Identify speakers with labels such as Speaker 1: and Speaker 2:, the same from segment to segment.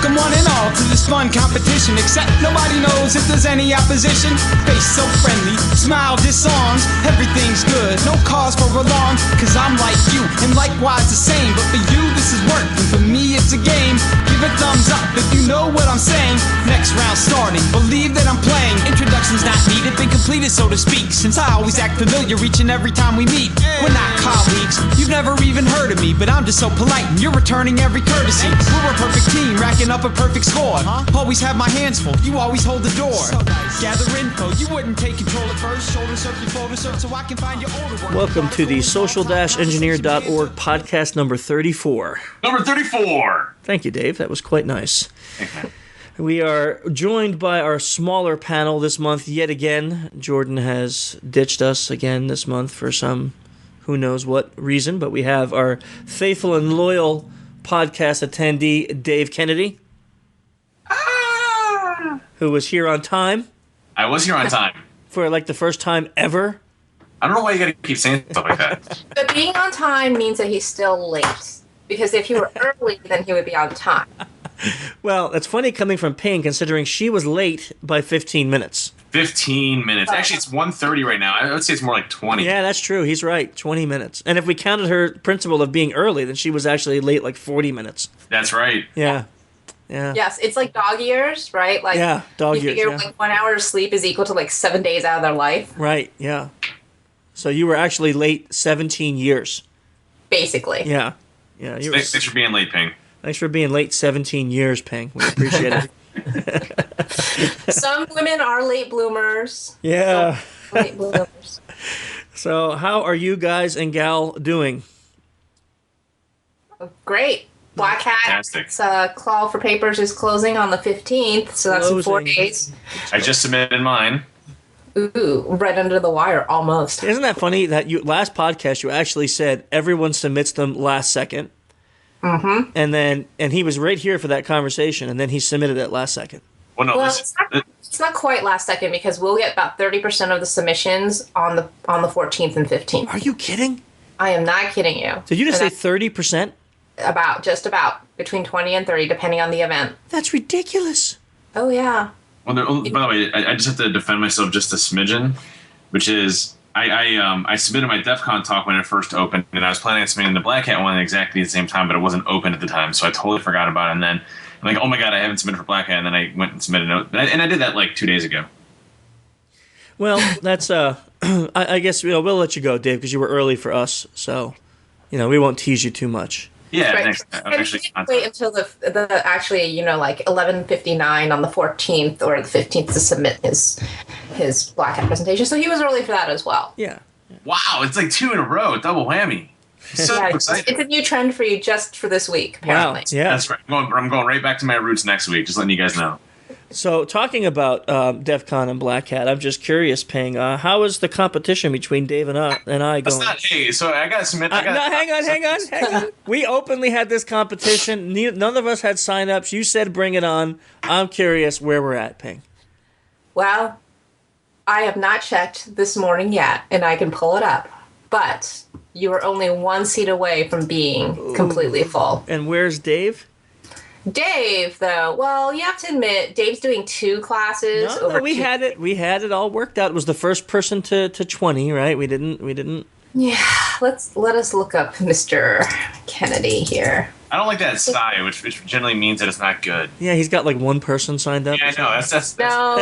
Speaker 1: Welcome one and all to this fun competition, except nobody knows if there's any opposition. Face so friendly, smile disarms, everything's good, no cause for alarm. Cause I'm like you, and likewise the same. But for you this is work, and for me it's a game. Give a thumbs up if you know what I'm saying. Next round starting, believe that I'm playing. Introduction's not needed, been completed so to speak. Since I always act familiar each and every time we meet. We're not colleagues, you've never even heard of me. But I'm just so polite and you're returning every courtesy. We're a perfect team, racking up a perfect score. Always have my hands full, you always hold the door. Gather info, you wouldn't take control at first. Shoulder surf your photo search so I can find your older work.
Speaker 2: Welcome to the social-engineer.org podcast number 34.
Speaker 3: Number 34!
Speaker 2: Thank you, Dave. That was quite nice. We are joined by our smaller panel this month yet again. Jordan has ditched us again this month for some who knows what reason, but we have our faithful and loyal podcast attendee, Dave Kennedy, who was here on time.
Speaker 3: I was here on time.
Speaker 2: For like the first time ever.
Speaker 3: I don't know why you gotta keep saying stuff like that.
Speaker 4: But being on time means that he's still late. Because if he were early, then he would be on time.
Speaker 2: Well, that's funny coming from Ping, considering she was late by 15 minutes.
Speaker 3: 15 minutes. Actually, it's 1:30 right now. I would say it's more like 20.
Speaker 2: Yeah, that's true. He's right. 20 minutes. And if we counted her principle of being early, then she was actually late like 40 minutes.
Speaker 3: That's right.
Speaker 2: Yeah. Yeah.
Speaker 4: Yes, it's like dog years, right? Like,
Speaker 2: yeah, dog years.
Speaker 4: You figure
Speaker 2: Yeah.
Speaker 4: like 1 hour of sleep is equal to like 7 days out of their life.
Speaker 2: Right, yeah. So you were actually late 17 years.
Speaker 4: Basically.
Speaker 2: Yeah. Yeah.
Speaker 3: Thanks for being late, Ping.
Speaker 2: Thanks for being late 17 years, Ping. We appreciate it.
Speaker 4: Some women are late bloomers.
Speaker 2: Yeah.
Speaker 4: Late bloomers.
Speaker 2: So how are you guys and gal doing?
Speaker 4: Great. Black Hat's Claw for Papers is closing on the 15th, so that's in 4 days.
Speaker 3: I just submitted mine.
Speaker 4: Ooh, right under the wire, almost.
Speaker 2: Isn't that funny that you last podcast you actually said everyone submits them last second?
Speaker 4: Mm-hmm.
Speaker 2: And he was right here for that conversation, and then he submitted it last second.
Speaker 3: Well, no,
Speaker 4: it's not quite last second because we'll get about 30% of the submissions on the 14th and 15th.
Speaker 2: Are you kidding?
Speaker 4: I am not kidding you.
Speaker 2: Did you just say 30%?
Speaker 4: Just about between 20 and 30, depending on the event.
Speaker 2: That's ridiculous.
Speaker 4: Oh yeah.
Speaker 3: Well, by the way, I just have to defend myself just a smidgen, which is I submitted my DEF CON talk when it first opened, and I was planning on submitting the Black Hat one at exactly the same time, but it wasn't open at the time, so I totally forgot about it. And then I'm like, oh my god, I haven't submitted for Black Hat, and then I went and submitted it, and I did that like 2 days ago.
Speaker 2: Well, that's I guess we'll let you go, Dave, because you were early for us, so we won't tease you too much.
Speaker 3: Yeah,
Speaker 4: right.
Speaker 3: thanks.
Speaker 4: And wait until the actually, like 11:59 on the 14th or the 15th to submit his Black Hat presentation. So he was early for that as well.
Speaker 2: Yeah.
Speaker 3: Wow, it's like 2 in a row, double whammy. So excited.
Speaker 4: It's a new trend for you just for this week, apparently.
Speaker 2: Wow. Yeah.
Speaker 3: That's right. I'm going right back to my roots next week, just letting you guys know.
Speaker 2: So, talking about DEF CON and Black Hat, I'm just curious, Ping, how is the competition between Dave and I going?
Speaker 3: Hey, so I got to submit.
Speaker 2: No, hang on. We openly had this competition. None of us had sign-ups. You said bring it on. I'm curious where we're at, Ping.
Speaker 4: Well, I have not checked this morning yet, and I can pull it up. But you are only 1 seat away from being completely full.
Speaker 2: And where's Dave?
Speaker 4: Dave, though, well, you have to admit, Dave's doing 2 classes.
Speaker 2: No, we had it all worked out. It was the first person to 20, right? We didn't.
Speaker 4: Yeah, let us look up Mr. Kennedy here.
Speaker 3: I don't like that sigh, which generally means that it's not good.
Speaker 2: Yeah, he's got like 1 person signed up.
Speaker 3: Yeah, I know. That's
Speaker 4: No.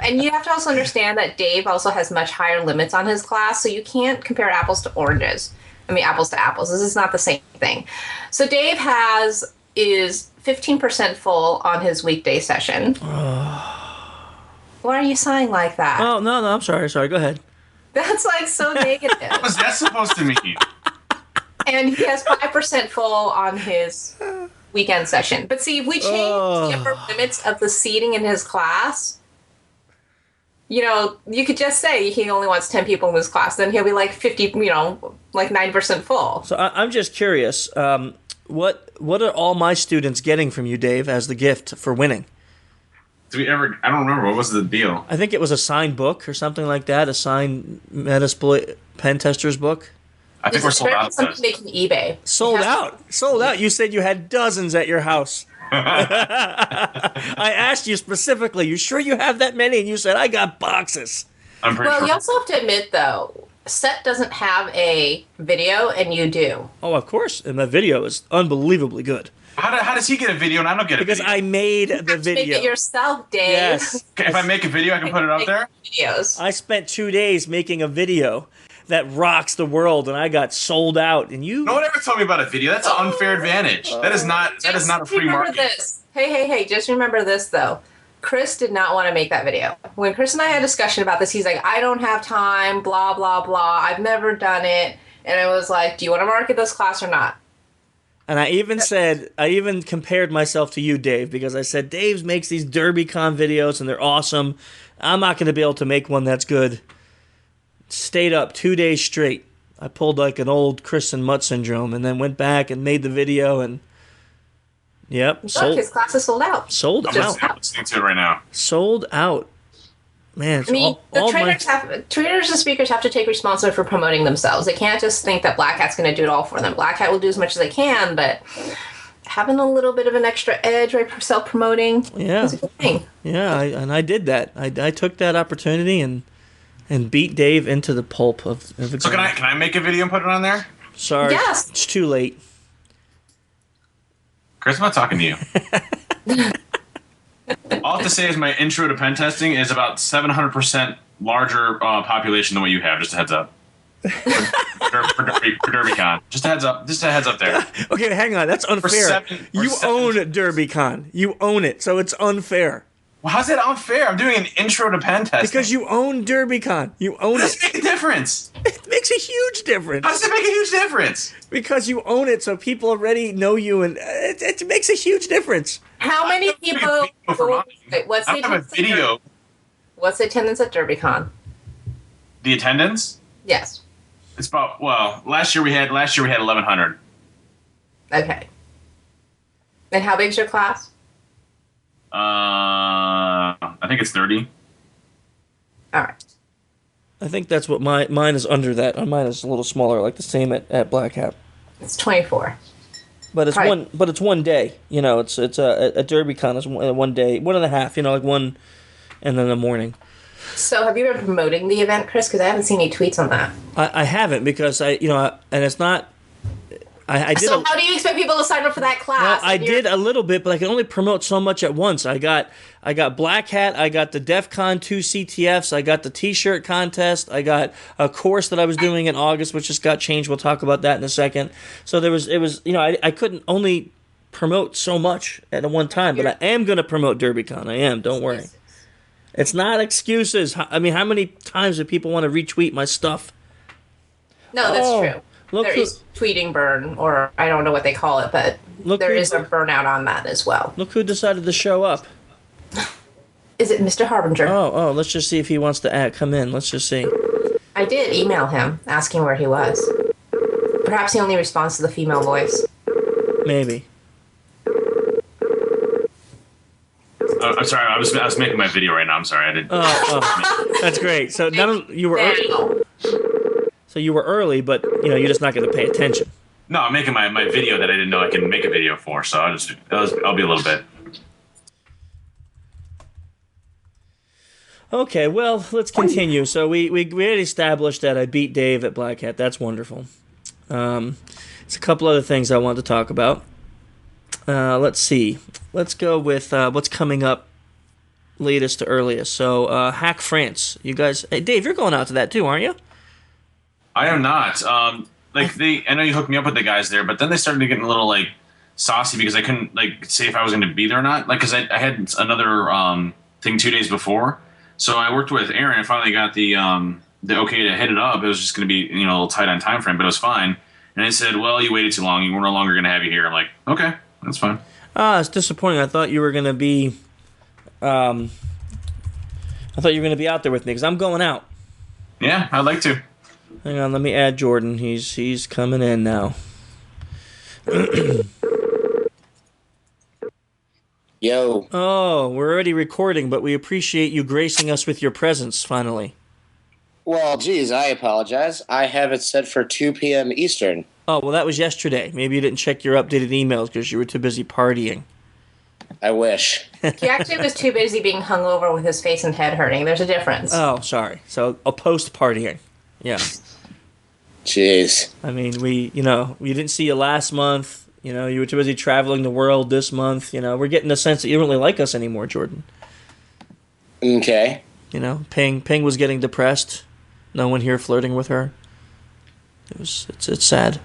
Speaker 4: And you have to also understand that Dave also has much higher limits on his class, so you can't compare apples to oranges. I mean, apples to apples. This is not the same thing. So Dave is 15% full on his weekday session. Why are you sighing like that?
Speaker 2: Oh, no, I'm sorry. Go ahead.
Speaker 4: That's like so negative.
Speaker 3: What was that supposed to mean?
Speaker 4: And he has 5% full on his weekend session. But see, if we change the upper limits of the seating in his class, you could just say he only wants 10 people in his class. Then he'll be like 50, like 9% full.
Speaker 2: So I'm just curious. What are all my students getting from you, Dave, as the gift for winning?
Speaker 3: I don't remember. What was the deal?
Speaker 2: I think it was a signed book or something like that, a signed Metasploit pen tester's book.
Speaker 3: I think we're sold out.
Speaker 4: Something making eBay.
Speaker 2: Sold out. You said you had dozens at your house. I asked you specifically, you sure you have that many? And you said, I got boxes.
Speaker 3: I'm pretty
Speaker 4: Well,
Speaker 3: sure.
Speaker 4: you also have to admit, though, Set doesn't have a video, and you do.
Speaker 2: Oh, of course. And the video is unbelievably good.
Speaker 3: How does he get a video and I don't get a
Speaker 2: Because
Speaker 3: video?
Speaker 2: I made the
Speaker 4: Make
Speaker 2: video.
Speaker 4: it yourself, Dave.
Speaker 2: Yes.
Speaker 3: Okay, if I make a video, I can put it up there?
Speaker 4: Videos.
Speaker 2: I spent 2 days making a video that rocks the world, and I got sold out. And you...
Speaker 3: No one ever told me about a video. That's an unfair advantage. That is not a free
Speaker 4: remember
Speaker 3: market.
Speaker 4: this. Hey, just remember this, though. Chris did not want to make that video. When Chris and I had a discussion about this, he's like, I don't have time, blah, blah, blah. I've never done it. And I was like, do you want to market this class or not?
Speaker 2: And I even compared myself to you, Dave, because I said, Dave makes these DerbyCon videos, and they're awesome. I'm not going to be able to make one that's good. Stayed up 2 days straight. I pulled like an old Chris and Mutt syndrome, and then went back and made the video, and yep,
Speaker 4: Look, his class is sold out.
Speaker 2: sold
Speaker 3: I'm
Speaker 2: out.
Speaker 3: listening to it right now.
Speaker 2: Sold out. Man, it's
Speaker 4: I mean,
Speaker 2: all
Speaker 4: the trainers and speakers have to take responsibility for promoting themselves. They can't just think that Black Hat's going to do it all for them. Black Hat will do as much as they can, but having a little bit of an extra edge, right, for self-promoting is a good thing.
Speaker 2: Yeah, I did that. I took that opportunity and beat Dave into the pulp of the
Speaker 3: So can I make a video and put it on there?
Speaker 2: Sorry,
Speaker 4: Yes.
Speaker 2: it's too late.
Speaker 3: Chris, I'm not talking to you. All I have to say is my intro to pen testing is about 700% larger population than what you have. Just a heads up. For DerbyCon. Just a heads up. Just a heads up there.
Speaker 2: Okay, hang on. That's unfair. You own DerbyCon. You own it, so it's unfair.
Speaker 3: Well, how's that unfair? I'm doing an intro to pen testing.
Speaker 2: Because you own DerbyCon. You own
Speaker 3: Does
Speaker 2: it.
Speaker 3: it make a difference?
Speaker 2: It makes a huge difference.
Speaker 3: How does it make a huge difference?
Speaker 2: Because you own it, so people already know you, and it makes a huge difference.
Speaker 4: How many people? Wait, what's
Speaker 3: I
Speaker 4: the
Speaker 3: don't have a video.
Speaker 4: What's the attendance at DerbyCon?
Speaker 3: The attendance?
Speaker 4: Yes.
Speaker 3: It's about last year we had 1,100.
Speaker 4: Okay. And how big's your class?
Speaker 3: I think it's 30.
Speaker 4: All right.
Speaker 2: I think that's what mine is under that. Mine is a little smaller, like the same at Black Hat.
Speaker 4: It's 24.
Speaker 2: But it's
Speaker 4: Right.
Speaker 2: It's 1 day. You know, it's a DerbyCon is 1 day, 1.5. You know, like one, and then the morning.
Speaker 4: So have you been promoting the event, Chris? Because I haven't seen any tweets on that.
Speaker 2: I haven't because and it's not. I did.
Speaker 4: So how do you expect people to sign up for that class?
Speaker 2: Well, I did a little bit, but I can only promote so much at once. I got Black Hat, I got the DEF CON 2 CTFs, I got the T-shirt contest, I got a course that I was doing in August, which just got changed. We'll talk about that in a second. So I couldn't only promote so much at one time, but I am going to promote DerbyCon. I am. Don't worry. It's not excuses. I mean, how many times do people want to retweet my stuff?
Speaker 4: No, that's true.
Speaker 2: Look
Speaker 4: There is tweeting burn, or I don't know what they call it, but there is a burnout on that as well.
Speaker 2: Look who decided to show up.
Speaker 4: Is it Mr. Harbinger?
Speaker 2: Oh, let's just see if he wants to come in. Let's just see.
Speaker 4: I did email him asking where he was. Perhaps he only responds to the female voice.
Speaker 2: Maybe.
Speaker 3: I'm sorry. I was making my video right now. I'm sorry. I didn't.
Speaker 2: Oh, that's great. So you were early, but you're just not going to pay attention.
Speaker 3: No, I'm making my video that I didn't know I can make a video for. So I'll be a little bit.
Speaker 2: Okay, well, let's continue. So we already established that I beat Dave at Black Hat. That's wonderful. There's a couple other things I want to talk about. Let's see. Let's go with what's coming up latest to earliest. So Hack France. You guys, hey, Dave, you're going out to that too, aren't you?
Speaker 3: I am not. I know you hooked me up with the guys there, but then they started getting a little saucy because I couldn't say if I was going to be there or not. Because I had another thing 2 days before, so I worked with Aaron and finally got the okay to hit it up. It was just going to be a little tight on time frame, but it was fine. And they said, "Well, you waited too long. We're no longer going to have you here." I'm like, "Okay, that's fine."
Speaker 2: It's disappointing. I thought you were going to be. I thought you were going to be out there with me because I'm going out.
Speaker 3: Yeah, I'd like to.
Speaker 2: Hang on, let me add Jordan. He's coming in now.
Speaker 5: Yo.
Speaker 2: Oh, we're already recording, but we appreciate you gracing us with your presence finally.
Speaker 5: Well, geez, I apologize. I have it set for 2 p.m. Eastern.
Speaker 2: Oh, well, that was yesterday. Maybe you didn't check your updated emails because you were too busy partying.
Speaker 5: I wish.
Speaker 4: He actually was too busy being hungover with his face and head hurting. There's a difference.
Speaker 2: Oh, sorry. So a post-partying. Yeah.
Speaker 5: Jeez.
Speaker 2: I mean, we didn't see you last month. You know, you were too busy traveling the world this month. You know, we're getting the sense that you don't really like us anymore, Jordan.
Speaker 5: Okay.
Speaker 2: You know, Ping was getting depressed. No one here flirting with her. It's sad.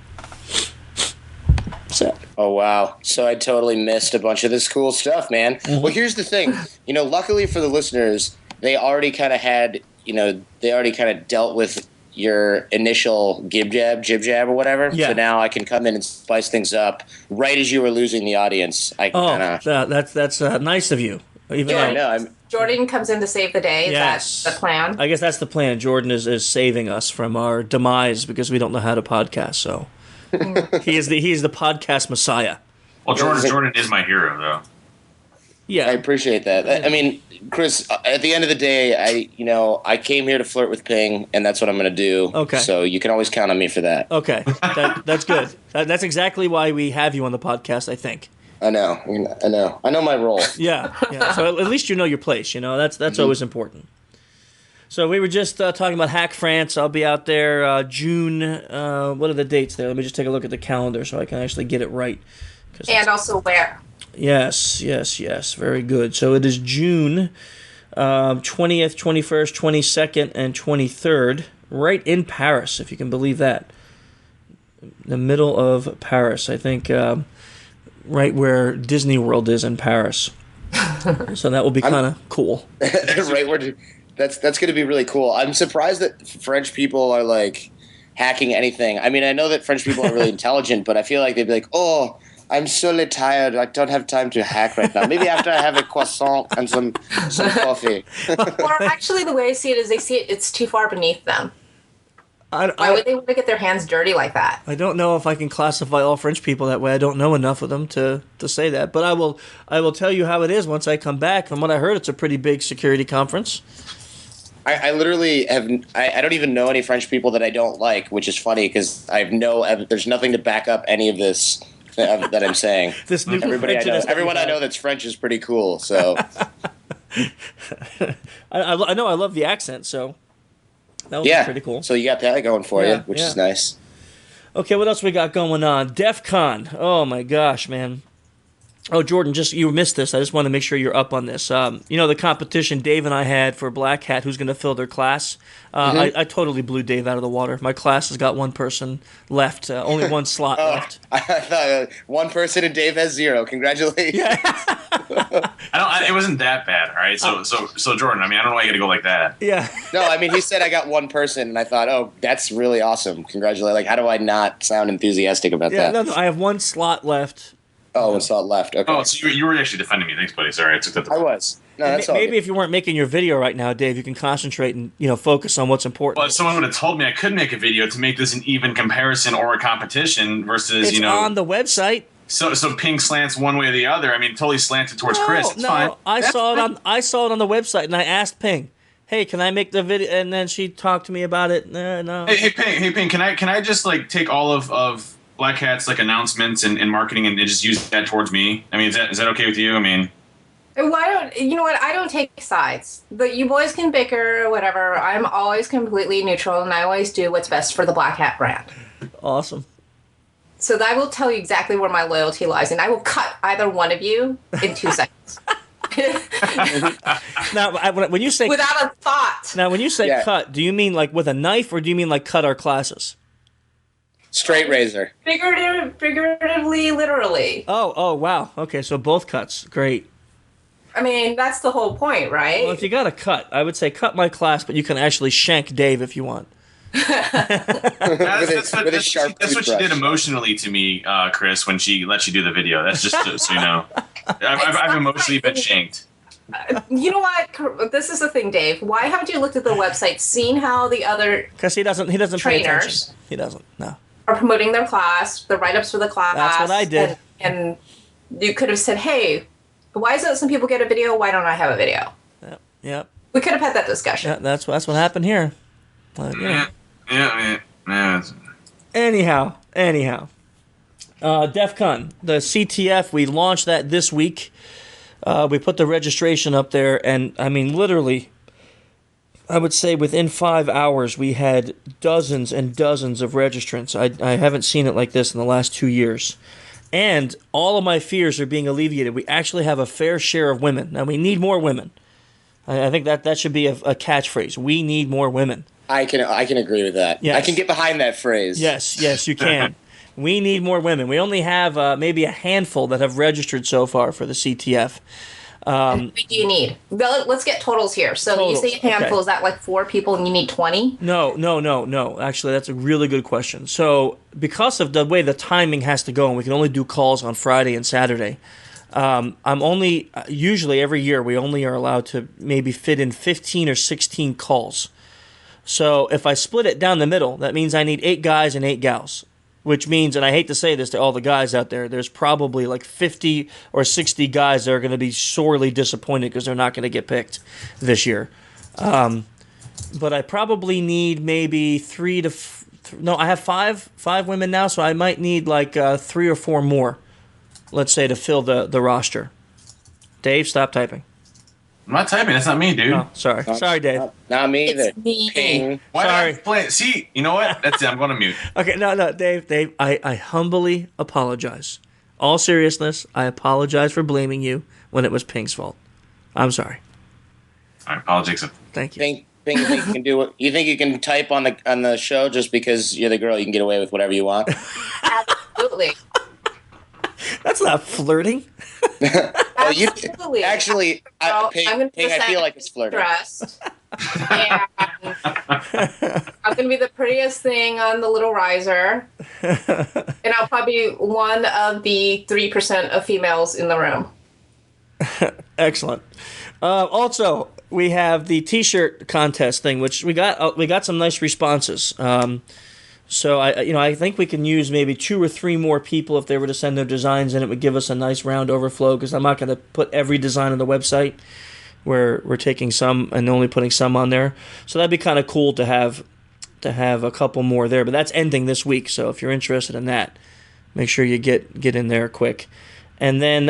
Speaker 2: Sad.
Speaker 5: Oh, wow. So I totally missed a bunch of this cool stuff, man.
Speaker 2: Mm-hmm.
Speaker 5: Well, here's the thing. Luckily for the listeners, they already kind of dealt with your initial jib jab or whatever.
Speaker 2: Yeah.
Speaker 5: So now I can come in and spice things up right as you were losing the audience. I kind of.
Speaker 2: That's nice of you. Even
Speaker 5: Yeah, I
Speaker 2: though,
Speaker 5: know.
Speaker 4: Jordan comes in to save the day. Is
Speaker 2: Yes.
Speaker 4: that the plan?
Speaker 2: I guess that's the plan. Jordan is saving us from our demise because we don't know how to podcast. So he is the podcast messiah.
Speaker 3: Well, Jordan is my hero, though.
Speaker 2: Yeah,
Speaker 5: I appreciate that. I mean, Chris, at the end of the day, I came here to flirt with Ping, and that's what I'm going to do.
Speaker 2: Okay.
Speaker 5: So you can always count on me for that.
Speaker 2: Okay, that's good. That's exactly why we have you on the podcast, I think.
Speaker 5: I know my role.
Speaker 2: Yeah. So at least you know your place. That's always important. So we were just talking about Hack France. I'll be out there June. What are the dates there? Let me just take a look at the calendar so I can actually get it right.
Speaker 4: And also where?
Speaker 2: Yes. Very good. So it is June 20th, 21st, 22nd, and 23rd, right in Paris, if you can believe that. The middle of Paris, I think, right where Disney World is in Paris. So that will be kind of cool.
Speaker 5: Right where that's going to be really cool. I'm surprised that French people are like hacking anything. I mean, I know that French people are really intelligent, but I feel like they'd be like, "Oh, I'm so tired. I don't have time to hack right now. Maybe after I have a croissant and some coffee."
Speaker 4: Or actually, the way I see it is they see it's too far beneath them. Why would they want to get their hands dirty like that?
Speaker 2: I don't know if I can classify all French people that way. I don't know enough of them to say that. But I will tell you how it is once I come back. From what I heard, it's a pretty big security conference.
Speaker 5: I literally have. I don't even know any French people that I don't like, which is funny because I have there's nothing to back up any of this that I'm saying.
Speaker 2: This new
Speaker 5: everyone I know that's French is pretty cool. So
Speaker 2: I know I love the accent. So that was pretty cool.
Speaker 5: So you got that going for you, which is nice. Okay,
Speaker 2: what else we got going on? DEF CON. Oh my gosh, man. Oh, Jordan, you missed this. I just want to make sure you're up on this. The competition Dave and I had for Black Hat, who's going to fill their class. I totally blew Dave out of the water. My class has got one person left, only one slot left.
Speaker 5: I thought one person and Dave has 0. Congratulations.
Speaker 2: Yeah.
Speaker 3: It wasn't that bad, all right? So Jordan, I mean, I don't know why you got to go like that.
Speaker 2: Yeah.
Speaker 5: No, I mean, he said I got one person, and I thought, oh, that's really awesome. Congratulations. Like, how do I not sound enthusiastic about that?
Speaker 2: No, I have one slot left.
Speaker 5: Oh, one slot left. Okay.
Speaker 3: Oh, so you were actually defending me. Thanks, buddy. Sorry, I took that.
Speaker 5: I was. No, that's all
Speaker 2: maybe
Speaker 5: good.
Speaker 2: if you weren't making your video right now, Dave, you can concentrate and focus on what's important.
Speaker 3: Well, if someone would have told me I could make a video to make this an even comparison or a competition versus
Speaker 2: it's on the website.
Speaker 3: So Ping slants one way or the other. I mean, totally slanted towards Chris. It's fine.
Speaker 2: I saw it on the website, and I asked Ping, "Hey, can I make the video?" And then she talked to me about it. No.
Speaker 3: Hey, Ping. Can I just take all of Black Hat's announcements and marketing and just use that towards me? I mean, is that okay with you? I mean,
Speaker 4: I don't take sides. You boys can bicker or whatever. I'm always completely neutral, and I always do what's best for the Black Hat brand.
Speaker 2: Awesome.
Speaker 4: So I will tell you exactly where my loyalty lies, and I will cut either one of you in 2 seconds.
Speaker 2: Now, when you say
Speaker 4: without a thought.
Speaker 2: Now, when you say cut, do you mean with a knife, or do you mean cut our classes?
Speaker 5: Straight razor.
Speaker 4: Figuratively, literally.
Speaker 2: Oh, wow. Okay, so both cuts. Great.
Speaker 4: I mean, that's the whole point, right?
Speaker 2: Well, if you got to cut, I would say cut my class, but you can actually shank Dave if you want.
Speaker 3: That's what she did emotionally to me, Chris, when she let you do the video. That's just so you know. I've emotionally been shanked.
Speaker 4: You know what? This is the thing, Dave. Why haven't you looked at the website, seen how the other
Speaker 2: because he doesn't pay attention. He doesn't. No.
Speaker 4: Are promoting their class, the write-ups for the class.
Speaker 2: That's what I did.
Speaker 4: And you could have said, "Hey, why is it some people get a video? Why don't I have a video?"
Speaker 2: Yep.
Speaker 4: We could have had that discussion.
Speaker 2: Yeah, that's what happened here. But,
Speaker 3: Yeah.
Speaker 2: Anyhow. DEF CON, the CTF, we launched that this week. We put the registration up there, and I mean, literally, I would say within 5 hours, we had dozens and dozens of registrants. I haven't seen it like this in the last 2 years. And all of my fears are being alleviated. We actually have a fair share of women. Now, we need more women. I think that should be a catchphrase. We need more women.
Speaker 5: I can agree with that.
Speaker 2: Yes.
Speaker 5: I can get behind that phrase.
Speaker 2: Yes, you can. We need more women. We only have maybe a handful that have registered so far for the CTF.
Speaker 4: How many do you need? Let's get totals here. So
Speaker 2: Totals,
Speaker 4: you say a handful.
Speaker 2: okay.
Speaker 4: Is that like 4 people and you need 20?
Speaker 2: No. Actually, that's a really good question. So because of the way the timing has to go, and we can only do calls on Friday and Saturday, usually every year we only are allowed to maybe fit in 15 or 16 calls. So if I split it down the middle, that means I need 8 guys and 8 gals. Which means, and I hate to say this to all the guys out there, there's probably like 50 or 60 guys that are going to be sorely disappointed because they're not going to get picked this year. But I probably need maybe I have five women now, so I might need like 3 or 4 more, let's say, to fill the roster. Dave, stop typing.
Speaker 3: I'm not typing. That's not me, dude.
Speaker 2: Oh, sorry. Sorry, Dave.
Speaker 5: Not me either.
Speaker 4: It's me.
Speaker 5: Ping.
Speaker 3: Why
Speaker 2: sorry.
Speaker 3: not play it? See, you know what? That's it. I'm going to mute.
Speaker 2: Okay, no, Dave, I humbly apologize. All seriousness, I apologize for blaming you when it was Ping's fault. I'm sorry.
Speaker 3: All right, apologies.
Speaker 2: Thank you.
Speaker 5: Ping, you think you can do it? You think you can type on the show just because you're the girl? You can get away with whatever you want.
Speaker 4: Absolutely.
Speaker 2: That's not flirting.
Speaker 4: Absolutely.
Speaker 5: Actually, Ping, I feel like it's flirting.
Speaker 4: Dressed. And I'm going to be the prettiest thing on the little riser. And I'll probably be one of the 3% of females in the room.
Speaker 2: Excellent. Also, we have the T-shirt contest thing, which we got some nice responses. So I think we can use maybe 2 or 3 more people if they were to send their designs in. It would give us a nice round overflow because I'm not going to put every design on the website. We're taking some and only putting some on there. So that'd be kind of cool to have a couple more there. But that's ending this week. So if you're interested in that, make sure you get in there quick. And then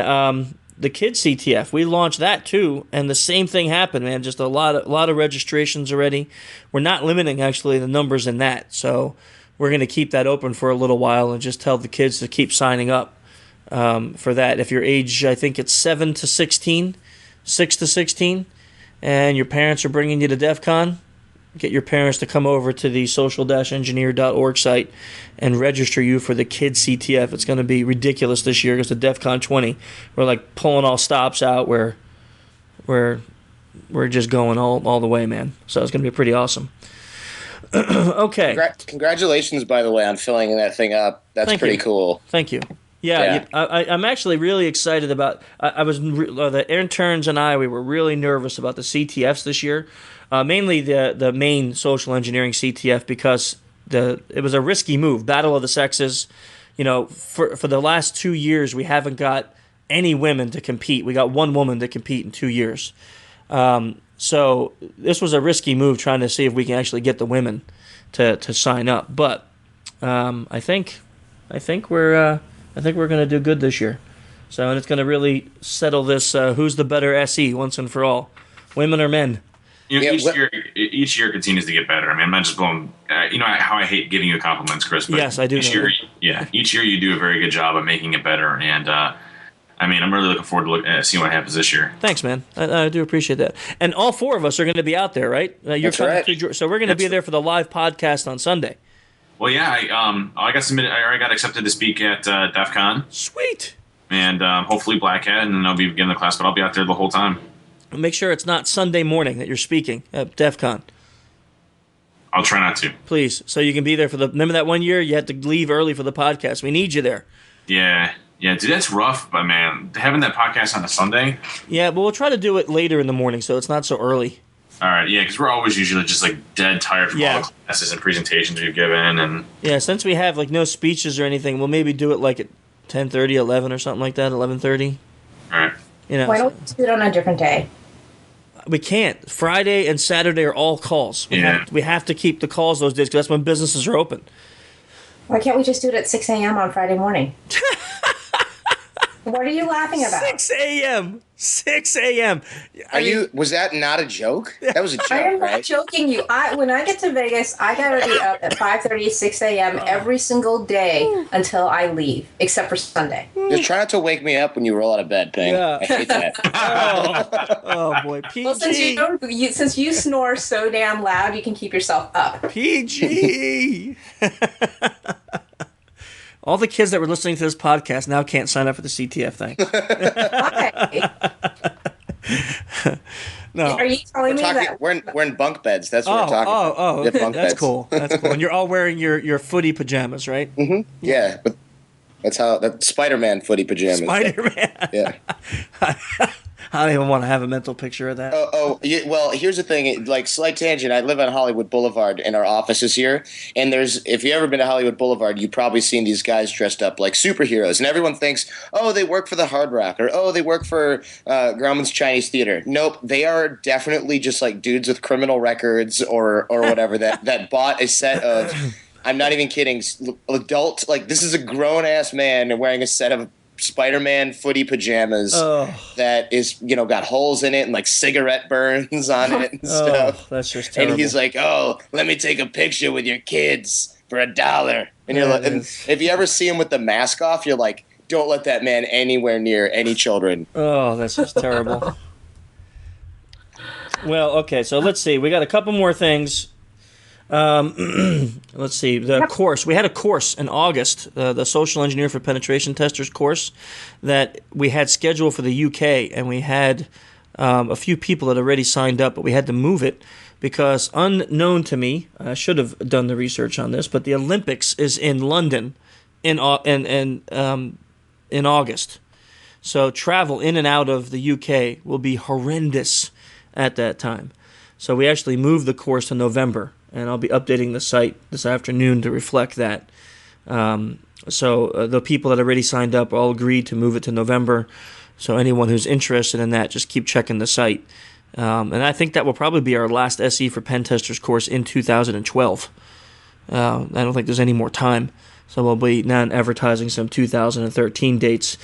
Speaker 2: the Kids CTF, we launched that too, and the same thing happened, man. Just a lot of registrations already. We're not limiting actually the numbers in that, so we're going to keep that open for a little while and just tell the kids to keep signing up for that. If you're age, I think it's 7 to 16, 6 to 16, and your parents are bringing you to DEF CON, get your parents to come over to the social-engineer.org site and register you for the Kids CTF. It's going to be ridiculous this year because the DEF CON 20, we're like pulling all stops out. We're just going all the way, man. So it's going to be pretty awesome. Okay.
Speaker 5: Congratulations, by the way, on filling that thing up. That's pretty cool.
Speaker 2: Thank you. Yeah. I'm actually really excited about. The interns and we were really nervous about the CTFs this year, mainly the main social engineering CTF because it was a risky move. Battle of the Sexes. For the last 2 years we haven't got any women to compete. We got 1 woman to compete in 2 years. So this was a risky move trying to see if we can actually get the women to sign up. But I think we're going to do good this year. So and it's going to really settle this who's the better SE once and for all, women or men.
Speaker 3: Each year continues to get better. I mean, I'm not just blowing. You know how I hate giving you compliments, Chris. But
Speaker 2: yes, I do.
Speaker 3: Each year you do a very good job of making it better, and I'm really looking forward to seeing what happens this year.
Speaker 2: Thanks, man. I do appreciate that. And all 4 of us are going to be out there, right?
Speaker 5: That's right.
Speaker 2: So we're going to be there for the live podcast on Sunday.
Speaker 3: Well, yeah, I got submitted. I already got accepted to speak at DEF CON.
Speaker 2: Sweet.
Speaker 3: And hopefully Black Hat, and then I'll be beginning the class, but I'll be out there the whole time.
Speaker 2: Make sure it's not Sunday morning that you're speaking at DEF CON.
Speaker 3: I'll try not to.
Speaker 2: Please, so you can be there for remember that one year you had to leave early for the podcast? We need you there.
Speaker 3: Yeah, dude, that's rough, but man, having that podcast on a Sunday.
Speaker 2: Yeah, but we'll try to do it later in the morning so it's not so early.
Speaker 3: All right, yeah, because we're always usually just like dead tired from all the classes and presentations we've given, and
Speaker 2: since we have like no speeches or anything, we'll maybe do it like at 10:30, 11 or something like that, 11:30.
Speaker 3: All right.
Speaker 4: Why don't we do it on a different day?
Speaker 2: We can't. Friday and Saturday are all calls. We have to keep the calls those days because that's when businesses are open.
Speaker 4: Why can't we just do it at 6 a.m. on Friday morning? What are you laughing about?
Speaker 2: 6 a.m. 6 a.m.
Speaker 5: Was that not a joke? That was a joke,
Speaker 4: I am not
Speaker 5: right?
Speaker 4: joking you. When I get to Vegas, I gotta be up at 5:30, 6 a.m. every single day until I leave, except for Sunday.
Speaker 5: Just try not to wake me up when you roll out of bed, Ping.
Speaker 2: Yeah.
Speaker 5: I hate that.
Speaker 2: Oh boy, PG.
Speaker 4: Well, since you snore so damn loud, you can keep yourself up.
Speaker 2: PG. All the kids that were listening to this podcast now can't sign up for the CTF thing.
Speaker 4: Why?
Speaker 2: No.
Speaker 4: Are you telling me that
Speaker 5: we're in bunk beds? That's what we're talking about.
Speaker 2: Oh,
Speaker 5: We have bunk
Speaker 2: that's
Speaker 5: beds.
Speaker 2: cool. That's cool. And you're all wearing your footy pajamas, right?
Speaker 5: Mm-hmm. Yeah, but that's Spider-Man footy pajamas.
Speaker 2: Spider-Man.
Speaker 5: Yeah.
Speaker 2: I don't even want to have a mental picture of that.
Speaker 5: Well, here's the thing. Like, slight tangent. I live on Hollywood Boulevard, and our office is here. And if you've ever been to Hollywood Boulevard, you've probably seen these guys dressed up like superheroes. And everyone thinks, oh, they work for the Hard Rock, or oh, they work for Grauman's Chinese Theater. Nope, they are definitely just like dudes with criminal records or whatever that bought a set of. I'm not even kidding. Adult, like, this is a grown ass man wearing a set of Spider-Man footy pajamas that is, got holes in it and like cigarette burns on it and stuff.
Speaker 2: That's just terrible.
Speaker 5: And he's like, "Oh, let me take a picture with your kids for $1." And you're like, and if you ever see him with the mask off, you're like, don't let that man anywhere near any children.
Speaker 2: Oh, that's just terrible. Well, okay, so let's see. We got a couple more things. Let's see. The course. We had a course in August, the Social Engineer for Penetration Testers course that we had scheduled for the UK, and we had a few people that already signed up, but we had to move it because, unknown to me, I should have done the research on this, but the Olympics is in London in August. So travel in and out of the UK will be horrendous at that time. So we actually moved the course to November. And I'll be updating the site this afternoon to reflect that. So the people that already signed up all agreed to move it to November. So anyone who's interested in that, just keep checking the site. And I think that will probably be our last SE for Pen Testers course in 2012. I don't think there's any more time. So we'll be now advertising some 2013 dates.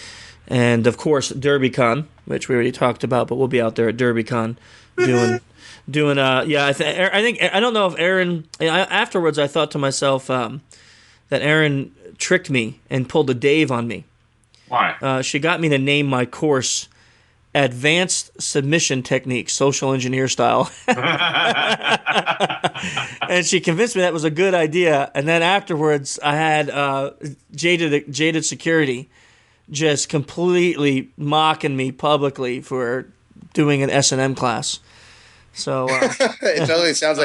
Speaker 2: And, of course, DerbyCon, which we already talked about, but we'll be out there at DerbyCon doing I think I don't know if Aaron afterwards I thought to myself that Aaron tricked me and pulled a Dave on me.
Speaker 3: Why?
Speaker 2: She got me to name my course Advanced Submission Techniques, Social Engineer Style. And she convinced me that was a good idea, and then afterwards I had Jaded Security just completely mocking me publicly for doing an S&M class. So
Speaker 5: it totally sounds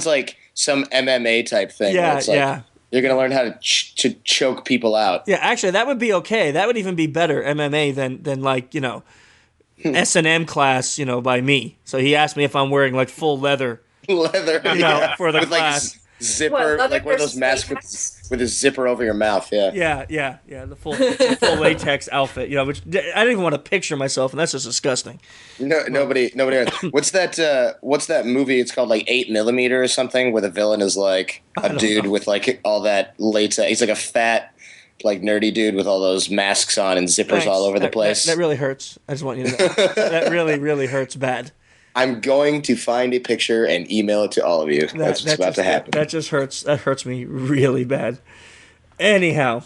Speaker 5: like some MMA type thing.
Speaker 2: Yeah,
Speaker 5: it's like,
Speaker 2: yeah.
Speaker 5: You're gonna learn how to choke people out.
Speaker 2: Yeah, actually, that would be okay. That would even be better MMA than like S&M class by me. So he asked me if I'm wearing like full leather for the
Speaker 5: with
Speaker 2: class.
Speaker 5: Like zipper, like one of those masks with a zipper over your mouth. Yeah.
Speaker 2: Yeah. The full latex outfit. Which I didn't even want to picture myself, and that's just disgusting.
Speaker 5: No, nobody. What's that movie? It's called like 8mm or something, where the villain is like a dude with like all that latex. He's like a fat, like nerdy dude with all those masks on and zippers all over the place.
Speaker 2: That really hurts. I just want you to know. That really, really hurts bad.
Speaker 5: I'm going to find a picture and email it to all of you. That's what's about to happen.
Speaker 2: That just hurts. That hurts me really bad. Anyhow,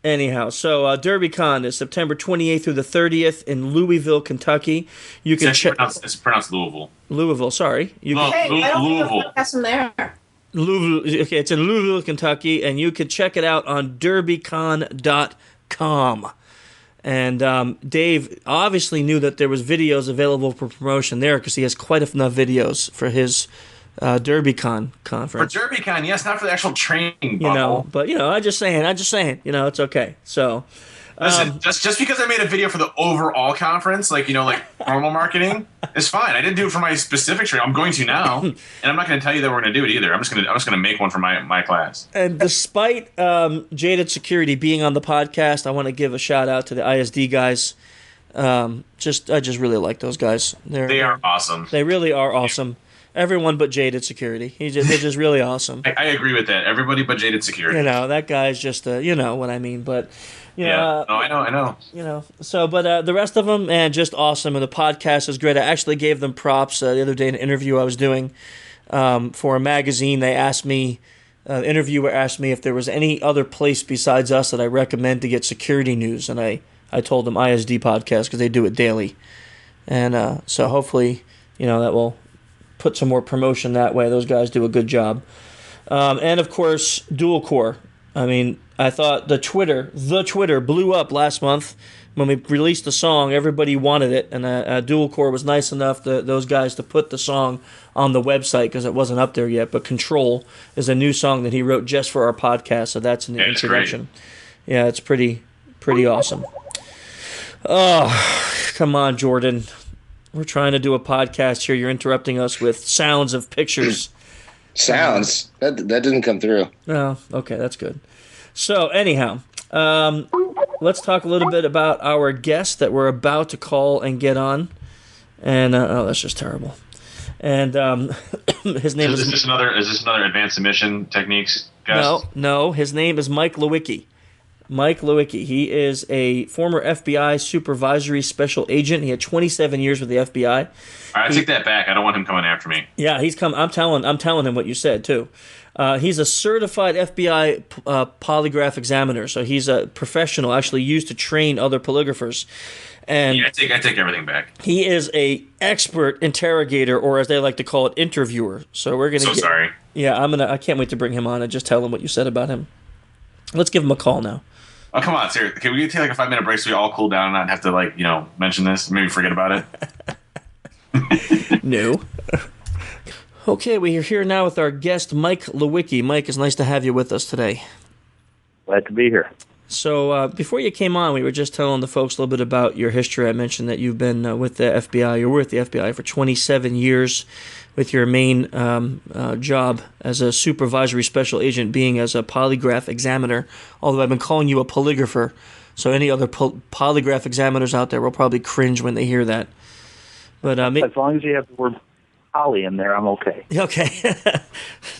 Speaker 2: so DerbyCon is September 28th through the 30th in Louisville, Kentucky. You can check.
Speaker 3: It's pronounced Louisville.
Speaker 2: Louisville, sorry.
Speaker 4: I don't think
Speaker 3: Louisville.
Speaker 4: that's from there.
Speaker 2: Louisville. Okay, it's in Louisville, Kentucky, and you can check it out on derbycon.com. And Dave obviously knew that there was videos available for promotion there because he has quite enough videos for his DerbyCon conference.
Speaker 3: For DerbyCon, yes, not for the actual training.
Speaker 2: But I'm just saying, it's okay. So,
Speaker 3: listen, just because I made a video for the overall conference, like normal marketing, is fine. I didn't do it for my specific training. I'm going to now, and I'm not going to tell you that we're going to do it either. I'm just going to make one for my class. And
Speaker 2: despite Jaded Security being on the podcast, I want to give a shout out to the ISD guys. I just really like those guys.
Speaker 3: They are awesome.
Speaker 2: They really are awesome. Everyone but Jaded Security. They're just really awesome.
Speaker 3: I agree with that. Everybody but Jaded Security.
Speaker 2: You know, that guy's just you know what I mean. But you know,
Speaker 3: I know.
Speaker 2: You know, so but the rest of them, man, just awesome. And the podcast is great. I actually gave them props the other day in an interview I was doing for a magazine. They asked me. The interviewer asked me if there was any other place besides us that I recommend to get security news, and I told them ISD Podcast because they do it daily, and so hopefully, you know, that will put some more promotion that way. Those guys do a good job, and of course, Dual Core. I mean, I thought the Twitter blew up last month when we released the song. Everybody wanted it, and Dual Core was nice enough those guys to put the song on the website because it wasn't up there yet. But Control is a new song that he wrote just for our podcast, so that's an introduction. Great. Yeah, it's pretty awesome. Oh, come on, Jordan. We're trying to do a podcast here. You're interrupting us with sounds of pictures.
Speaker 5: Sounds? That didn't come through.
Speaker 2: Oh, okay, that's good. So, anyhow, let's talk a little bit about our guest that we're about to call and get on. And, that's just terrible. And his name is...
Speaker 3: Is this another advanced emission techniques guest?
Speaker 2: No, his name is Mike Lewicki. Mike Lewicki. He is a former FBI supervisory special agent. He had 27 years with the FBI.
Speaker 3: I take that back. I don't want him coming after me.
Speaker 2: Yeah, he's come. I'm telling him what you said too. He's a certified FBI polygraph examiner, so he's a professional, actually used to train other polygraphers. And
Speaker 3: yeah, I take everything back.
Speaker 2: He is a expert interrogator, or as they like to call it, interviewer. So we're gonna.
Speaker 3: Sorry.
Speaker 2: Yeah, I can't wait to bring him on and just tell him what you said about him. Let's give him a call now.
Speaker 3: Oh, come on, seriously. Can we take like a 5-minute break so we all cool down and not have to mention this? Maybe forget about it.
Speaker 2: No. Okay, we are here now with our guest, Mike Lewicki. Mike, it's nice to have you with us today.
Speaker 6: Glad to be here.
Speaker 2: So before you came on, we were just telling the folks a little bit about your history. I mentioned that you've been with the FBI. You were with the FBI for 27 years with your main job as a supervisory special agent being as a polygraph examiner, although I've been calling you a polygrapher. So any other polygraph examiners out there will probably cringe when they hear that. But
Speaker 6: as long as you have the word poly in there, I'm okay.
Speaker 2: Okay.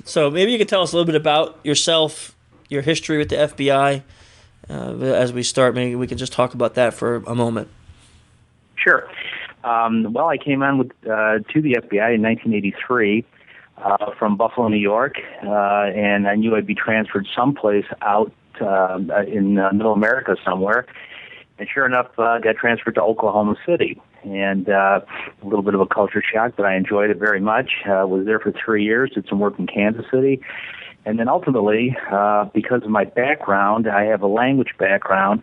Speaker 2: So maybe you could tell us a little bit about yourself, your history with the FBI. As we start, maybe we can just talk about that for a moment.
Speaker 6: Sure. Well, I came on to the FBI in 1983 from Buffalo, New York, and I knew I'd be transferred someplace out in Middle America somewhere. And sure enough, got transferred to Oklahoma City. And a little bit of a culture shock, but I enjoyed it very much. Was there for 3 years, did some work in Kansas City. And then ultimately, because of my background, I have a language background.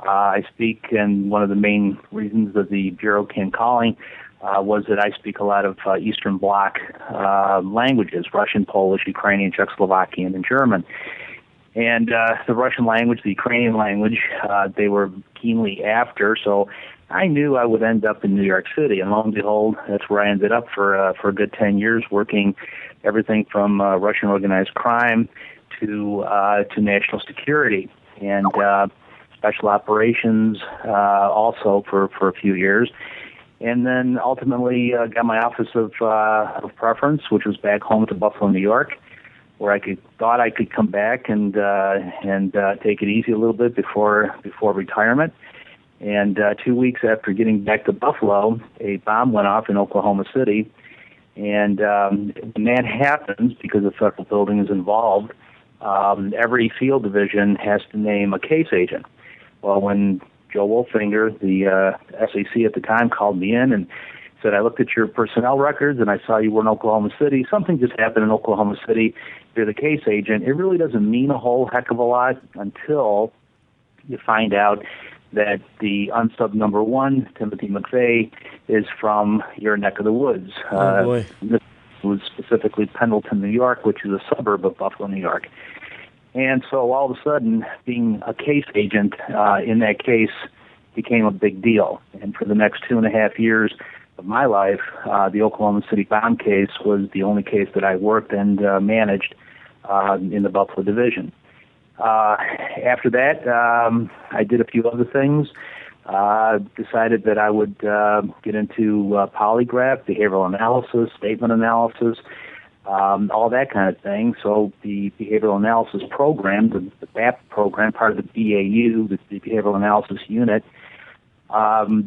Speaker 6: I speak, and one of the main reasons that the Bureau came calling was that I speak a lot of Eastern Bloc languages, Russian, Polish, Ukrainian, Czechoslovakian, and German. And the Russian language, the Ukrainian language, they were keenly after, so I knew I would end up in New York City. And lo and behold, that's where I ended up for a good 10 years, working everything from Russian organized crime to national security and special operations also for a few years. And then ultimately got my office of preference, which was back home to Buffalo, New York, where I thought I could come back and take it easy a little bit before retirement. And 2 weeks after getting back to Buffalo, a bomb went off in Oklahoma City. And when that happens, because the federal building is involved, every field division has to name a case agent. Well, when Joe Wolfinger, the SAC at the time, called me in and said, I looked at your personnel records and I saw you were in Oklahoma City. Something just happened in Oklahoma City. You're the case agent. It really doesn't mean a whole heck of a lot until you find out that the unsub number one, Timothy McVeigh, is from your neck of the woods.
Speaker 2: Oh, boy.
Speaker 6: This was specifically Pendleton, New York, which is a suburb of Buffalo, New York. And so all of a sudden, being a case agent in that case became a big deal. And for the next 2.5 years of my life, the Oklahoma City bomb case was the only case that I worked and managed in the Buffalo division. After that, I did a few other things. decided that I would get into polygraph, behavioral analysis, statement analysis, all that kind of thing. So the behavioral analysis program, the BAP program, part of the BAU, the behavioral analysis unit,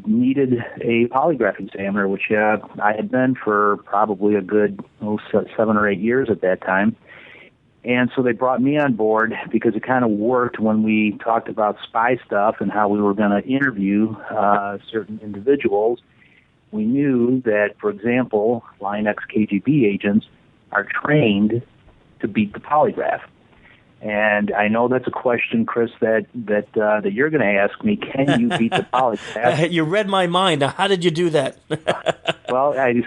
Speaker 6: needed a polygraph examiner, which I had been for probably a good 7 or 8 years at that time. And so they brought me on board because it kind of worked when we talked about spy stuff and how we were going to interview certain individuals. We knew that, for example, line ex-KGB agents are trained to beat the polygraph. And I know that's a question, Chris, that you're going to ask me. Can you beat the polygraph?
Speaker 2: You read my mind. Now, how did you do that?
Speaker 6: Well, I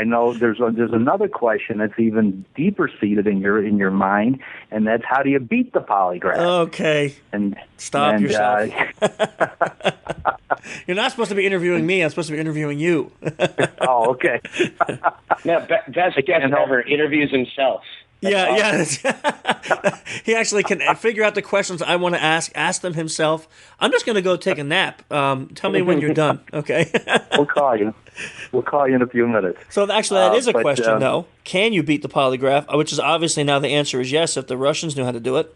Speaker 6: know there's another question that's even deeper seated in your mind, and that's how do you beat the polygraph?
Speaker 2: Okay. Stop yourself. You're not supposed to be interviewing me. I'm supposed to be interviewing you.
Speaker 6: Oh, okay.
Speaker 5: No, best guest ever interviews himself. That's awesome.
Speaker 2: Yeah. He actually can figure out the questions I want to ask them himself. I'm just going to go take a nap. Tell me when you're done, okay?
Speaker 6: We'll call you. We'll call you in a few minutes.
Speaker 2: So actually, that is a question, though. Can you beat the polygraph? Which is obviously now the answer is yes, if the Russians knew how to do it.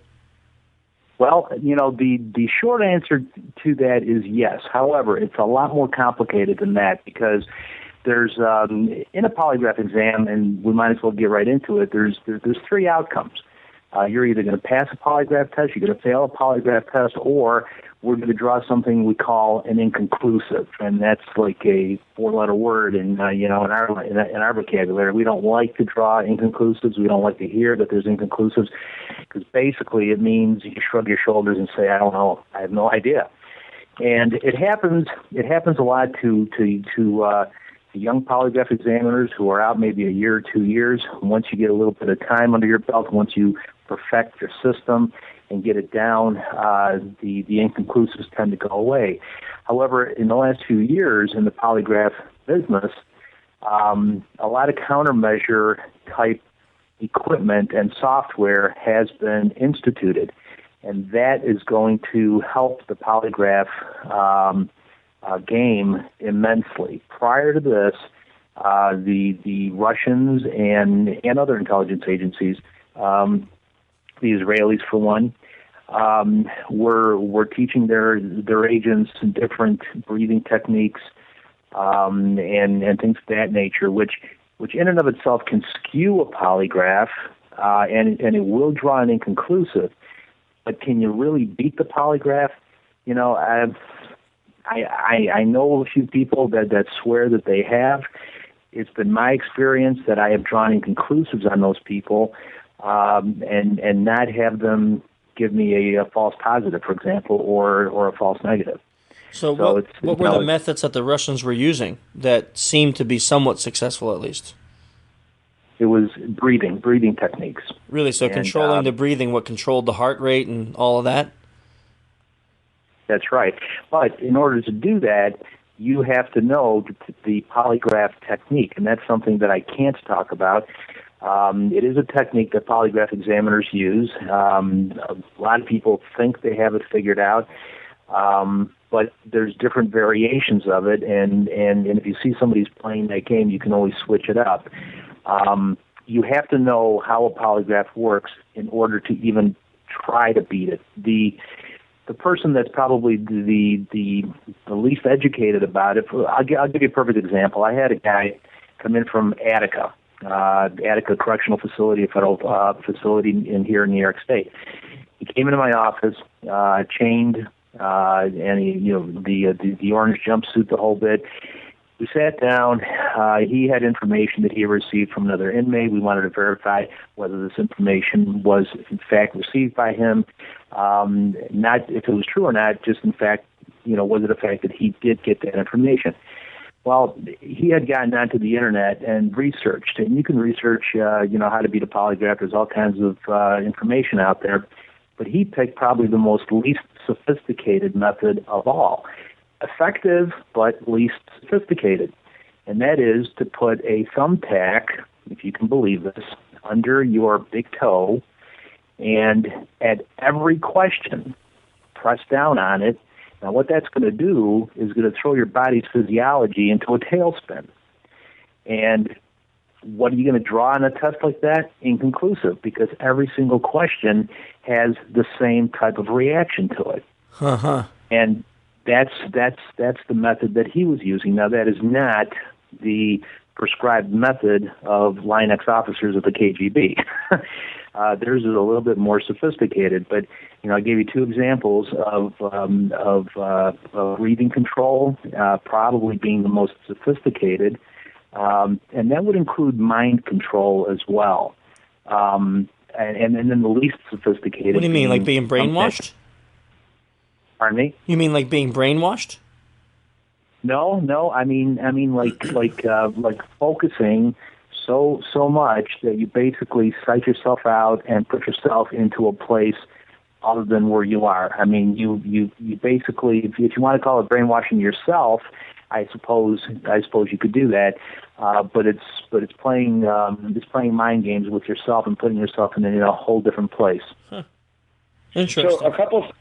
Speaker 6: Well, the short answer to that is yes. However, it's a lot more complicated than that because there's in a polygraph exam, and we might as well get right into it. There's 3 outcomes. You're either going to pass a polygraph test, you're going to fail a polygraph test, or we're going to draw something we call an inconclusive, and that's like a 4-letter word. In our vocabulary, we don't like to draw inconclusives. We don't like to hear that there's inconclusives because basically it means you shrug your shoulders and say, "I don't know, I have no idea." And it happens a lot to young polygraph examiners who are out maybe a year or 2 years. Once you get a little bit of time under your belt, once you perfect your system and get it down, the inconclusives tend to go away. However, in the last few years in the polygraph business, a lot of countermeasure type equipment and software has been instituted, and that is going to help the polygraph game immensely. Prior to this, the Russians and other intelligence agencies, the Israelis for one, were teaching their agents different breathing techniques and things of that nature, which in and of itself can skew a polygraph, and it will draw an inconclusive. But can you really beat the polygraph? I know a few people that swear that they have. It's been my experience that I have drawn inconclusives on those people, and not have them give me a false positive, for example, or a false negative.
Speaker 2: So what were the methods that the Russians were using that seemed to be somewhat successful, at least?
Speaker 6: It was breathing techniques.
Speaker 2: Really? So controlling the breathing, what controlled the heart rate and all of that?
Speaker 6: That's right. But in order to do that, you have to know the polygraph technique, and that's something that I can't talk about. It is a technique that polygraph examiners use. A lot of people think they have it figured out, but there's different variations of it, and if you see somebody's playing that game, you can always switch it up. You have to know how a polygraph works in order to even try to beat it. The person that's probably the least educated about it, I'll give you a perfect example. I had a guy come in from Attica Correctional Facility, a federal facility here in New York State. He came into my office, chained, and the orange jumpsuit, the whole bit. We sat down. He had information that he received from another inmate. We wanted to verify whether this information was in fact received by him, not if it was true or not, just in fact, was it a fact that he did get that information. Well, he had gotten onto the internet and researched, and you can research, how to beat a polygraph. There's all kinds of information out there, but he picked probably the least sophisticated method of all. Effective, but least sophisticated. And that is to put a thumbtack, if you can believe this, under your big toe, and at every question, press down on it Now, what that's going to do is going to throw your body's physiology into a tailspin. And what are you going to draw on a test like that? Inconclusive, because every single question has the same type of reaction to it. And that's the method that he was using. Now, that is not the prescribed method of line X officers of the KGB. Theirs is a little bit more sophisticated, but I gave you two examples of breathing control, probably being the most sophisticated, and that would include mind control as well. And then the least sophisticated.
Speaker 2: What do you mean, like being brainwashed?
Speaker 6: Pardon me?
Speaker 2: You mean like being brainwashed?
Speaker 6: No. I mean, like focusing so much that you basically psych yourself out and put yourself into a place other than where you are. I mean, you basically, if you want to call it brainwashing yourself, I suppose you could do that. But it's playing mind games with yourself and putting yourself in a whole different place.
Speaker 2: Huh. Interesting.
Speaker 5: So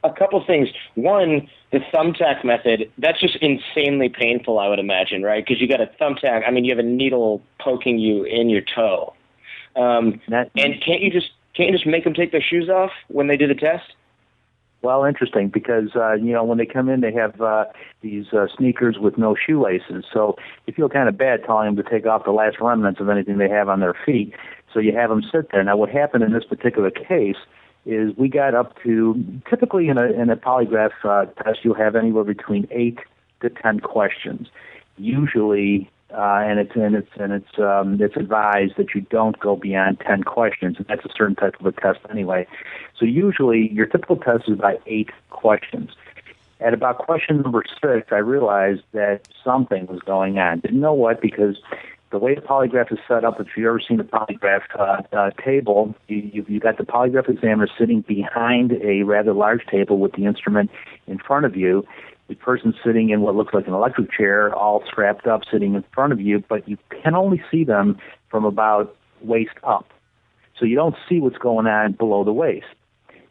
Speaker 5: a couple things. One, the thumbtack method, that's just insanely painful, I would imagine, right? Because you got a thumbtack. I mean, you have a needle poking you in your toe. And can't you just make them take their shoes off when they do the test?
Speaker 6: Well, interesting, because when they come in, they have these sneakers with no shoelaces. So you feel kind of bad telling them to take off the last remnants of anything they have on their feet. So you have them sit there. Now, what happened in this particular case is we got up to, typically in a polygraph test, you'll have anywhere between 8 to 10 questions. Usually, and it's advised that you don't go beyond 10 questions, and that's a certain type of a test anyway. So usually, your typical test is about 8 questions. At about question number 6, I realized that something was going on. Didn't know what, because the way the polygraph is set up, if you've ever seen a polygraph table, you got the polygraph examiner sitting behind a rather large table with the instrument in front of you. The person sitting in what looks like an electric chair, all strapped up, sitting in front of you, but you can only see them from about waist up. So you don't see what's going on below the waist.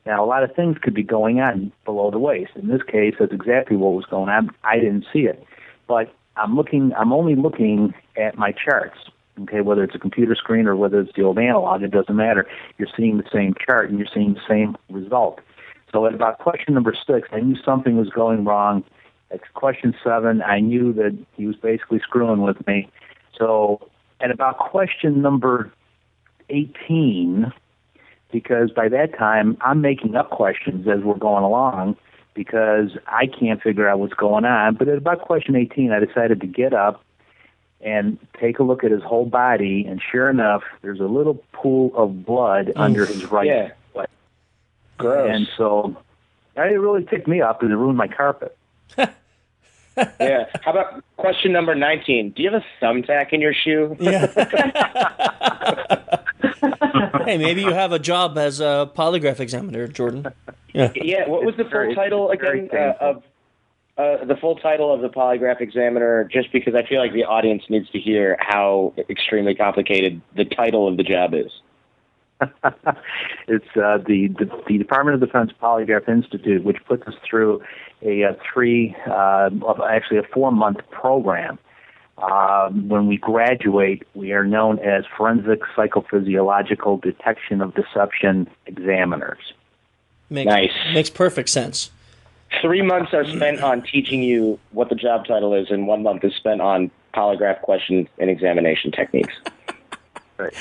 Speaker 6: Now, a lot of things could be going on below the waist. In this case, that's exactly what was going on. I didn't see it. But I'm only looking at my charts, okay, whether it's a computer screen or whether it's the old analog, it doesn't matter. You're seeing the same chart and you're seeing the same result. So at about question number 6, I knew something was going wrong. At question 7, I knew that he was basically screwing with me. So at about question number 18, because by that time I'm making up questions as we're going along, because I can't figure out what's going on. But at about question 18, I decided to get up and take a look at his whole body, and sure enough, there's a little pool of blood under his right foot.
Speaker 5: Gross.
Speaker 6: And so it really ticked me off because it ruined my carpet.
Speaker 5: Yeah. How about question number 19? Do you have a thumbtack in your shoe?
Speaker 2: Yeah. Hey, maybe you have a job as a polygraph examiner, Jordan. Yeah.
Speaker 5: Yeah. What was the full title again of the full title of the polygraph examiner? Just because I feel like the audience needs to hear how extremely complicated the title of the job is.
Speaker 6: It's the Department of Defense Polygraph Institute, which puts us through a 4-month program. When we graduate, we are known as Forensic Psychophysiological Detection of Deception Examiners.
Speaker 2: Makes perfect sense.
Speaker 5: 3 months are spent on teaching you what the job title is, and 1 month is spent on polygraph question and examination techniques.
Speaker 6: Right.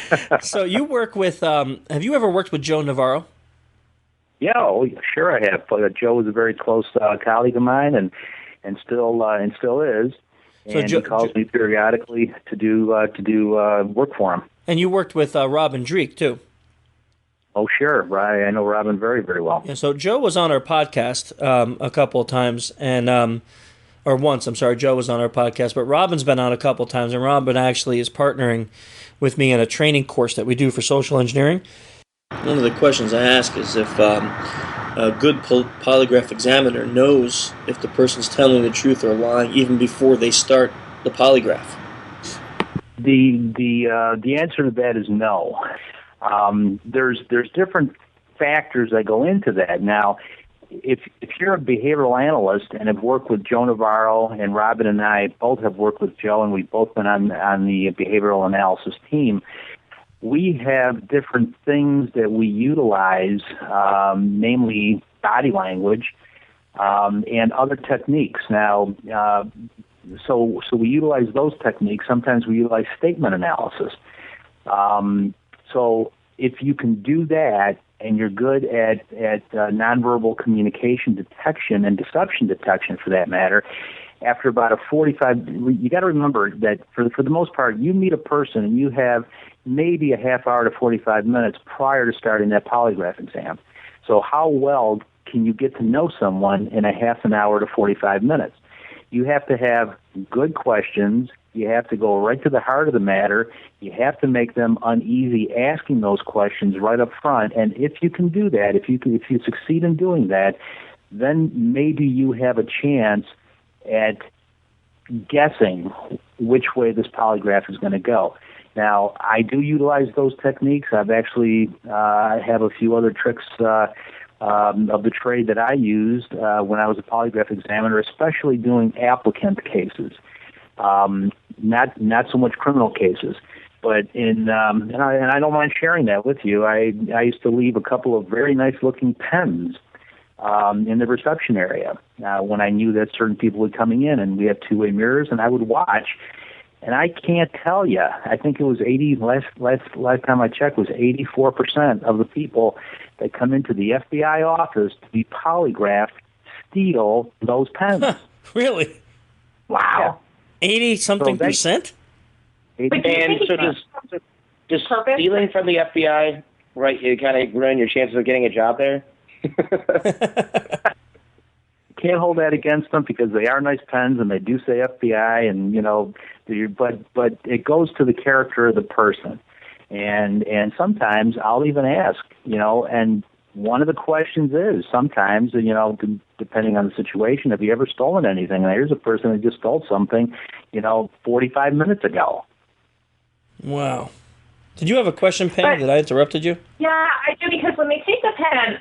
Speaker 2: So you work with, have you ever worked with Joe Navarro?
Speaker 6: Yeah, sure I have. Joe was a very close colleague of mine and still is.
Speaker 2: So
Speaker 6: and he calls me periodically to do work for him.
Speaker 2: And you worked with Robin Dreek, too.
Speaker 6: Oh, sure. I know Robin very, very well.
Speaker 2: Yeah, so Joe was on our podcast a couple of times, and or once, I'm sorry, Joe was on our podcast, but Robin's been on a couple of times, and Robin actually is partnering with me in a training course that we do for social engineering. One of the questions I ask is if a good polygraph examiner knows if the person's telling the truth or lying even before they start the polygraph.
Speaker 6: The answer to that is no. There's different factors that go into that. Now, if you're a behavioral analyst and have worked with Joe Navarro, and Robin and I both have worked with Joe, and we've both been on the behavioral analysis team, we have different things that we utilize, namely body language and other techniques. Now, so we utilize those techniques. Sometimes we utilize statement analysis. So if you can do that, and you're good at nonverbal communication detection and deception detection, for that matter, after about a 45, you got to remember that for the most part, you meet a person and you have maybe a half hour to 45 minutes prior to starting that polygraph exam. So how well can you get to know someone in a half an hour to 45 minutes? You have to have good questions. You have to go right to the heart of the matter. You have to make them uneasy asking those questions right up front. And if you can do that, if you succeed in doing that, then maybe you have a chance at guessing which way this polygraph is going to go. Now, I do utilize those techniques. I've actually I have a few other tricks of the trade that I used when I was a polygraph examiner, especially doing applicant cases. Not so much criminal cases, but and I don't mind sharing that with you. I used to leave a couple of very nice looking pens in the reception area when I knew that certain people were coming in, and we had two-way mirrors, and I would watch. And I can't tell you. I think it was 80. Last time I checked was 84% of the people that come into the FBI office to be polygraphed steal those pens.
Speaker 2: Huh, really?
Speaker 4: Wow.
Speaker 2: 80-something percent?
Speaker 5: And so does stealing from the FBI, right, you kind of ruin your chances of getting a job there?
Speaker 6: Can't hold that against them because they are nice pens and they do say FBI, and but it goes to the character of the person, and sometimes I'll even ask, and one of the questions is sometimes, depending on the situation, have you ever stolen anything? And here's a person who just stole something, 45 minutes ago.
Speaker 2: Wow. Did you have a question, Pam? Did I interrupted you?
Speaker 4: Yeah, I do, because when they take the pen,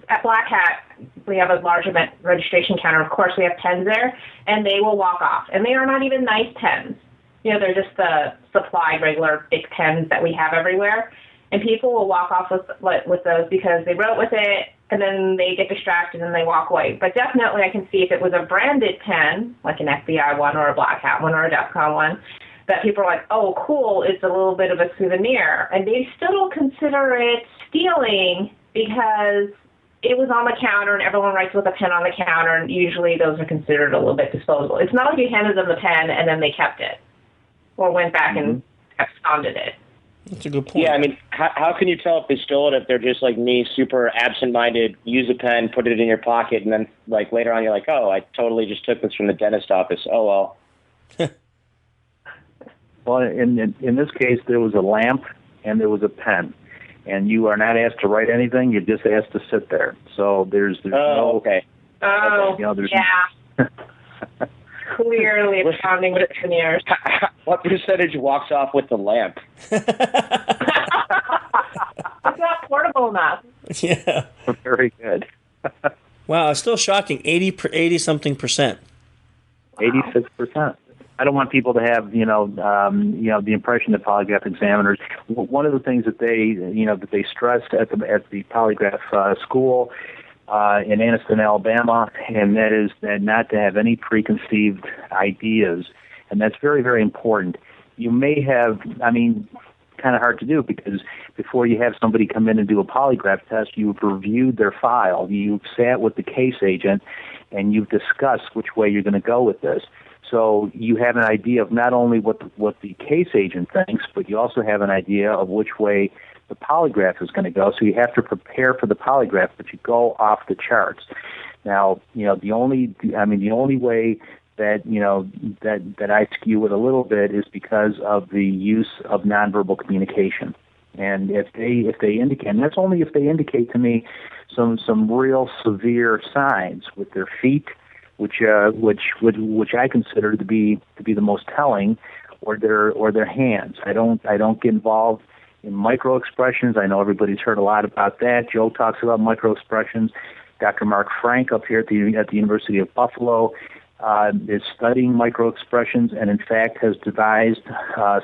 Speaker 4: at Black Hat, we have a large event registration counter. Of course, we have pens there, and they will walk off. And they are not even nice pens. They're just the supplied regular big pens that we have everywhere. And people will walk off with those because they wrote with it, and then they get distracted and they walk away. But definitely I can see if it was a branded pen, like an FBI one or a Black Hat one or a DEF CON one, that people are like, oh, cool, it's a little bit of a souvenir. And they still don't consider it stealing because it was on the counter and everyone writes with a pen on the counter, and usually those are considered a little bit disposable. It's not like you handed them the pen and then they kept it or went back and absconded it.
Speaker 2: That's a good point.
Speaker 5: Yeah, how can you tell if they stole it if they're just like me, super absent-minded, use a pen, put it in your pocket, and then like later on you're like, oh, I totally just took this from the dentist office. Oh, well.
Speaker 6: Well, in this case, there was a lamp and there was a pen, and you are not asked to write anything. You're just asked to sit there. So there's no.
Speaker 5: Okay.
Speaker 4: Oh, yeah. Clearly accounting with veneers.
Speaker 5: What percentage walks off with the lamp?
Speaker 4: It's not portable enough.
Speaker 2: Yeah.
Speaker 6: Very good.
Speaker 2: Wow, it's still shocking. 80-something percent.
Speaker 6: 86%. I don't want people to have, the impression that polygraph examiners. One of the things that they stress at the polygraph school in Anniston, Alabama, and that is that not to have any preconceived ideas, and that's very, very important. You may have, kind of hard to do because before you have somebody come in and do a polygraph test, you've reviewed their file, you've sat with the case agent, and you've discussed which way you're going to go with this. So you have an idea of not only what the case agent thinks, but you also have an idea of which way the polygraph is going to go. So you have to prepare for the polygraph, but you go off the charts. Now, the only way that I skew it a little bit is because of the use of nonverbal communication. And if they indicate, and that's only if they indicate to me some real severe signs with their feet, which I consider to be the most telling, or their hands. I don't get involved in micro expressions. I know everybody's heard a lot about that. Joe talks about micro expressions. Dr. Mark Frank up here at the University of Buffalo is studying micro expressions, and in fact has devised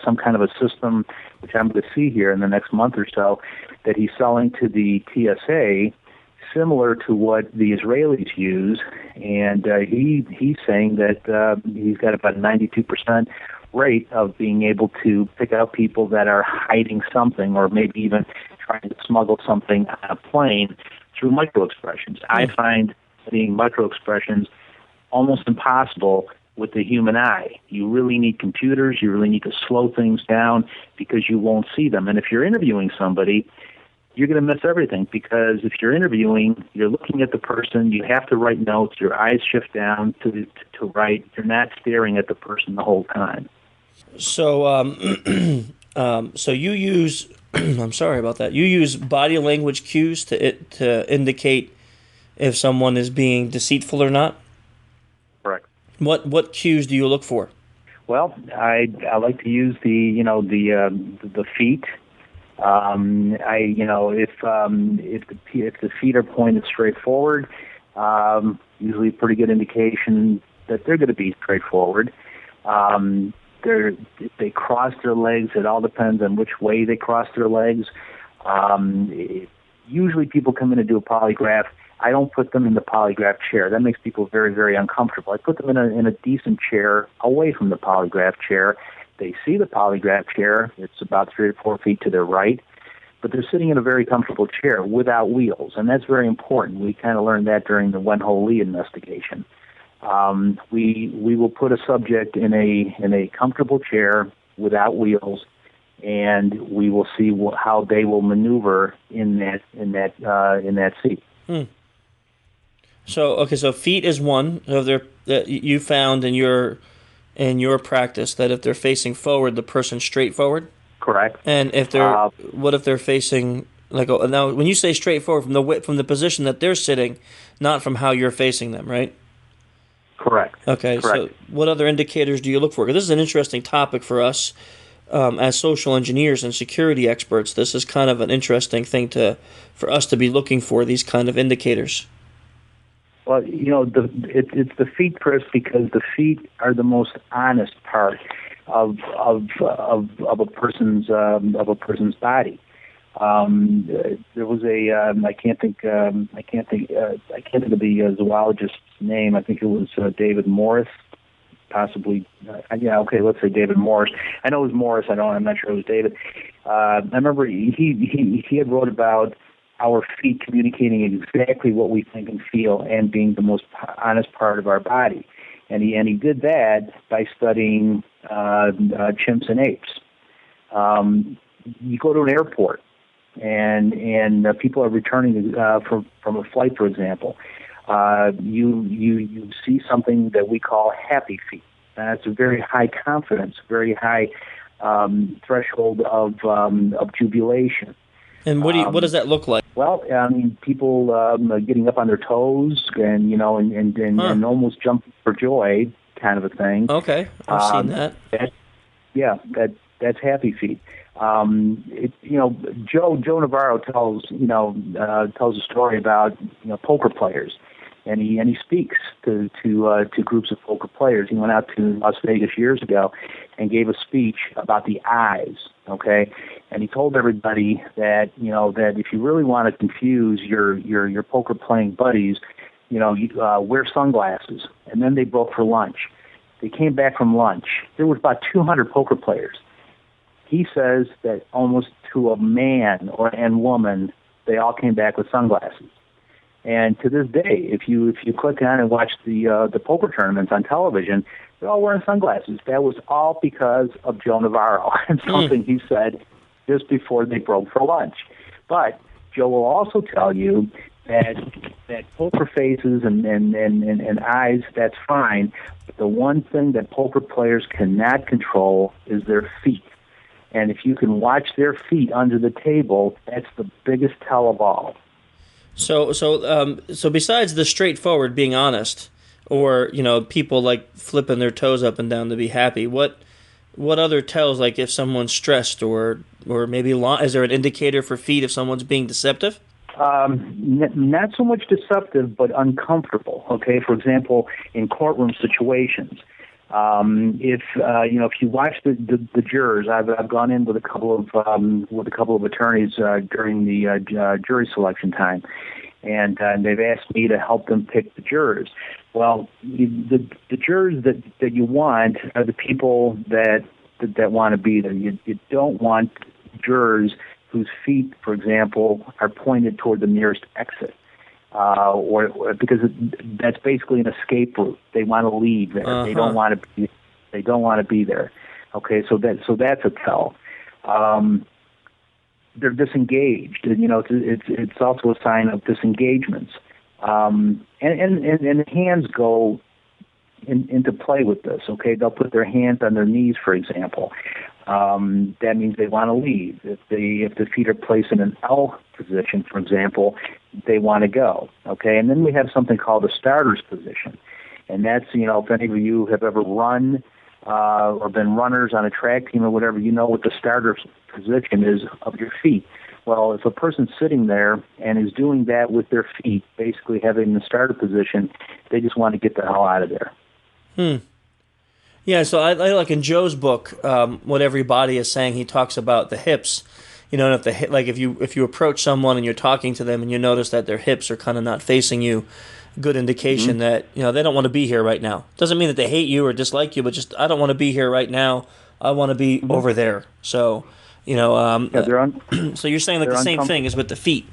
Speaker 6: some kind of a system, which I'm going to see here in the next month or so, that he's selling to the TSA, similar to what the Israelis use. And he's saying that he's got about a 92% rate of being able to pick out people that are hiding something, or maybe even trying to smuggle something on a plane through micro expressions. I find seeing micro expressions almost impossible with the human eye. You really need computers. You really need to slow things down because you won't see them. And if you're interviewing somebody, you're going to miss everything, because if you're interviewing, you're looking at the person, you have to write notes, your eyes shift down to write, you're not staring at the person the whole time.
Speaker 2: So, so you use, I'm sorry about that. You use body language cues to indicate if someone is being deceitful or not?
Speaker 6: Correct.
Speaker 2: What cues do you look for?
Speaker 6: Well, I like to use the feet. If the feet are pointed straight forward, usually a pretty good indication that they're going to be straightforward. If they cross their legs, it all depends on which way they cross their legs. Usually people come in to do a polygraph. I don't put them in the polygraph chair. That makes people very, very uncomfortable. I put them in a decent chair away from the polygraph chair. They see the polygraph chair. It's about 3 or 4 feet to their right, but they're sitting in a very comfortable chair without wheels, and that's very important. We kind of learned that during the Wen-Ho Lee investigation. We will put a subject in a comfortable chair without wheels, and we will see how they will maneuver in that seat.
Speaker 2: So feet is one. So you found in your practice that if they're facing forward, the person's straight forward.
Speaker 6: Correct.
Speaker 2: And if they're what if they're facing now? When you say straight forward, from the position that they're sitting, not from how you're facing them, right?
Speaker 6: Correct.
Speaker 2: Okay.
Speaker 6: Correct.
Speaker 2: So what other indicators do you look for? Because this is an interesting topic for us as social engineers and security experts. This is kind of an interesting thing for us to be looking for, these kind of indicators.
Speaker 6: Well, it's the feet, Chris, because the feet are the most honest part of a person's body. There was I can't think of the zoologist's name. I think it was David Morris, possibly. Let's say David Morris. I know it was Morris. I'm not sure it was David. I remember he had wrote about our feet communicating exactly what we think and feel, and being the most honest part of our body. And he did that by studying chimps and apes. You go to an airport, and people are returning from a flight, for example. You see something that we call happy feet. That's a very high confidence, very high threshold of jubilation.
Speaker 2: And what does that look like?
Speaker 6: Well, people getting up on their toes and and almost jumping for joy, kind of a thing.
Speaker 2: Okay, I've seen that.
Speaker 6: That's happy feet. Joe Navarro tells a story about poker players, and he speaks to groups of poker players. He went out to Las Vegas years ago and gave a speech about the eyes. Okay, and he told everybody that that if you really want to confuse your poker playing buddies, wear sunglasses. And then they broke for lunch. They came back from lunch. There was about 200 poker players. He says that almost to a man and woman, they all came back with sunglasses. And to this day, if you click on and watch the poker tournaments on television, they're all wearing sunglasses. That was all because of Joe Navarro and something he said just before they broke for lunch. But Joe will also tell you that poker faces and eyes, that's fine. But the one thing that poker players cannot control is their feet. And if you can watch their feet under the table, that's the biggest tell of all. So
Speaker 2: besides the straightforward being honest, or people like flipping their toes up and down to be happy, what other tells, like if someone's stressed or or maybe is there an indicator for feet if someone's being deceptive?
Speaker 6: Not so much deceptive, but uncomfortable. Okay, for example, in courtroom situations, if you watch the jurors, I've gone in with a couple of attorneys during the jury selection time, and they've asked me to help them pick the jurors. Well, the jurors that you want are the people that want to be there. You don't want jurors whose feet, for example, are pointed toward the nearest exit, or because that's basically an escape route. They want to leave there.
Speaker 2: Uh-huh.
Speaker 6: They don't want to be there. Okay, so that's a tell. They're disengaged. It's also a sign of disengagements. And the hands go into play with this. Okay, they'll put their hands on their knees, for example. That means they want to leave. If the feet are placed in an L position, for example, they want to go. Okay, and then we have something called the starter's position, and that's if any of you have ever run or been runners on a track team or whatever, you know what the starter's position is of your feet. Well, if a person's sitting there and is doing that with their feet, basically having the starter position, they just want to get the hell out of there.
Speaker 2: Yeah, so I like in Joe's book, What Everybody Is Saying, he talks about the hips. And if you approach someone and you're talking to them and you notice that their hips are kind of not facing you, good indication that they don't want to be here right now. Doesn't mean that they hate you or dislike you, but just I don't want to be here right now. I want to be over there. So so you're saying like the same thing as with the feet.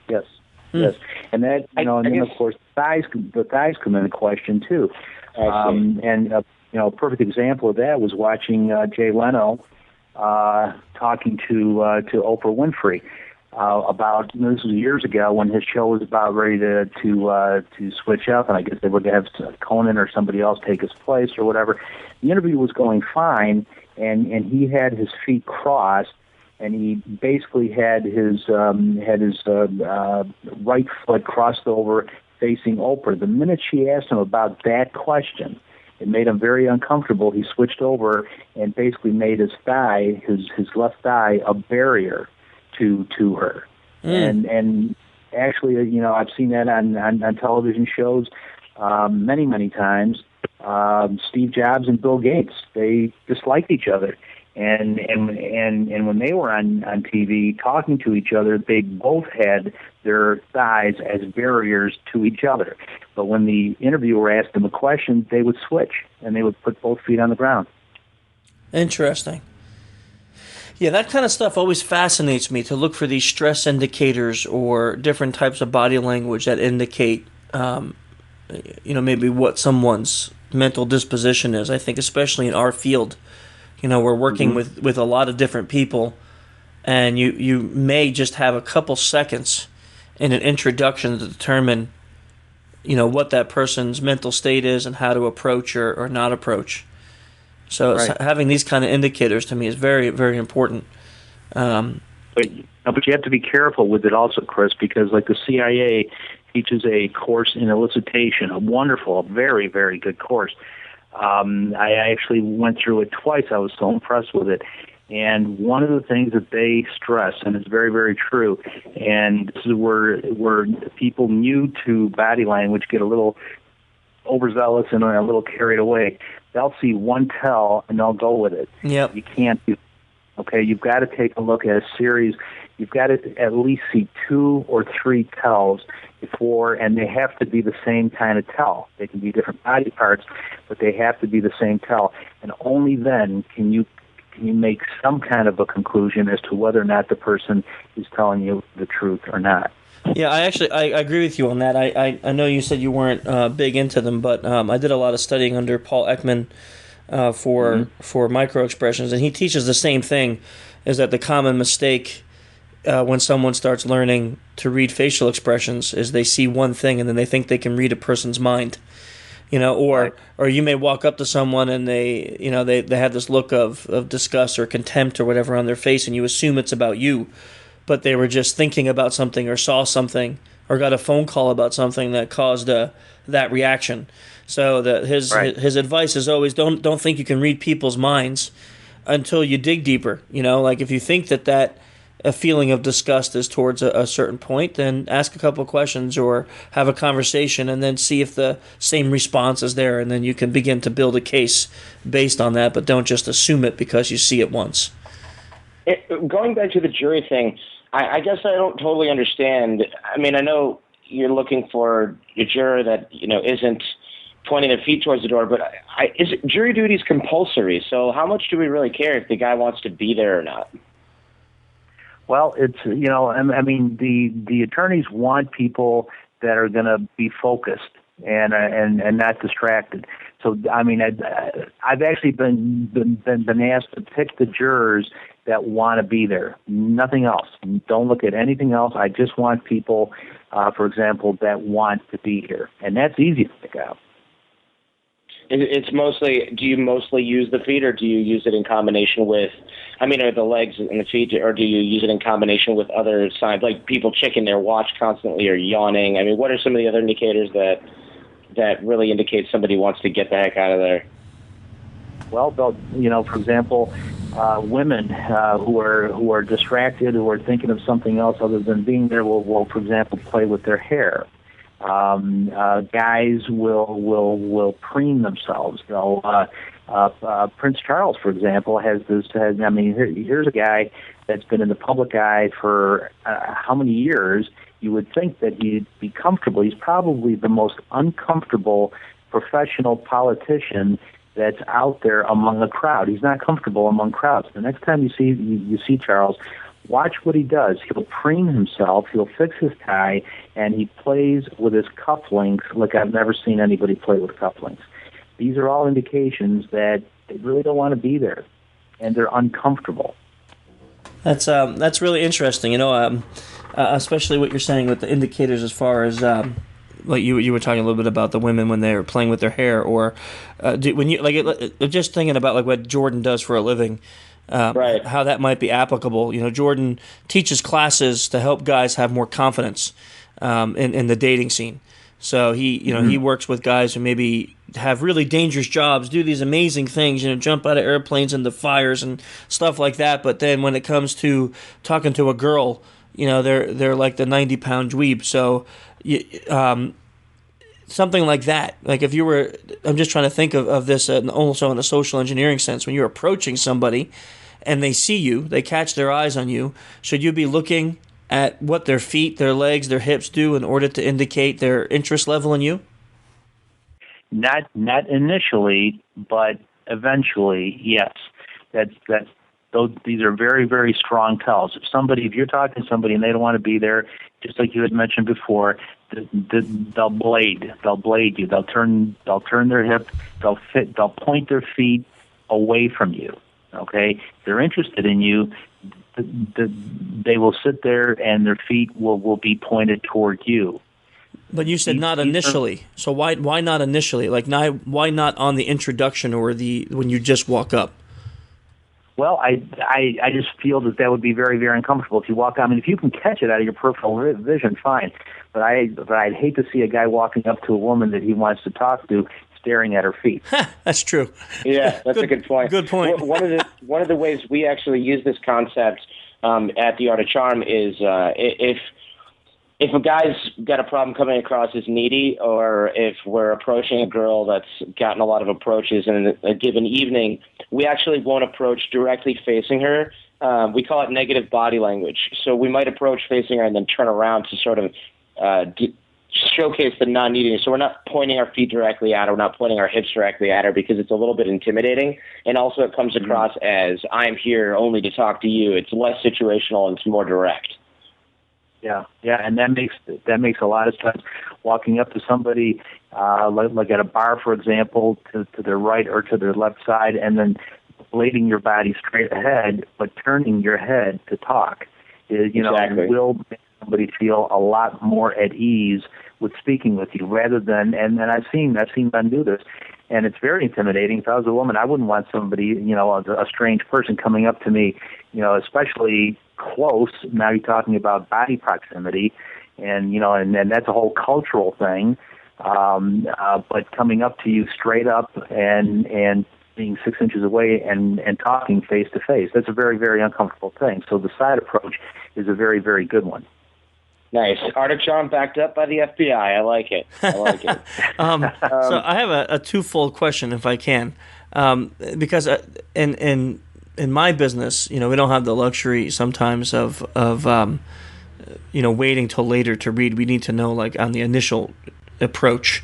Speaker 6: Yes, yes, and that and then of course the thighs come into question too. A perfect example of that was watching Jay Leno talking to Oprah Winfrey about this was years ago when his show was about ready to switch up, and I guess they would have Conan or somebody else take his place or whatever. The interview was going fine, and he had his feet crossed, and he basically had his right foot crossed over facing Oprah. The minute she asked him about that question, it made him very uncomfortable. He switched over and basically made his thigh, his left thigh, a barrier to her. And actually, I've seen that on television shows many times. Steve Jobs and Bill Gates, they disliked each other. And when they were on TV talking to each other, they both had their thighs as barriers to each other. But when the interviewer asked them a question, they would switch, and they would put both feet on the ground.
Speaker 2: Interesting. Yeah, that kind of stuff always fascinates me, to look for these stress indicators or different types of body language that indicate, maybe what someone's mental disposition is. I think especially in our field, we're working with a lot of different people, and you may just have a couple seconds in an introduction to determine, what that person's mental state is and how to approach or not approach. So having these kind of indicators to me is very, very important.
Speaker 6: But you have to be careful with it also, Chris, because like the CIA teaches a course in elicitation, a very, very good course. I actually went through it twice. I was so impressed with it. And one of the things that they stress, and it's very, very true, and this is where people new to body language get a little overzealous and a little carried away. They'll see one tell and they'll go with it.
Speaker 2: Yep.
Speaker 6: You can't do. Okay, you've got to take a look at a series. You've got to at least see 2 or 3 tells before, and they have to be the same kind of tell. They can be different body parts, but they have to be the same tell. And only then can you make some kind of a conclusion as to whether or not the person is telling you the truth or not.
Speaker 2: Yeah, I agree with you on that. I know you said you weren't big into them, but I did a lot of studying under Paul Ekman for micro expressions, and he teaches the same thing, is that the common mistake when someone starts learning to read facial expressions is they see one thing and then they think they can read a person's mind. Or you may walk up to someone and they have this look of disgust or contempt or whatever on their face, and you assume it's about you, but they were just thinking about something or saw something or got a phone call about something that caused that reaction. So his advice is always don't think you can read people's minds. until you dig deeper. Like if you think that a feeling of disgust is towards a certain point, then ask a couple of questions or have a conversation and then see if the same response is there, and then you can begin to build a case based on that, but don't just assume it because you see it once.
Speaker 5: Going back to the jury thing, I guess I don't totally understand. I mean, I know you're looking for a juror that, isn't pointing their feet towards the door, but jury duty is compulsory, so how much do we really care if the guy wants to be there or not?
Speaker 6: Well, it's, I mean, the attorneys want people that are going to be focused and not distracted. So, I mean, I've actually been asked to pick the jurors that want to be there. Nothing else. Don't look at anything else. I just want people, for example, that want to be here, and that's easy to pick out.
Speaker 5: It's mostly, do you mostly use the feet, or do you use it in combination with, are the legs and the feet, or do you use it in combination with other signs, like people checking their watch constantly or yawning? I mean, what are some of the other indicators that really indicate somebody wants to get the heck out of there?
Speaker 6: Well, for example, women who are distracted, who are thinking of something else other than being there, will for example, play with their hair. Guys will preen themselves. Prince Charles, for example, here's a guy that's been in the public eye for how many years? You would think that he'd be comfortable. He's probably the most uncomfortable professional politician that's out there among a crowd. He's not comfortable among crowds. The next time you see Charles, watch what he does. He'll preen himself, he'll fix his tie, and he plays with his cufflinks like I've never seen anybody play with cufflinks. These are all indications that they really don't want to be there, and they're uncomfortable.
Speaker 2: That's really interesting. Especially what you're saying with the indicators as far as like you were talking a little bit about the women when they're playing with their hair, or when you just thinking about like what Jordan does for a living.
Speaker 5: Right.
Speaker 2: How that might be applicable. Jordan teaches classes to help guys have more confidence in the dating scene. So he works with guys who maybe have really dangerous jobs, do these amazing things, jump out of airplanes into fires and stuff like that. But then when it comes to talking to a girl, they're like the 90-pound dweeb. So something like that. Like if you were, I'm just trying to think of this also in a social engineering sense. When you're approaching somebody and they see you, they catch their eyes on you, should you be looking at what their feet, their legs, their hips do in order to indicate their interest level in you?
Speaker 6: Not initially, but eventually, yes. These are very, very strong tells. If you're talking to somebody and they don't want to be there, just like you had mentioned before, they'll blade you. They'll turn their hip. They'll point their feet away from you. Okay, if they're interested in you, they will sit there and their feet will be pointed toward you.
Speaker 2: But you said not initially. So why not initially? Like why not on the introduction or when you just walk up?
Speaker 6: Well, I just feel that would be very, very uncomfortable if you walk. I mean, if you can catch it out of your peripheral vision, fine. But I'd hate to see a guy walking up to a woman that he wants to talk to, staring at her feet.
Speaker 2: That's true.
Speaker 5: Yeah, that's a good point.
Speaker 2: Good point.
Speaker 5: One of the ways we actually use this concept at the Art of Charm is if a guy's got a problem coming across as needy, or if we're approaching a girl that's gotten a lot of approaches in a given evening, we actually won't approach directly facing her. We call it negative body language. So we might approach facing her and then turn around to sort of showcase the non-neediness. So we're not pointing our feet directly at her. We're not pointing our hips directly at her because it's a little bit intimidating. And also it comes across as, I'm here only to talk to you. It's less situational and it's more direct.
Speaker 6: Yeah, and that makes a lot of sense. Walking up to somebody, like at a bar, for example, to their right or to their left side, and then blading your body straight ahead, but turning your head to talk,
Speaker 5: exactly.
Speaker 6: Will make somebody feel a lot more at ease with speaking with you, rather than. And I've seen men do this, and it's very intimidating. If I was a woman, I wouldn't want somebody, a strange person coming up to me, especially close. Now you're talking about body proximity, and that's a whole cultural thing. But coming up to you straight up and being 6 inches away and talking face to face. That's a very, very uncomfortable thing. So the side approach is a very, very good one.
Speaker 5: Nice. Arctic Charm backed up by the FBI. I like it.
Speaker 2: So I have a twofold question, if I can, because in my business, we don't have the luxury sometimes of waiting till later to read. We need to know, like, on the initial approach,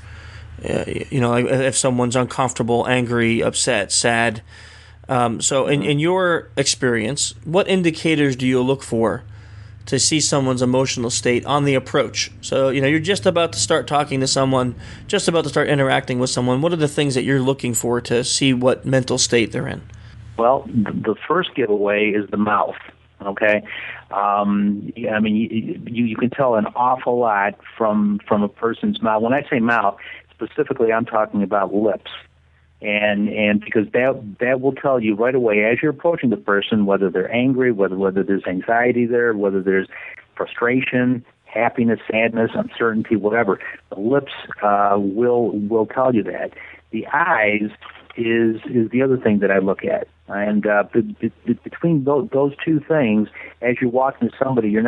Speaker 2: like if someone's uncomfortable, angry, upset, sad. So in your experience, what indicators do you look for to see someone's emotional state on the approach? So, you're just about to start talking to someone, just about to start interacting with someone. What are the things that you're looking for to see what mental state they're in?
Speaker 6: Well, the first giveaway is the mouth, okay? You can tell an awful lot from a person's mouth. When I say mouth, specifically I'm talking about lips. And because that will tell you right away as you're approaching the person whether they're angry, whether there's anxiety there, whether there's frustration, happiness, sadness, uncertainty, whatever. The lips will tell you that. The eyes is the other thing that I look at. And between those two things, as you're walking to somebody, you're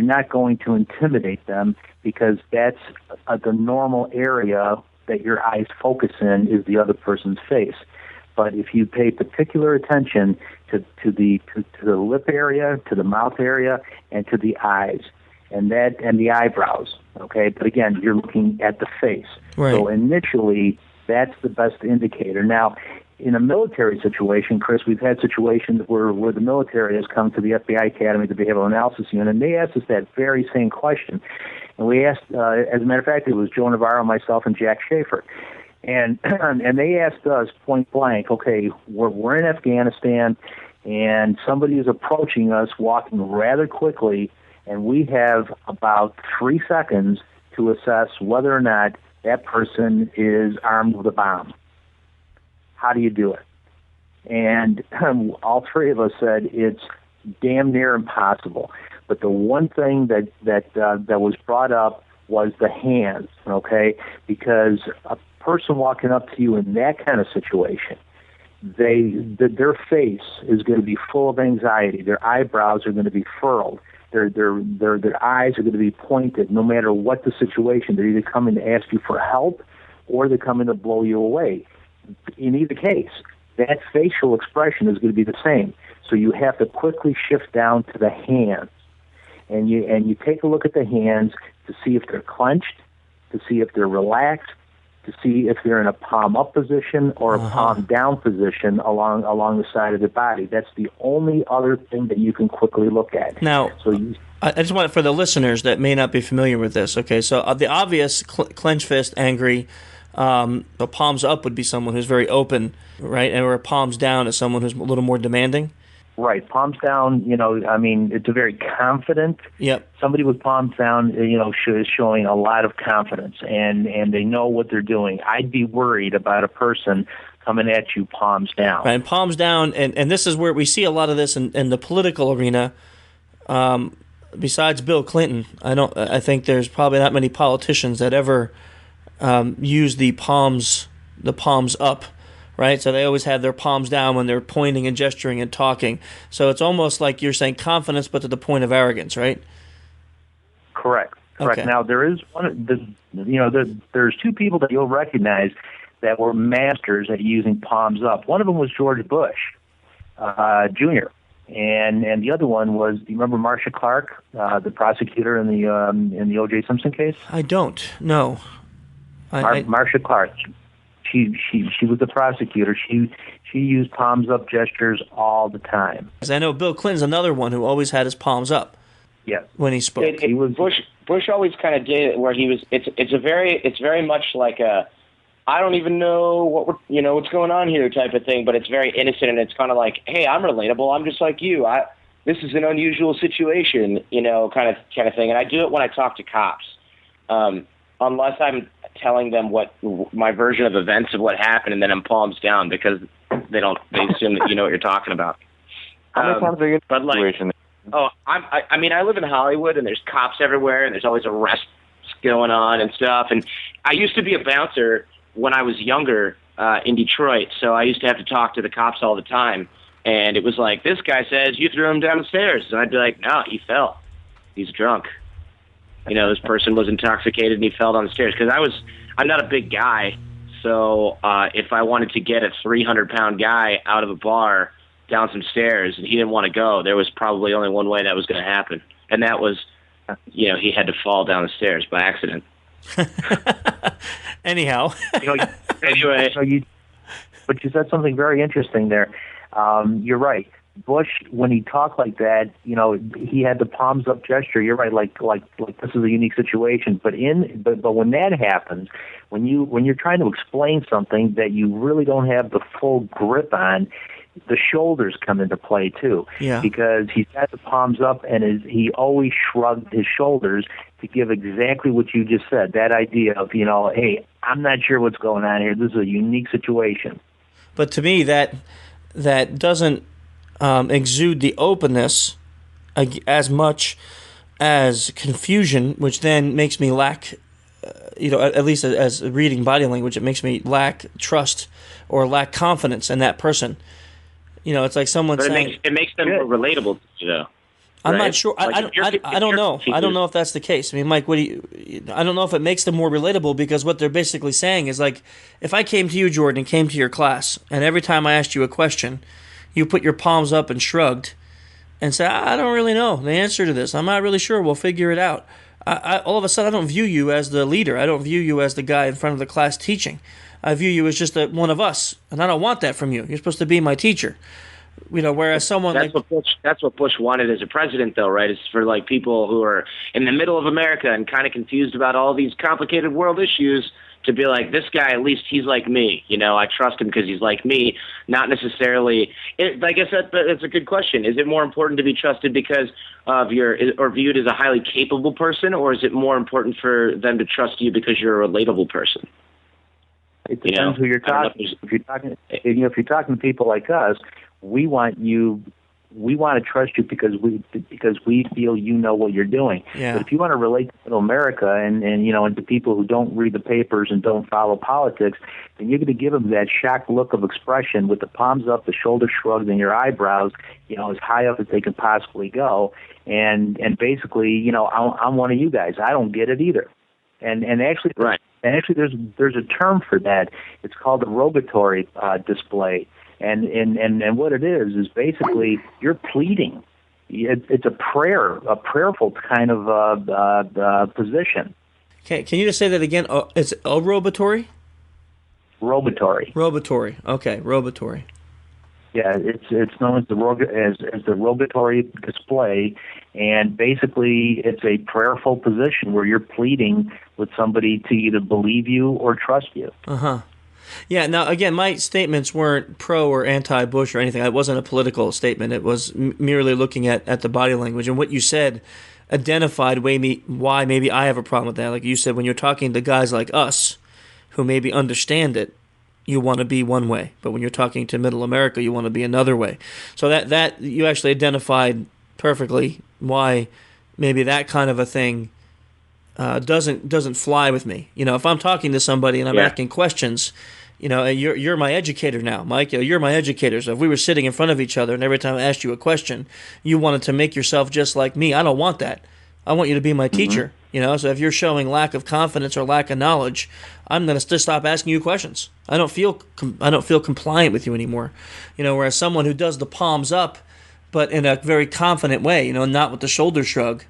Speaker 6: not going to intimidate them, because that's the normal area that your eyes focus in is the other person's face. But if you pay particular attention to the lip area, to the mouth area, and to the eyes, and the eyebrows, okay. But again, you're looking at the face.
Speaker 2: Right.
Speaker 6: So initially, that's the best indicator. Now, in a military situation, Chris, we've had situations where the military has come to the FBI Academy, the Behavioral Analysis Unit, and they asked us that very same question. And we asked, as a matter of fact, it was Joe Navarro, myself, and Jack Schaefer. And they asked us point blank, okay, we're in Afghanistan, and somebody is approaching us walking rather quickly, and we have about 3 seconds to assess whether or not that person is armed with a bomb. How do you do it? And all three of us said it's damn near impossible. But the one thing that was brought up was the hands, okay? Because a person walking up to you in that kind of situation, their face is going to be full of anxiety. Their eyebrows are going to be furrowed. Their eyes are going to be pointed. No matter what the situation, they're either coming to ask you for help or they're coming to blow you away. In either case, that facial expression is going to be the same. So you have to quickly shift down to the hands. And you take a look at the hands to see if they're clenched, to see if they're relaxed, to see if they're in a palm up position or a palm down position along the side of the body. That's the only other thing that you can quickly look at.
Speaker 2: Now, I just want, for the listeners that may not be familiar with this, okay, so the obvious clenched fist, angry, the palms up would be someone who's very open, right? And where palms down is someone who's a little more demanding.
Speaker 6: Right, palms down, it's a very confident.
Speaker 2: Yep.
Speaker 6: Somebody with palms down, is showing a lot of confidence, and they know what they're doing. I'd be worried about a person coming at you palms down.
Speaker 2: Right, and palms down, and this is where we see a lot of this in the political arena. Besides Bill Clinton, I think there's probably not many politicians that ever use the palms up. Right, so they always have their palms down when they're pointing and gesturing and talking. So it's almost like you're saying confidence, but to the point of arrogance, right?
Speaker 6: Correct.
Speaker 2: Okay.
Speaker 6: Now there is there's two people that you'll recognize that were masters at using palms up. One of them was George Bush, Jr., and the other one was, do you remember Marcia Clark, the prosecutor in the O.J. Simpson case?
Speaker 2: I don't. No.
Speaker 6: Marcia Clark. She was the prosecutor. She used palms up gestures all the time.
Speaker 2: I know Bill Clinton's another one who always had his palms up.
Speaker 6: Yeah,
Speaker 2: when he spoke.
Speaker 5: Bush always kind of did it where he was. It's very much like a I don't even know what's going on here type of thing. But it's very innocent, and it's kind of like, hey, I'm relatable. I'm just like you. This is an unusual situation, kind of thing. And I do it when I talk to cops, unless I'm telling them what my version of events of what happened, and then I'm palms down because they assume that you know what you're talking about.
Speaker 7: How many times are you in
Speaker 5: but like,
Speaker 7: situation?
Speaker 5: I live in Hollywood, and there's cops everywhere, and there's always arrests going on and stuff. And I used to be a bouncer when I was younger,
Speaker 8: in Detroit, so I used to have to talk to the cops all the time. And it was like, this guy says you threw him down the stairs. And I'd be like, no, he fell. He's drunk. This person was intoxicated and he fell down the stairs. Because I'm not a big guy. So if I wanted to get a 300-pound guy out of a bar down some stairs and he didn't want to go, there was probably only one way that was going to happen. And that was, he had to fall down the stairs by accident.
Speaker 2: Anyhow.
Speaker 8: Anyway.
Speaker 6: But you said something very interesting there. You're right. Bush, when he talked like that, he had the palms up gesture. You're right, like this is a unique situation. But when that happens, when you're trying to explain something that you really don't have the full grip on, the shoulders come into play too.
Speaker 2: Yeah.
Speaker 6: Because he's got the palms up and he always shrugged his shoulders to give exactly what you just said. That idea of, hey, I'm not sure what's going on here. This is a unique situation.
Speaker 2: But to me, that doesn't exude the openness as much as confusion, which then makes me lack, at least as reading body language, it makes me lack trust or lack confidence in that person. It's like someone saying...
Speaker 8: It makes them more relatable,
Speaker 2: I'm
Speaker 8: right?
Speaker 2: not sure. I don't know. I don't know if that's the case. I mean, Mike, I don't know if it makes them more relatable, because what they're basically saying is, like, if I came to you, Jordan, and came to your class, and every time I asked you a question, you put your palms up and shrugged and said, I don't really know the answer to this. I'm not really sure. We'll figure it out. All of a sudden, I don't view you as the leader. I don't view you as the guy in front of the class teaching. I view you as just one of us, and I don't want that from you. You're supposed to be my teacher. Whereas someone
Speaker 8: that's what Bush wanted as a president, though, right? It's for like people who are in the middle of America and kind of confused about all these complicated world issues to be like, this guy, at least he's like me. I trust him because he's like me, not necessarily. I guess that's a good question. Is it more important to be trusted because of or viewed as a highly capable person, or is it more important for them to trust you because you're a relatable person?
Speaker 6: It depends who you're talking. If you're talking to people like us, we want to trust you because we feel you know what you're doing.
Speaker 2: Yeah.
Speaker 6: But if you want to relate to middle America and to people who don't read the papers and don't follow politics, then you're going to give them that shocked look of expression with the palms up, the shoulders shrugged, and your eyebrows, as high up as they can possibly go. And basically, I'm one of you guys. I don't get it either. And actually,
Speaker 8: right.
Speaker 6: And actually, there's a term for that. It's called a rogatory display. And what it is basically you're pleading. It's a prayerful kind of position.
Speaker 2: Okay, can you just say that again? It's obligatory?
Speaker 6: Robatory.
Speaker 2: Robatory. Okay, robatory.
Speaker 6: Yeah, it's known as the rogatory display, and basically it's a prayerful position where you're pleading with somebody to either believe you or trust you.
Speaker 2: Uh-huh. Yeah, now, again, my statements weren't pro or anti-Bush or anything. It wasn't a political statement. It was merely looking at the body language. And what you said identified why maybe I have a problem with that. Like you said, when you're talking to guys like us who maybe understand it, you want to be one way. But when you're talking to middle America, you want to be another way. So that you actually identified perfectly why maybe that kind of a thing doesn't fly with me. If I'm talking to somebody and I'm asking questions, you're my educator now, Mike. You're my educator. So if we were sitting in front of each other and every time I asked you a question, you wanted to make yourself just like me, I don't want that. I want you to be my teacher. So if you're showing lack of confidence or lack of knowledge, I'm going to just stop asking you questions. I don't feel compliant with you anymore. Whereas someone who does the palms up, but in a very confident way, not with the shoulder shrug.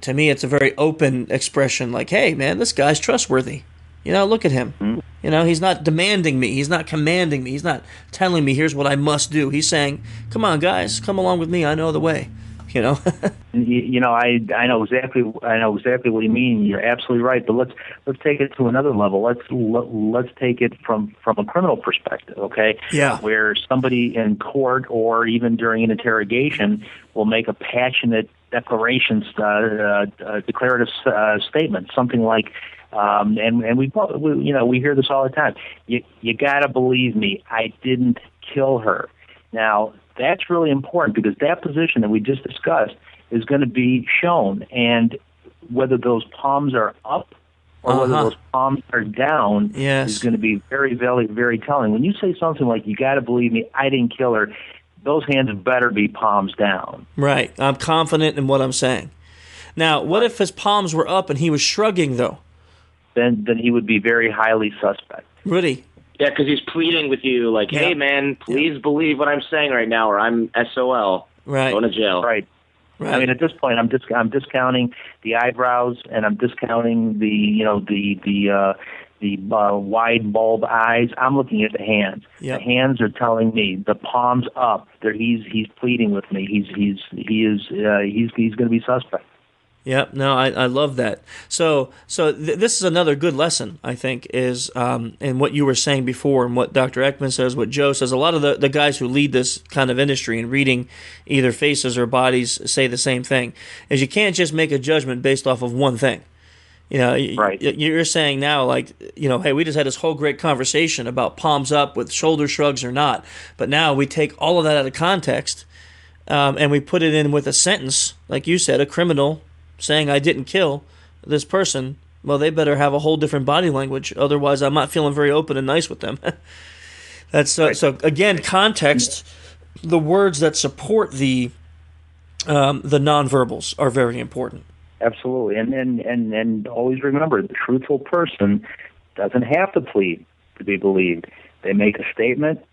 Speaker 2: To me, it's a very open expression, like, hey, man, this guy's trustworthy. Look at him. He's not demanding me. He's not commanding me. He's not telling me here's what I must do. He's saying, come on, guys, come along with me. I know the way. I know exactly what you mean. You're absolutely right. But let's take it to another level. Let's take it from a criminal perspective, okay? Yeah.
Speaker 6: Where somebody in court or even during an interrogation will make a passionate declarations, declarative statement, something like, and we hear this all the time. You gotta believe me. I didn't kill her. Now that's really important because that position that we just discussed is going to be shown, and whether those palms are up or whether those palms are down
Speaker 2: Yes.
Speaker 6: is going to be very, very, very telling. When you say something like, "You got to believe me, I didn't kill her," those hands better be palms down.
Speaker 2: Right. I'm confident in what I'm saying. Now, what if his palms were up and he was shrugging, though?
Speaker 6: Then he would be very highly suspect.
Speaker 2: Rudy.
Speaker 8: Yeah, because he's pleading with you, like, "Hey, man, please believe what I'm saying right now, or I'm SOL,
Speaker 2: Right.
Speaker 8: going to jail."
Speaker 6: Right.
Speaker 2: Right.
Speaker 6: I mean, at this point, I'm discounting the eyebrows, and I'm discounting the wide bulb eyes. I'm looking at the hands.
Speaker 2: Yep.
Speaker 6: The hands are telling me, the palms up. He's pleading with me. He's going to be suspect.
Speaker 2: Yep. No, I love that. So this is another good lesson, I think, is in what you were saying before and what Dr. Ekman says, what Joe says. A lot of the guys who lead this kind of industry and reading either faces or bodies say the same thing, is you can't just make a judgment based off of one thing. You know,
Speaker 6: right.
Speaker 2: You're saying now, like, you know, hey, we just had this whole great conversation about palms up with shoulder shrugs or not. But now we take all of that out of context and we put it in with a sentence, like you said, a criminal saying I didn't kill this person. Well, they better have a whole different body language. Otherwise, I'm not feeling very open and nice with them. That's right. So again, context. The words that support the nonverbals are very important.
Speaker 6: Absolutely, and always remember, the truthful person doesn't have to plead to be believed. They make a statement,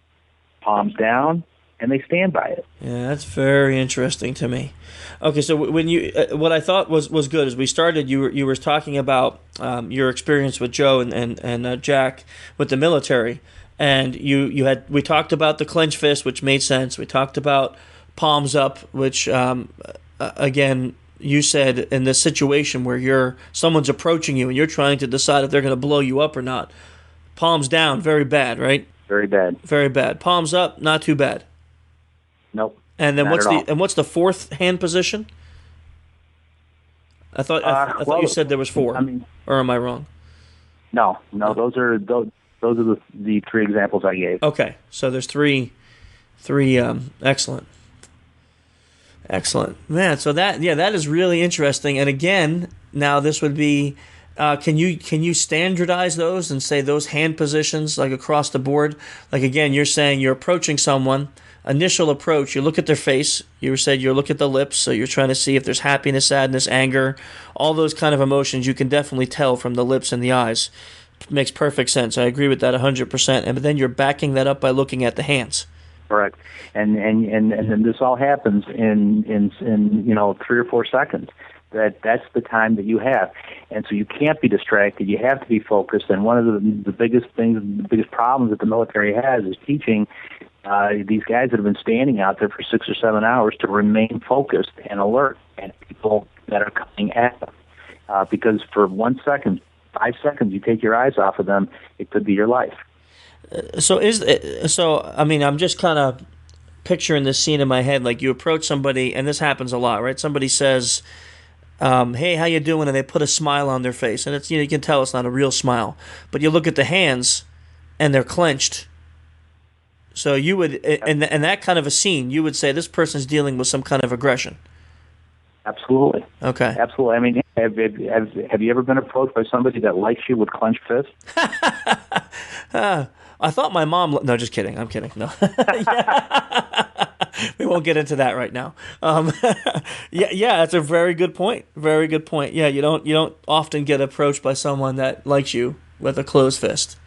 Speaker 6: palms down, and they stand by it.
Speaker 2: Yeah, that's very interesting to me. Okay, so when you, what I thought was good is we started. You were talking about your experience with Joe and Jack with the military, and we talked about the clenched fist, which made sense. We talked about palms up, which again, you said in this situation where someone's approaching you and you're trying to decide if they're going to blow you up or not. Palms down, very bad, right?
Speaker 6: Very bad.
Speaker 2: Very bad. Palms up, not too bad.
Speaker 6: Nope.
Speaker 2: And then what's the fourth hand position? I thought you said there was four.
Speaker 6: I mean,
Speaker 2: or am I wrong?
Speaker 6: No. Those are the three examples I gave.
Speaker 2: Okay, so there's three. Excellent, man. So that is really interesting. And again, now this would be. Can you standardize those and say those hand positions like across the board? Like again, you're saying you're approaching someone. Initial approach, you look at their face. You said you look at the lips, so you're trying to see if there's happiness, sadness, anger, all those kind of emotions. You can definitely tell from the lips and the eyes. Makes perfect sense. I agree with that 100%. And but then you're backing that up by looking at the hands.
Speaker 6: Correct. And then this all happens in 3 or 4 seconds. That's the time that you have, and so you can't be distracted. You have to be focused. And one of the biggest problems that the military has is teaching these guys that have been standing out there for 6 or 7 hours to remain focused and alert, and people that are coming at them. Because for 1 second, 5 seconds, you take your eyes off of them, it could be your life.
Speaker 2: I mean, I'm just kind of picturing this scene in my head. Like you approach somebody, and this happens a lot, right? Somebody says, "Hey, how you doing?" and they put a smile on their face, and it's you can tell it's not a real smile. But you look at the hands, and they're clenched. So you would, in that kind of a scene, you would say this person's dealing with some kind of aggression.
Speaker 6: Absolutely.
Speaker 2: Okay.
Speaker 6: Absolutely. I mean, have you ever been approached by somebody that likes you with clenched fists?
Speaker 2: I thought my mom. No, just kidding. I'm kidding. No. We won't get into that right now. Yeah, that's a very good point. Very good point. Yeah, you don't often get approached by someone that likes you with a closed fist.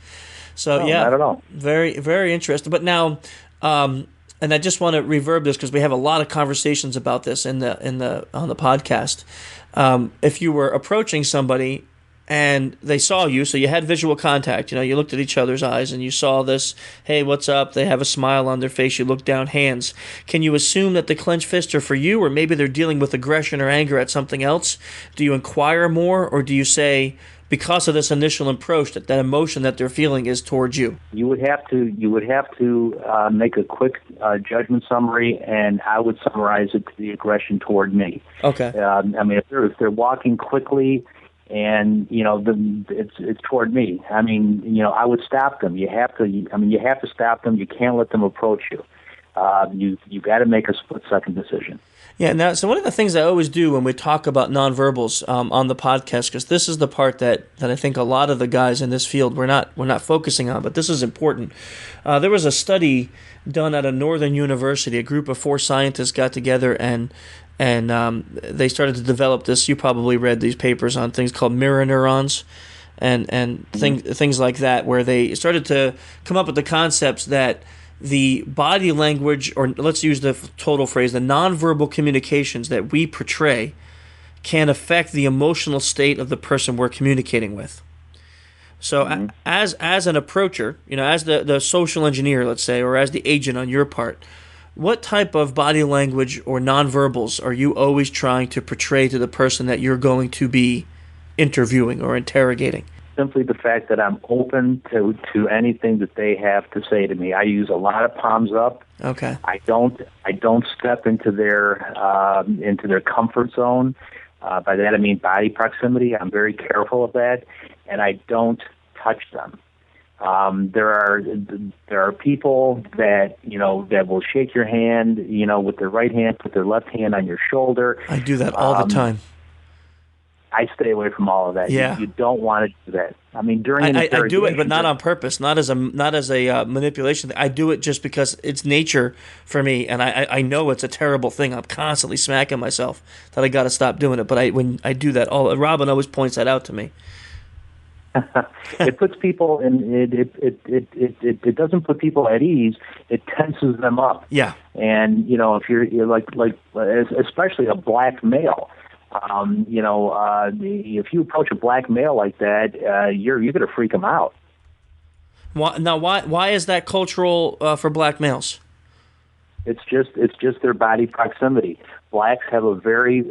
Speaker 2: So
Speaker 6: no,
Speaker 2: yeah,
Speaker 6: not at all.
Speaker 2: Very, very interesting. But now, and I just want to reverb this because we have a lot of conversations about this on the podcast. If you were approaching somebody and they saw you, so you had visual contact, you looked at each other's eyes and you saw this, hey, what's up? They have a smile on their face. You look down, hands. Can you assume that the clenched fists are for you, or maybe they're dealing with aggression or anger at something else? Do you inquire more, or do you say, because of this initial approach, that emotion that they're feeling is towards you?
Speaker 6: You would have to make a quick judgment summary, and I would summarize it to the aggression toward me.
Speaker 2: Okay.
Speaker 6: I mean, if they're walking quickly, and it's toward me. I mean, I would stop them. You have to stop them. You can't let them approach you. You got to make a split-second decision.
Speaker 2: Yeah. Now, so one of the things I always do when we talk about nonverbals on the podcast, because this is the part that I think a lot of the guys in this field we're not focusing on, but this is important. There was a study done at a northern university. A group of 4 scientists got together and they started to develop this. You probably read these papers on things called mirror neurons and things like that, where they started to come up with the concepts that the body language, or let's use the total phrase, the nonverbal communications that we portray can affect the emotional state of the person we're communicating with. So as an approacher, as the social engineer, let's say, or as the agent on your part, what type of body language or nonverbals are you always trying to portray to the person that you're going to be interviewing or interrogating?
Speaker 6: Simply the fact that I'm open to anything that they have to say to me. I use a lot of palms up.
Speaker 2: Okay.
Speaker 6: I don't step into their comfort zone. By that I mean body proximity. I'm very careful of that, and I don't touch them. There are people that that will shake your hand, with their right hand, put their left hand on your shoulder.
Speaker 2: I do that all the time.
Speaker 6: I stay away from all of that.
Speaker 2: Yeah.
Speaker 6: You don't want to do that. I mean, during an
Speaker 2: I do it, but not on purpose, not as a manipulation thing. I do it just because it's nature for me, and I know it's a terrible thing. I'm constantly smacking myself that I got to stop doing it. But when I do that, Robin always points that out to me.
Speaker 6: It puts people in. It doesn't put people at ease. It tenses them up.
Speaker 2: Yeah.
Speaker 6: And if you're like especially a black male. If you approach a black male like that, you're going to freak them out.
Speaker 2: Why is that cultural for black males?
Speaker 6: It's just their body proximity. Blacks have a very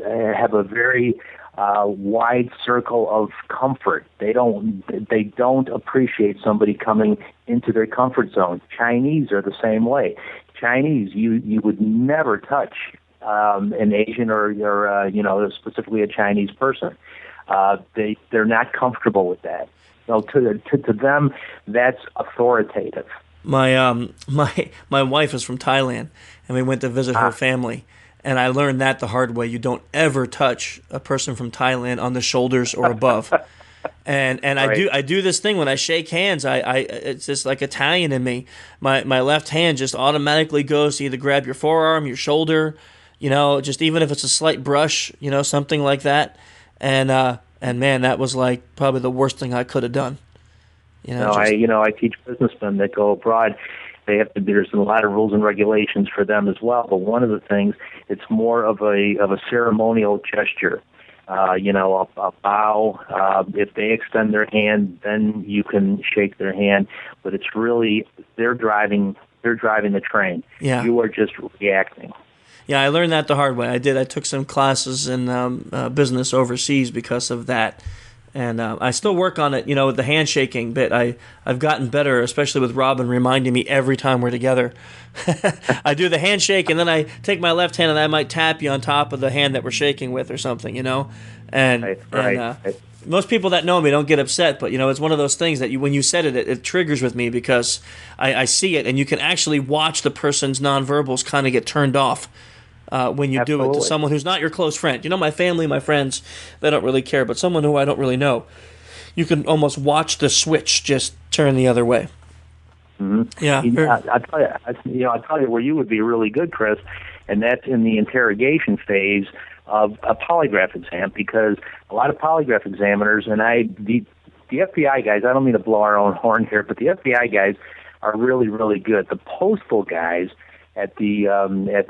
Speaker 6: wide circle of comfort. They don't appreciate somebody coming into their comfort zone. Chinese are the same way. Chinese, you would never touch an Asian or specifically a Chinese person. They're not comfortable with that. So to them, that's authoritative.
Speaker 2: My wife is from Thailand, and we went to visit her family. And I learned that the hard way. You don't ever touch a person from Thailand on the shoulders or above. And right. I do this thing when I shake hands. It's just like Italian in me. My left hand just automatically goes to either grab your forearm, your shoulder, just even if it's a slight brush, something like that. And man, that was like probably the worst thing I could have done.
Speaker 6: I teach businessmen that go abroad. There's a lot of rules and regulations for them as well. But one of the things, it's more of a ceremonial gesture. A bow. If they extend their hand, then you can shake their hand. But it's really they're driving the train.
Speaker 2: Yeah.
Speaker 6: You are just reacting.
Speaker 2: Yeah, I learned that the hard way. I took some classes in business overseas because of that. And I still work on it, with the handshaking bit. I've gotten better, especially with Robin reminding me every time we're together. I do the handshake, and then I take my left hand and I might tap you on top of the hand that we're shaking with or something, And,
Speaker 6: right.
Speaker 2: Most people that know me don't get upset, but, it's one of those things that when you said it triggers with me because I see it, and you can actually watch the person's nonverbals kind of get turned off. When you
Speaker 6: Absolutely.
Speaker 2: do it to someone who's not your close friend. My family, my friends, they don't really care, but someone who I don't really know, you can almost watch the switch just turn the other way.
Speaker 6: Mm-hmm.
Speaker 2: Yeah.
Speaker 6: I'll tell you where you would be really good, Chris, and that's in the interrogation phase of a polygraph exam, because a lot of polygraph examiners, and the FBI guys, I don't mean to blow our own horn here, but the FBI guys are really, really good. The postal guys at the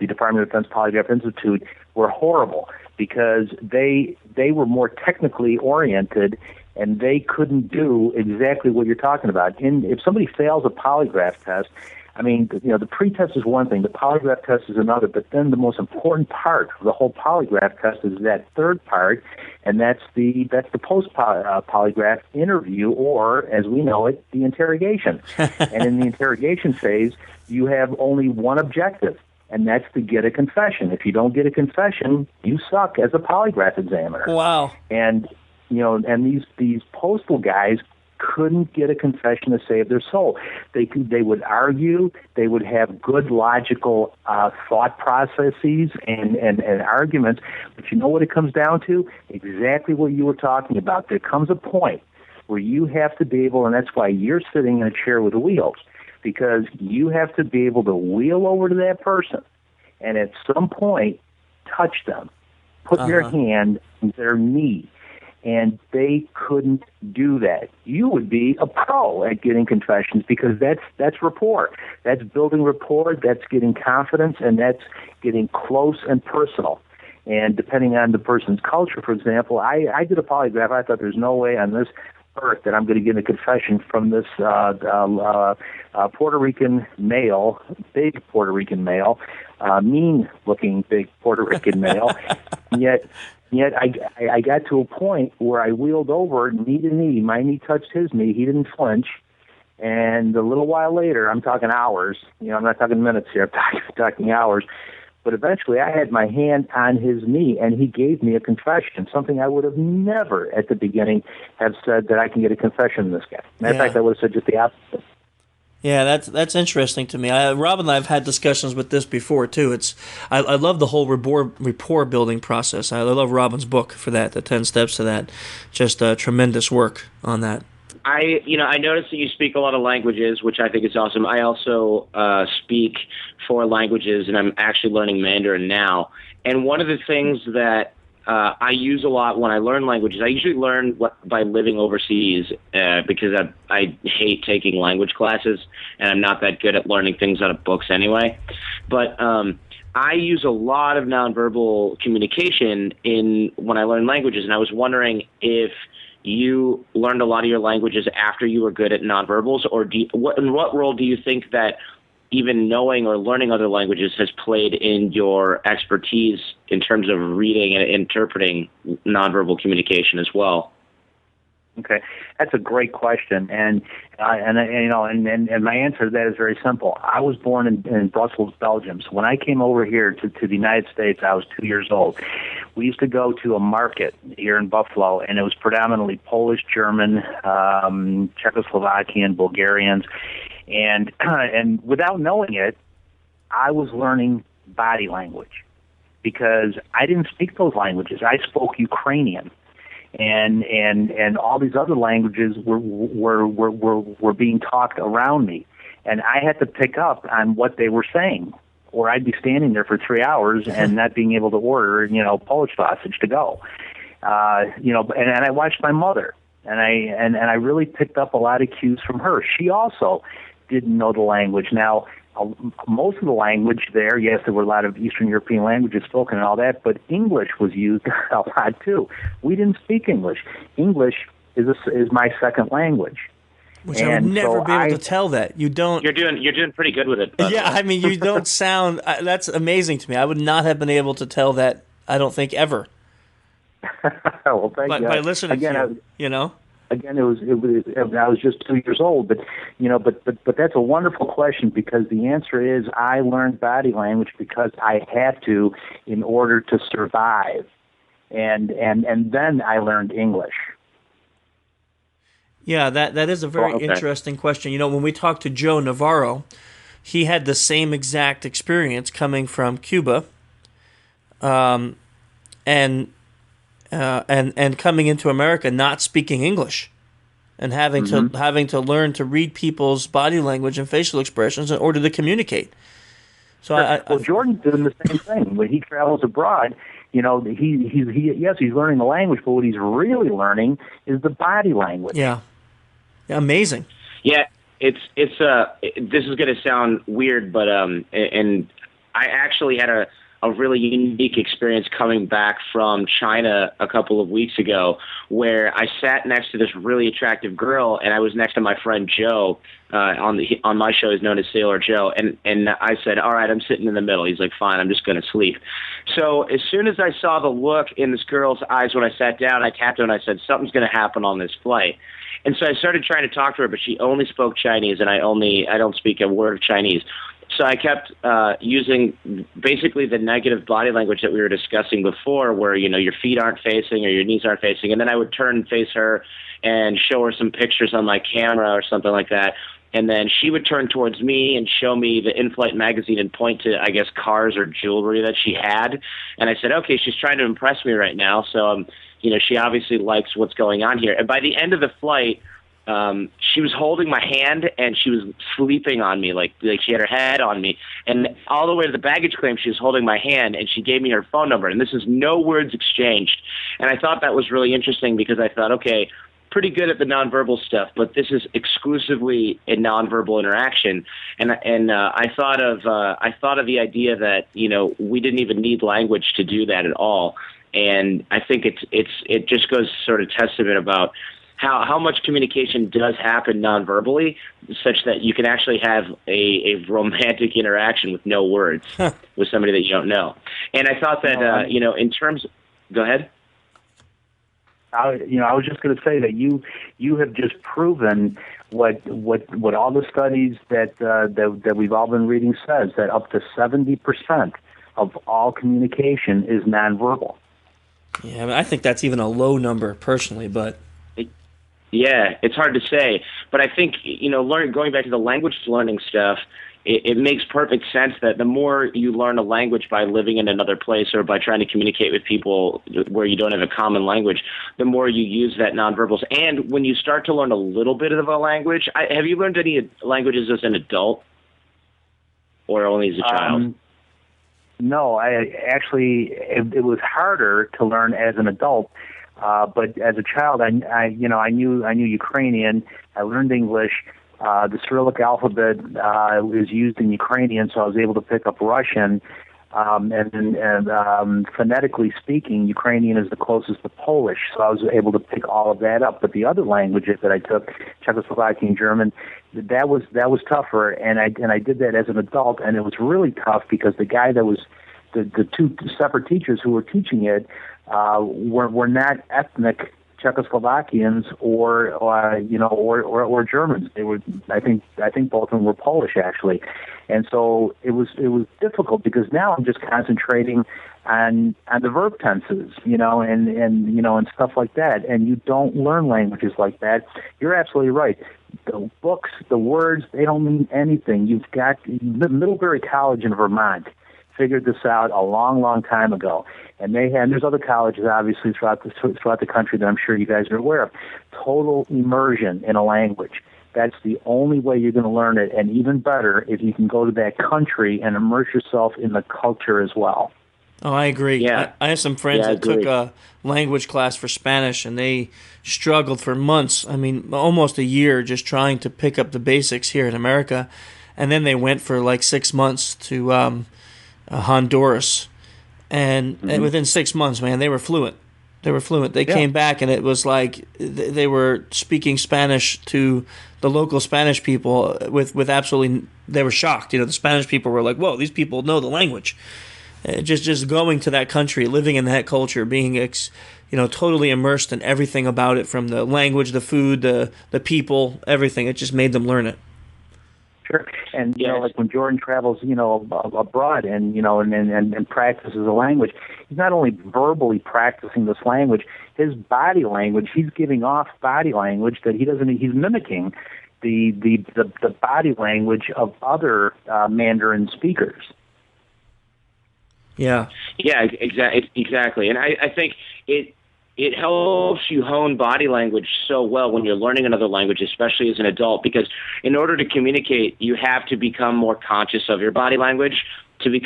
Speaker 6: Department of Defense Polygraph Institute were horrible because they were more technically oriented and they couldn't do exactly what you're talking about. If somebody fails a polygraph test, the pretest is one thing, the polygraph test is another, but then the most important part of the whole polygraph test is that third part, and that's the post polygraph interview, or as we know it, the interrogation. And in the interrogation phase, you have only one objective, and that's to get a confession. If you don't get a confession, you suck as a polygraph examiner.
Speaker 2: Wow.
Speaker 6: And these postal guys couldn't get a confession to save their soul. They would argue, they would have good logical thought processes and arguments, but you know what it comes down to? Exactly what you were talking about. There comes a point where you have to be able, and that's why you're sitting in a chair with wheels, because you have to be able to wheel over to that person and at some point touch them, put your hand on their knee, and they couldn't do that. You would be a pro at getting confessions because that's rapport. That's building rapport, that's getting confidence, and that's getting close and personal. And depending on the person's culture, for example, I did a polygraph. I thought there's no way on this earth that I'm going to get a confession from this Puerto Rican male, big Puerto Rican male, mean-looking big Puerto Rican male. Yet I got to a point where I wheeled over knee to knee. My knee touched his knee. He didn't flinch. And a little while later, I'm talking hours. I'm not talking minutes here. I'm talking hours. But eventually, I had my hand on his knee, and he gave me a confession, something I would have never at the beginning have said that I can get a confession from this guy. Matter of fact, I would have said just the opposite.
Speaker 2: Yeah, that's interesting to me. Rob and I have had discussions with this before too. I love the whole rapport building process. I love Robin's book for that, the 10 steps to that. Just tremendous work on that.
Speaker 8: I noticed that you speak a lot of languages, which I think is awesome. I also speak 4 languages, and I'm actually learning Mandarin now. And one of the things that I use a lot when I learn languages, I usually learn by living overseas because I hate taking language classes, and I'm not that good at learning things out of books anyway. But I use a lot of nonverbal communication when I learn languages, and I was wondering if you learned a lot of your languages after you were good at nonverbals, or in what role do you think that even knowing or learning other languages has played in your expertise in terms of reading and interpreting nonverbal communication as well?
Speaker 6: Okay, that's a great question, and my answer to that is very simple. I was born in Brussels, Belgium. So when I came over here to the United States, I was 2 years old. We used to go to a market here in Buffalo, and it was predominantly Polish, German, Czechoslovakian, Bulgarians, and without knowing it, I was learning body language because I didn't speak those languages. I spoke Ukrainian. And all these other languages were being talked around me, and I had to pick up on what they were saying, or I'd be standing there for 3 hours and not being able to order, Polish sausage to go. And I watched my mother, and I really picked up a lot of cues from her. She also didn't know the language. Now, most of the language there, yes, there were a lot of Eastern European languages spoken and all that, but English was used a lot too. We didn't speak English. English is my second language.
Speaker 2: Which I would never be able to tell that. You don't.
Speaker 8: You're doing pretty good with it.
Speaker 2: Yeah, I mean, you don't sound. That's amazing to me. I would not have been able to tell that. I don't think ever.
Speaker 6: Well, thank you.
Speaker 2: By listening to you.
Speaker 6: Again, I was just 2 years old, but that's a wonderful question because the answer is I learned body language because I had to in order to survive, and then I learned English.
Speaker 2: Yeah, that is a very interesting question. When we talked to Joe Navarro, he had the same exact experience coming from Cuba, and coming into America not speaking English, and having to learn to read people's body language and facial expressions in order to communicate. So
Speaker 6: Jordan's doing the same thing when he travels abroad. He's learning the language, but what he's really learning is the body language.
Speaker 2: Yeah, amazing.
Speaker 8: Yeah, it's this is going to sound weird, but and I actually had a really unique experience coming back from China a couple of weeks ago, where I sat next to this really attractive girl, and I was next to my friend Joe. On my show, he's known as Sailor Joe, and I said, "All right, I'm sitting in the middle." He's like, "Fine, I'm just going to sleep." So as soon as I saw the look in this girl's eyes when I sat down, I tapped her and I said, "Something's going to happen on this flight." And so I started trying to talk to her, but she only spoke Chinese, and I don't speak a word of Chinese. So I kept using basically the negative body language that we were discussing before, where, you know, your feet aren't facing or your knees aren't facing. And then I would turn and face her and show her some pictures on my camera or something like that. And then she would turn towards me and show me the in-flight magazine and point to, I guess, cars or jewelry that she had. And I said, okay, she's trying to impress me right now. So, you know, she obviously likes what's going on here. And by the end of the flight, she was holding my hand and she was sleeping on me, like she had her head on me. And all the way to the baggage claim, she was holding my hand and she gave me her phone number. And this is no words exchanged. And I thought that was really interesting because I thought, okay, pretty good at the nonverbal stuff, but this is exclusively a nonverbal interaction. And I thought of the idea that, you know, we didn't even need language to do that at all. And I think it just goes sort of testament about how much communication does happen nonverbally, such that you can actually have a romantic interaction with no words with somebody that you don't know. And I thought that you know, in terms, go ahead.
Speaker 6: I was just going to say that you have just proven what all the studies that we've all been reading says, that up to 70% of all communication is nonverbal.
Speaker 2: Yeah, I mean, I think that's even a low number personally, but
Speaker 8: yeah, it's hard to say. But I think, you know, going back to the language learning stuff, it makes perfect sense that the more you learn a language by living in another place or by trying to communicate with people where you don't have a common language, the more you use that nonverbals. And when you start to learn a little bit of a language, have you learned any languages as an adult or only as a child?
Speaker 6: No, it was harder to learn as an adult. But as a child, I knew Ukrainian. I learned English. The Cyrillic alphabet is used in Ukrainian, so I was able to pick up Russian. And phonetically speaking, Ukrainian is the closest to Polish, so I was able to pick all of that up. But the other languages that I took, Czechoslovakian, German, that was tougher. And I did that as an adult, and it was really tough because the guy that was the two separate teachers who were teaching it were not ethnic Czechoslovakians or Germans. They were, I think both of them were Polish actually, and so it was difficult because now I'm just concentrating on the verb tenses, and stuff like that. And you don't learn languages like that. You're absolutely right. The books, the words, they don't mean anything. You've got Middlebury College in Vermont figured this out a long, long time ago. And there's other colleges, obviously, throughout the country that I'm sure you guys are aware of. Total immersion in a language. That's the only way you're going to learn it, and even better if you can go to that country and immerse yourself in the culture as well.
Speaker 2: Oh, I agree.
Speaker 8: Yeah.
Speaker 2: I have some friends that took a language class for Spanish, and they struggled for months. I mean, almost a year just trying to pick up the basics here in America. And then they went for like 6 months to Honduras. And within 6 months, man, they were fluent. They came back, and it was like they were speaking Spanish to the local Spanish people with absolutely. They were shocked. The Spanish people were like, "Whoa, these people know the language." Just going to that country, living in that culture, being totally immersed in everything about it, from the language, the food, the people, everything. It just made them learn it.
Speaker 6: Sure. And like when Jordan travels, abroad and practices a language, he's not only verbally practicing this language, his body language, he's giving off body language that he's mimicking the body language of other Mandarin speakers.
Speaker 2: Yeah.
Speaker 8: Yeah, exactly. And I think it helps you hone body language so well when you're learning another language, especially as an adult, because in order to communicate, you have to become more conscious of your body language to be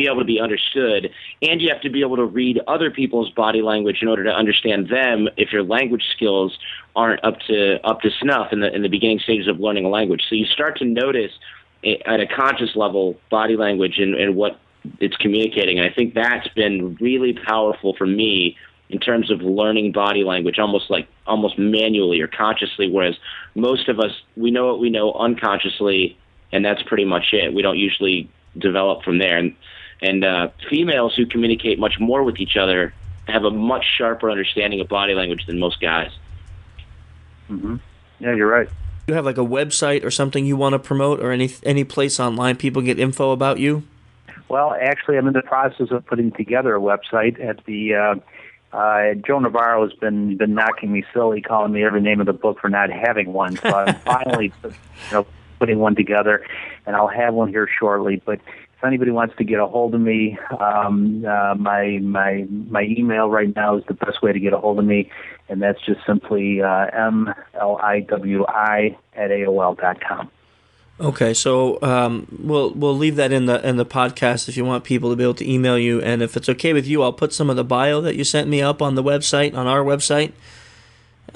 Speaker 8: able to be understood, and you have to be able to read other people's body language in order to understand them if your language skills aren't up to snuff in the beginning stages of learning a language. So you start to notice at a conscious level body language and what it's communicating, and I think that's been really powerful for me in terms of learning body language, almost manually or consciously, whereas most of us, we know what we know unconsciously, and that's pretty much it. We don't usually develop from there. And females who communicate much more with each other have a much sharper understanding of body language than most guys.
Speaker 6: Mm-hmm. Yeah, you're right.
Speaker 2: Do you have like a website or something you want to promote, or any place online people get info about you?
Speaker 6: Well, actually, I'm in the process of putting together a website. At the Joe Navarro has been knocking me silly, calling me every name of the book for not having one. So I'm finally, putting one together, and I'll have one here shortly. But if anybody wants to get a hold of me, my email right now is the best way to get a hold of me, and that's just simply mliwi@aol.com.
Speaker 2: Okay, so we'll leave that in the podcast if you want people to be able to email you, and if it's okay with you, I'll put some of the bio that you sent me up on the website, on our website.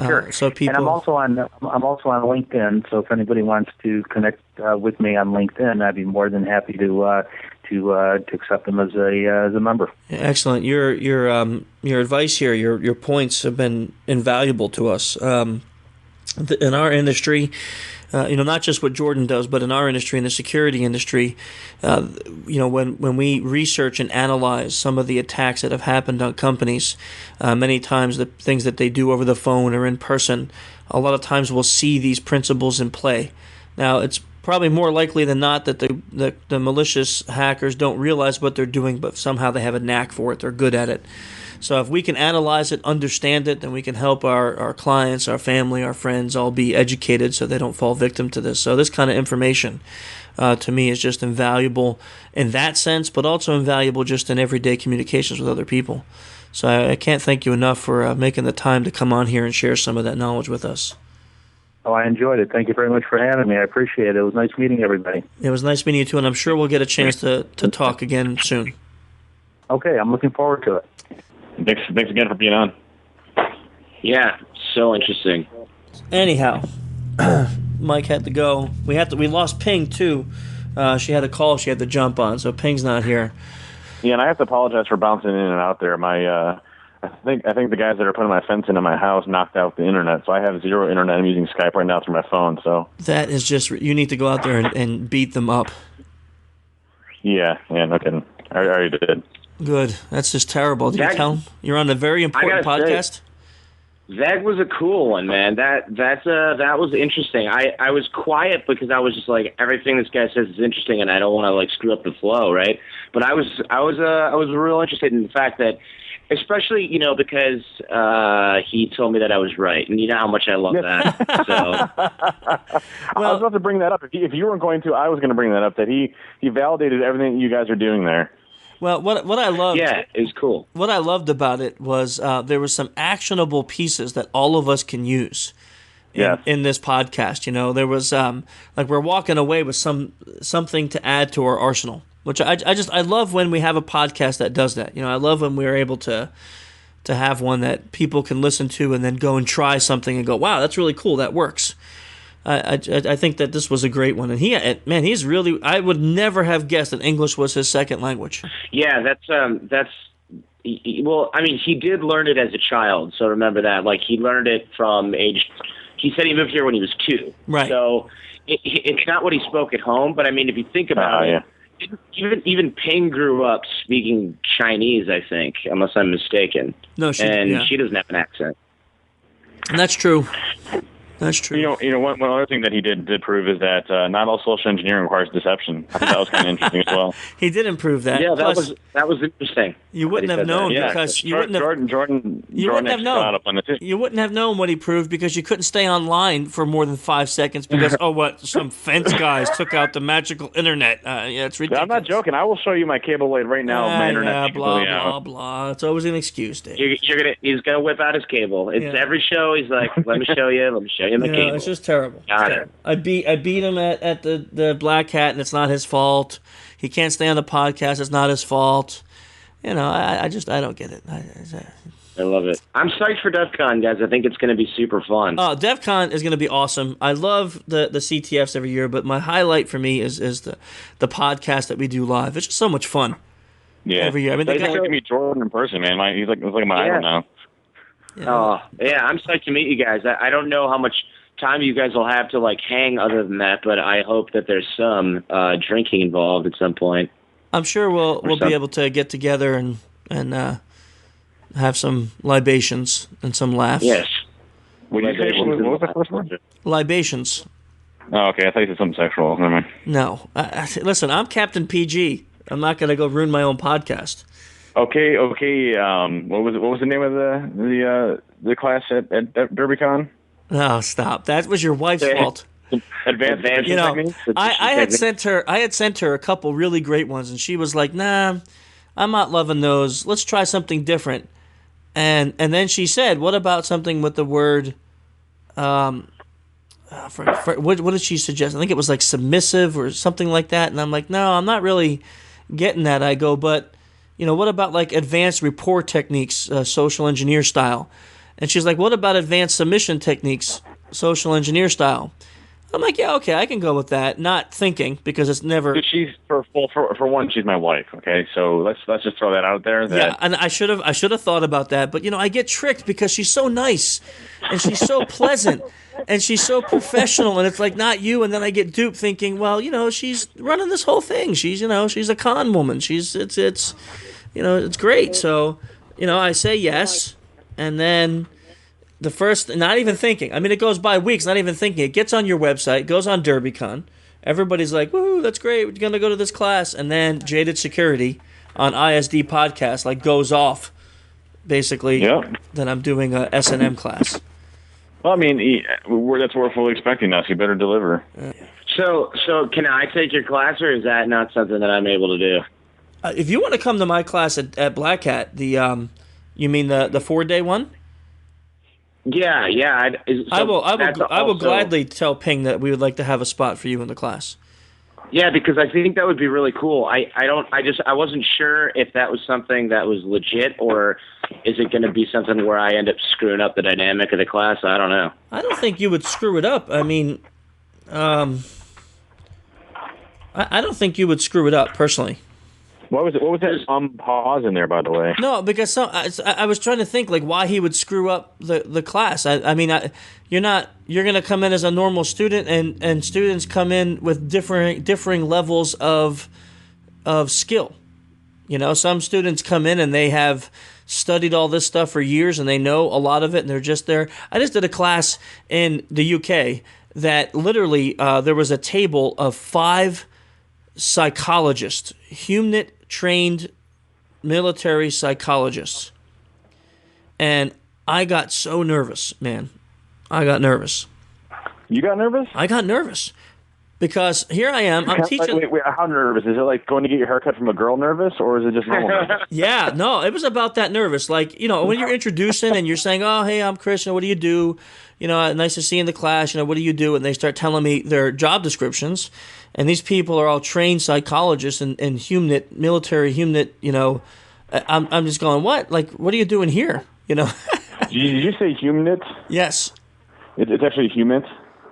Speaker 6: Sure.
Speaker 2: So people.
Speaker 6: And I'm also on LinkedIn. So if anybody wants to connect with me on LinkedIn, I'd be more than happy to accept them as a member.
Speaker 2: Excellent. Your advice here, your points have been invaluable to us. In our industry, not just what Jordan does, but in our industry, in the security industry, when we research and analyze some of the attacks that have happened on companies, many times the things that they do over the phone or in person, a lot of times we'll see these principles in play. Now, it's probably more likely than not that the malicious hackers don't realize what they're doing, but somehow they have a knack for it. They're good at it. So if we can analyze it, understand it, then we can help our clients, our family, our friends all be educated so they don't fall victim to this. So this kind of information, to me, is just invaluable in that sense, but also invaluable just in everyday communications with other people. So I can't thank you enough for making the time to come on here and share some of that knowledge with us.
Speaker 6: Oh, I enjoyed it. Thank you very much for having me. I appreciate it. It was nice meeting everybody.
Speaker 2: It was nice meeting you too, and I'm sure we'll get a chance to talk again soon.
Speaker 6: Okay, I'm looking forward to it.
Speaker 3: Thanks again for being on.
Speaker 8: Yeah, so interesting.
Speaker 2: Anyhow, Mike had to go. We lost Ping too. She had a call she had to jump on, so Ping's not here.
Speaker 9: Yeah, and I have to apologize for bouncing in and out there. I think the guys that are putting my fence into my house knocked out the internet, so I have zero internet. I'm using Skype right now through my phone. So
Speaker 2: that is just, you need to go out there and beat them up.
Speaker 9: Yeah, no kidding. I already did.
Speaker 2: Good. That's just terrible. Did you tell him you're on a very important podcast?
Speaker 8: That was a cool one, man. That was interesting. I was quiet because I was just like, everything this guy says is interesting, and I don't want to like screw up the flow, right? But I was real interested in the fact that, especially because he told me that I was right, and you know how much I love that. So,
Speaker 9: I was about to bring that up. If you weren't going to, I was going to bring that up. That he validated everything you guys are doing there.
Speaker 2: Well, what I loved,
Speaker 8: yeah, it was cool.
Speaker 2: What I loved about it was there were some actionable pieces that all of us can use in this podcast. There was like we're walking away with something to add to our arsenal, which I love when we have a podcast that does that. I love when we're able to have one that people can listen to and then go and try something and go, wow, that's really cool, that works. I think that this was a great one, and he's really. I would never have guessed that English was his second language.
Speaker 8: Yeah, that's. Well, I mean, he did learn it as a child, so remember that. Like, he learned it from age. He said he moved here when he was 2.
Speaker 2: Right.
Speaker 8: So it's not what he spoke at home, but I mean, if you think about it, even Ping grew up speaking Chinese, I think, unless I'm mistaken.
Speaker 2: No,
Speaker 8: she doesn't have an accent.
Speaker 2: And that's true. That's true.
Speaker 9: One other thing that he did prove is that not all social engineering requires deception. I think that was kind of interesting as well.
Speaker 2: He did improve that.
Speaker 8: Yeah, that was interesting.
Speaker 2: You wouldn't have known because you wouldn't have known what he proved because you couldn't stay online for more than 5 seconds because some fence guys took out the magical internet. It's ridiculous.
Speaker 9: I'm not joking. I will show you my cable laid right now. My internet.
Speaker 2: Blah blah. It's always an excuse, Dave.
Speaker 8: He's gonna whip out his cable. It's every show. He's like, let me show you. Let me show you.
Speaker 2: It's just terrible. I beat him at the Black Hat, and it's not his fault. He can't stay on the podcast. It's not his fault. I don't get it.
Speaker 8: I love it. I'm psyched for DEF CON, guys. I think it's going to be super fun.
Speaker 2: Oh, DEF CON is going to be awesome. I love the CTFs every year, but my highlight for me is the podcast that we do live. It's just so much fun.
Speaker 9: Yeah.
Speaker 2: Every year. I mean,
Speaker 9: they get to meet Jordan in person, man. He's like my idol now.
Speaker 2: Yeah.
Speaker 8: Oh, yeah, I'm psyched to meet you guys. I don't know how much time you guys will have to like hang other than that, but I hope that there's some drinking involved at some point.
Speaker 2: I'm sure we'll be able to get together and have some libations and some laughs.
Speaker 8: Yes.
Speaker 9: What did you say? What was the first one?
Speaker 2: Libations.
Speaker 9: Oh, okay. I thought you said something sexual. Never mind.
Speaker 2: No. Listen, I'm Captain PG. I'm not going to go ruin my own podcast.
Speaker 9: Okay. What was the name of the class at DerbyCon?
Speaker 2: Oh, stop. That was your wife's fault.
Speaker 9: Advanced techniques?
Speaker 2: I had sent her a couple really great ones, and she was like, "Nah, I'm not loving those. Let's try something different." And then she said, "What about something with the word?" What did she suggest? I think it was like submissive or something like that. And I'm like, "No, I'm not really getting that." I go, "But what about like advanced rapport techniques, social engineer style?" And she's like, "What about advanced submission techniques, social engineer style?" I'm like, "Yeah, okay, I can go with that." Not thinking, because it's never.
Speaker 9: She's for one, she's my wife. Okay, so let's just throw that out there.
Speaker 2: Yeah, and I should have thought about that, but I get tricked because she's so nice, and she's so pleasant, and she's so professional, and it's like not you, and then I get duped thinking, well, she's running this whole thing. She's she's a con woman. It's great. So I say yes, and then. The first, not even thinking. I mean, it goes by weeks, not even thinking. It gets on your website, goes on DerbyCon. Everybody's like, "Woohoo, that's great. We're going to go to this class." And then Jaded Security on ISD podcast goes off, basically, that I'm doing a S&M class.
Speaker 9: Well, I mean, that's what we're fully expecting now, so you better deliver.
Speaker 8: So can I take your class, or is that not something that I'm able to do?
Speaker 2: If you want to come to my class at Black Hat, you mean the 4-day one?
Speaker 8: Yeah.
Speaker 2: I will gladly tell Ping that we would like to have a spot for you in the class.
Speaker 8: Yeah, because I think that would be really cool. I wasn't sure if that was something that was legit, or is it going to be something where I end up screwing up the dynamic of the class? I don't know.
Speaker 2: I don't think you would screw it up. I mean, I don't think you would screw it up personally.
Speaker 9: What was that pause in there, by the way?
Speaker 2: No, because I was trying to think why he would screw up the class. You're going to come in as a normal student, and students come in with differing levels of skill. Some students come in and they have studied all this stuff for years and they know a lot of it and they're just there. I just did a class in the UK that literally there was a table of 5 psychologists, HUMNIT trained military psychologists. And I got so nervous, man. I got nervous.
Speaker 9: You got nervous?
Speaker 2: I got nervous. Because here I am, I'm teaching...
Speaker 9: Wait, how nervous? Is it like going to get your haircut from a girl nervous, or is it just normal nervous?
Speaker 2: Yeah, no, it was about that nervous. When you're introducing and you're saying, "Oh, hey, I'm Chris, what do you do? Nice to see you in the class, what do you do?" And they start telling me their job descriptions. And these people are all trained psychologists in HUMNIT, military HUMNIT, I'm just going, what? What are you doing here?
Speaker 9: Did you say HUMNIT?
Speaker 2: Yes.
Speaker 9: It's actually HUMNIT.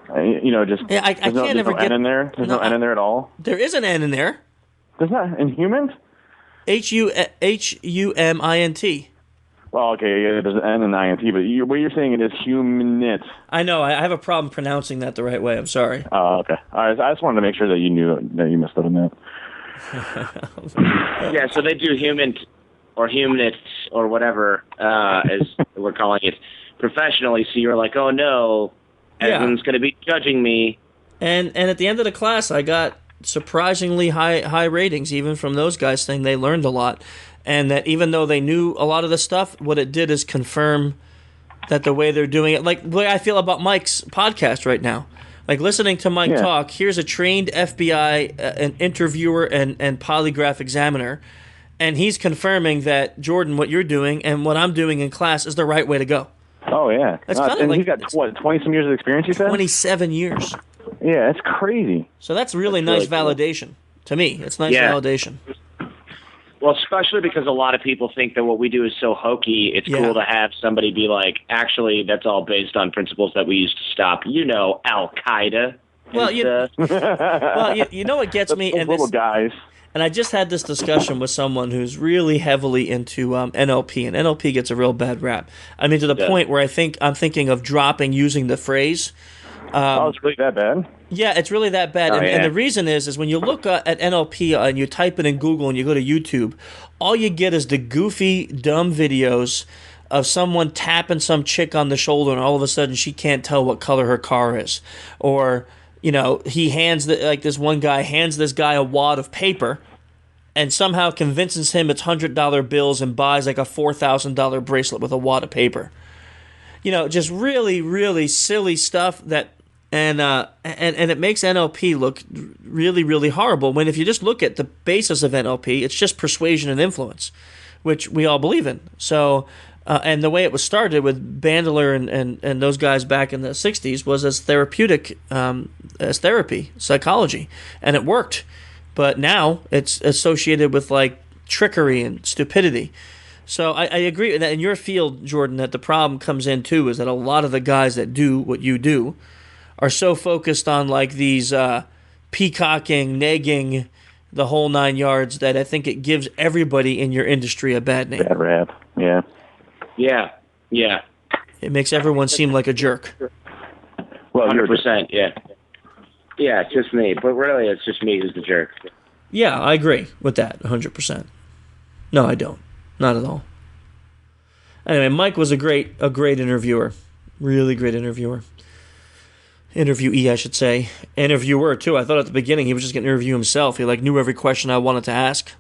Speaker 2: I can't ever get...
Speaker 9: N in there? There's no N in there at all?
Speaker 2: There is an N in there.
Speaker 9: There's not? In HUMINT?
Speaker 2: HUMINT.
Speaker 9: Well, okay, yeah, there's an N and INT, but what you're saying it is HUMNIT.
Speaker 2: I know, I have a problem pronouncing that the right way. I'm sorry.
Speaker 9: Oh, okay. All right, I just wanted to make sure that you knew that you messed up on that.
Speaker 8: Yeah, so they do HUMINT or HUMNIT or whatever, as we're calling it, professionally, so you're like, oh no, everyone's going to be judging me.
Speaker 2: And at the end of the class, I got surprisingly high ratings, even from those guys saying they learned a lot. And that even though they knew a lot of the stuff, what it did is confirm that the way they're doing it, like the way I feel about Mike's podcast right now. Like listening to Mike talk, here's a trained FBI an interviewer and polygraph examiner, and he's confirming that, Jordan, what you're doing and what I'm doing in class is the right way to go.
Speaker 9: Oh, yeah.
Speaker 2: That's kind of
Speaker 9: and
Speaker 2: like,
Speaker 9: he's got, 20-some years of experience, you said?
Speaker 2: 27 years.
Speaker 9: Yeah, that's crazy.
Speaker 2: So that's really nice validation. Cool. To me, it's nice validation.
Speaker 8: Well, especially because a lot of people think that what we do is so hokey, it's cool to have somebody be like, actually, that's all based on principles that we used to stop, Al-Qaeda.
Speaker 2: Well, you know what gets me?
Speaker 9: And little guys.
Speaker 2: And I just had this discussion with someone who's really heavily into NLP, and NLP gets a real bad rap. I mean, to the point where I'm thinking of dropping using the phrase.
Speaker 9: It's really that bad?
Speaker 2: Yeah, it's really that bad. And the reason is when you look at NLP and you type it in Google and you go to YouTube, all you get is the goofy, dumb videos of someone tapping some chick on the shoulder and all of a sudden she can't tell what color her car is. Or, he this one guy hands this guy a wad of paper and somehow convinces him it's $100 bills and buys like a $4,000 bracelet with a wad of paper. Just really, really silly stuff that, and it makes NLP look really, really horrible. When if you just look at the basis of NLP, it's just persuasion and influence, which we all believe in. So, and the way it was started with Bandler and those guys back in the 60s was as therapeutic, as therapy, psychology, and it worked. But now it's associated with like trickery and stupidity. So I agree that in your field, Jordan, that the problem comes in too is that a lot of the guys that do what you do are so focused on like these peacocking, negging, the whole 9 yards that I think it gives everybody in your industry a bad name.
Speaker 9: Bad rap, yeah.
Speaker 8: Yeah.
Speaker 2: It makes everyone seem like a jerk.
Speaker 9: Well,
Speaker 8: 100%, yeah. Yeah, it's just me. But really, it's just me who's the jerk.
Speaker 2: Yeah, I agree with that 100%. No, I don't. Not at all. Anyway, Mike was a great interviewer. Really great interviewer. Interviewee, I should say. Interviewer, too. I thought at the beginning he was just going to interview himself. He knew every question I wanted to ask.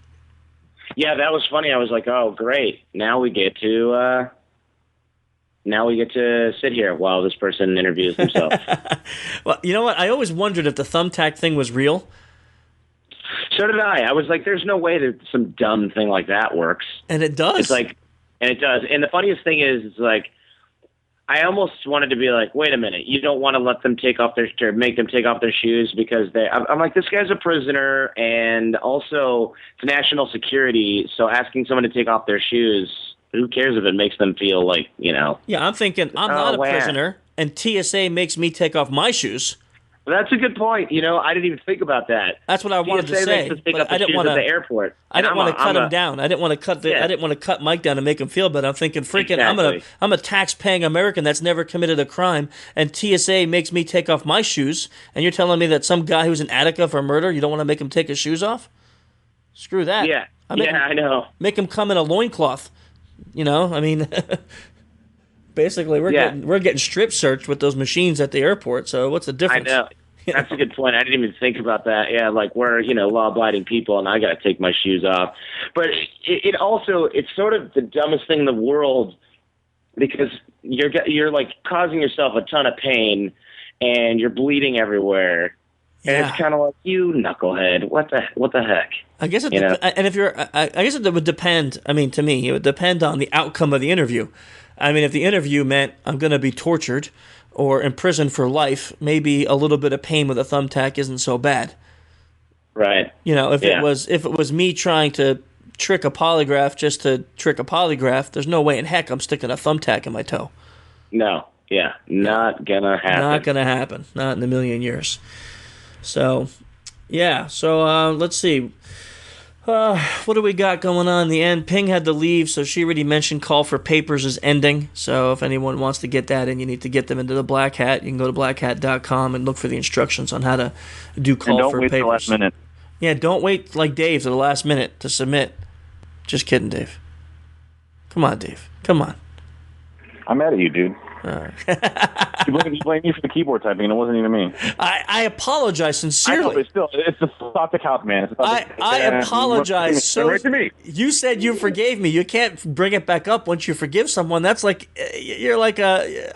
Speaker 8: Yeah, that was funny. I was like, oh, great. Now we get to sit here while this person interviews themselves.
Speaker 2: Well, you know what? I always wondered if the thumbtack thing was real.
Speaker 8: So did I. I was like, there's no way that some dumb thing like that works.
Speaker 2: And it does.
Speaker 8: And it does. And the funniest thing is, it's like, I almost wanted to be like, wait a minute, you don't want to let them make them take off their shoes because I'm like, this guy's a prisoner and also it's national security. So asking someone to take off their shoes, who cares if it makes them feel like,
Speaker 2: Yeah, I'm thinking I'm not a prisoner and TSA makes me take off my shoes.
Speaker 8: Well, that's a good point. I didn't even think about that.
Speaker 2: That's what I wanted to say.
Speaker 8: But I didn't want to at the airport.
Speaker 2: I didn't want to cut him down. I didn't want to cut I didn't want to cut Mike down to make him feel better. I'm thinking, freaking,
Speaker 8: exactly.
Speaker 2: I'm a tax-paying American that's never committed a crime, and TSA makes me take off my shoes. And you're telling me that some guy who's in Attica for murder, you don't want to make him take his shoes off? Screw that.
Speaker 8: Yeah. I know.
Speaker 2: Make him come in a loincloth. I mean. Basically, we're getting strip searched with those machines at the airport. So what's the difference?
Speaker 8: I know. That's a good point. I didn't even think about that. Yeah, like we're law-abiding people, and I got to take my shoes off. But it's sort of the dumbest thing in the world because you're like causing yourself a ton of pain, and you're bleeding everywhere. And it's kind of like, you knucklehead. What the heck?
Speaker 2: I guess and if I guess it would depend. I mean, to me, it would depend on the outcome of the interview. I mean, if the interview meant I'm going to be tortured or imprisoned for life, maybe a little bit of pain with a thumbtack isn't so bad.
Speaker 8: Right.
Speaker 2: If it was me trying to trick a polygraph just to trick a polygraph, there's no way in heck I'm sticking a thumbtack in my toe.
Speaker 8: No. Yeah. Not gonna happen.
Speaker 2: Not gonna happen. Not in a million years. So, yeah. So let's see. What do we got going on in the end? Ping had to leave, so she already mentioned call for papers is ending. So if anyone wants to get that in, you need to get them into the Black Hat. You can go to blackhat.com and look for the instructions on how to do call for papers.
Speaker 9: And don't wait till the last minute.
Speaker 2: Yeah, don't wait like Dave to the last minute to submit. Just kidding, Dave. Come on, Dave. Come on.
Speaker 9: I'm mad at you, dude. You blame me for the keyboard typing, and it wasn't even me.
Speaker 2: I apologize sincerely.
Speaker 9: I know, but still, it's the thought to count, man.
Speaker 2: I apologize. So
Speaker 9: right to me.
Speaker 2: You said you forgave me. You can't bring it back up once you forgive someone. That's like you're like I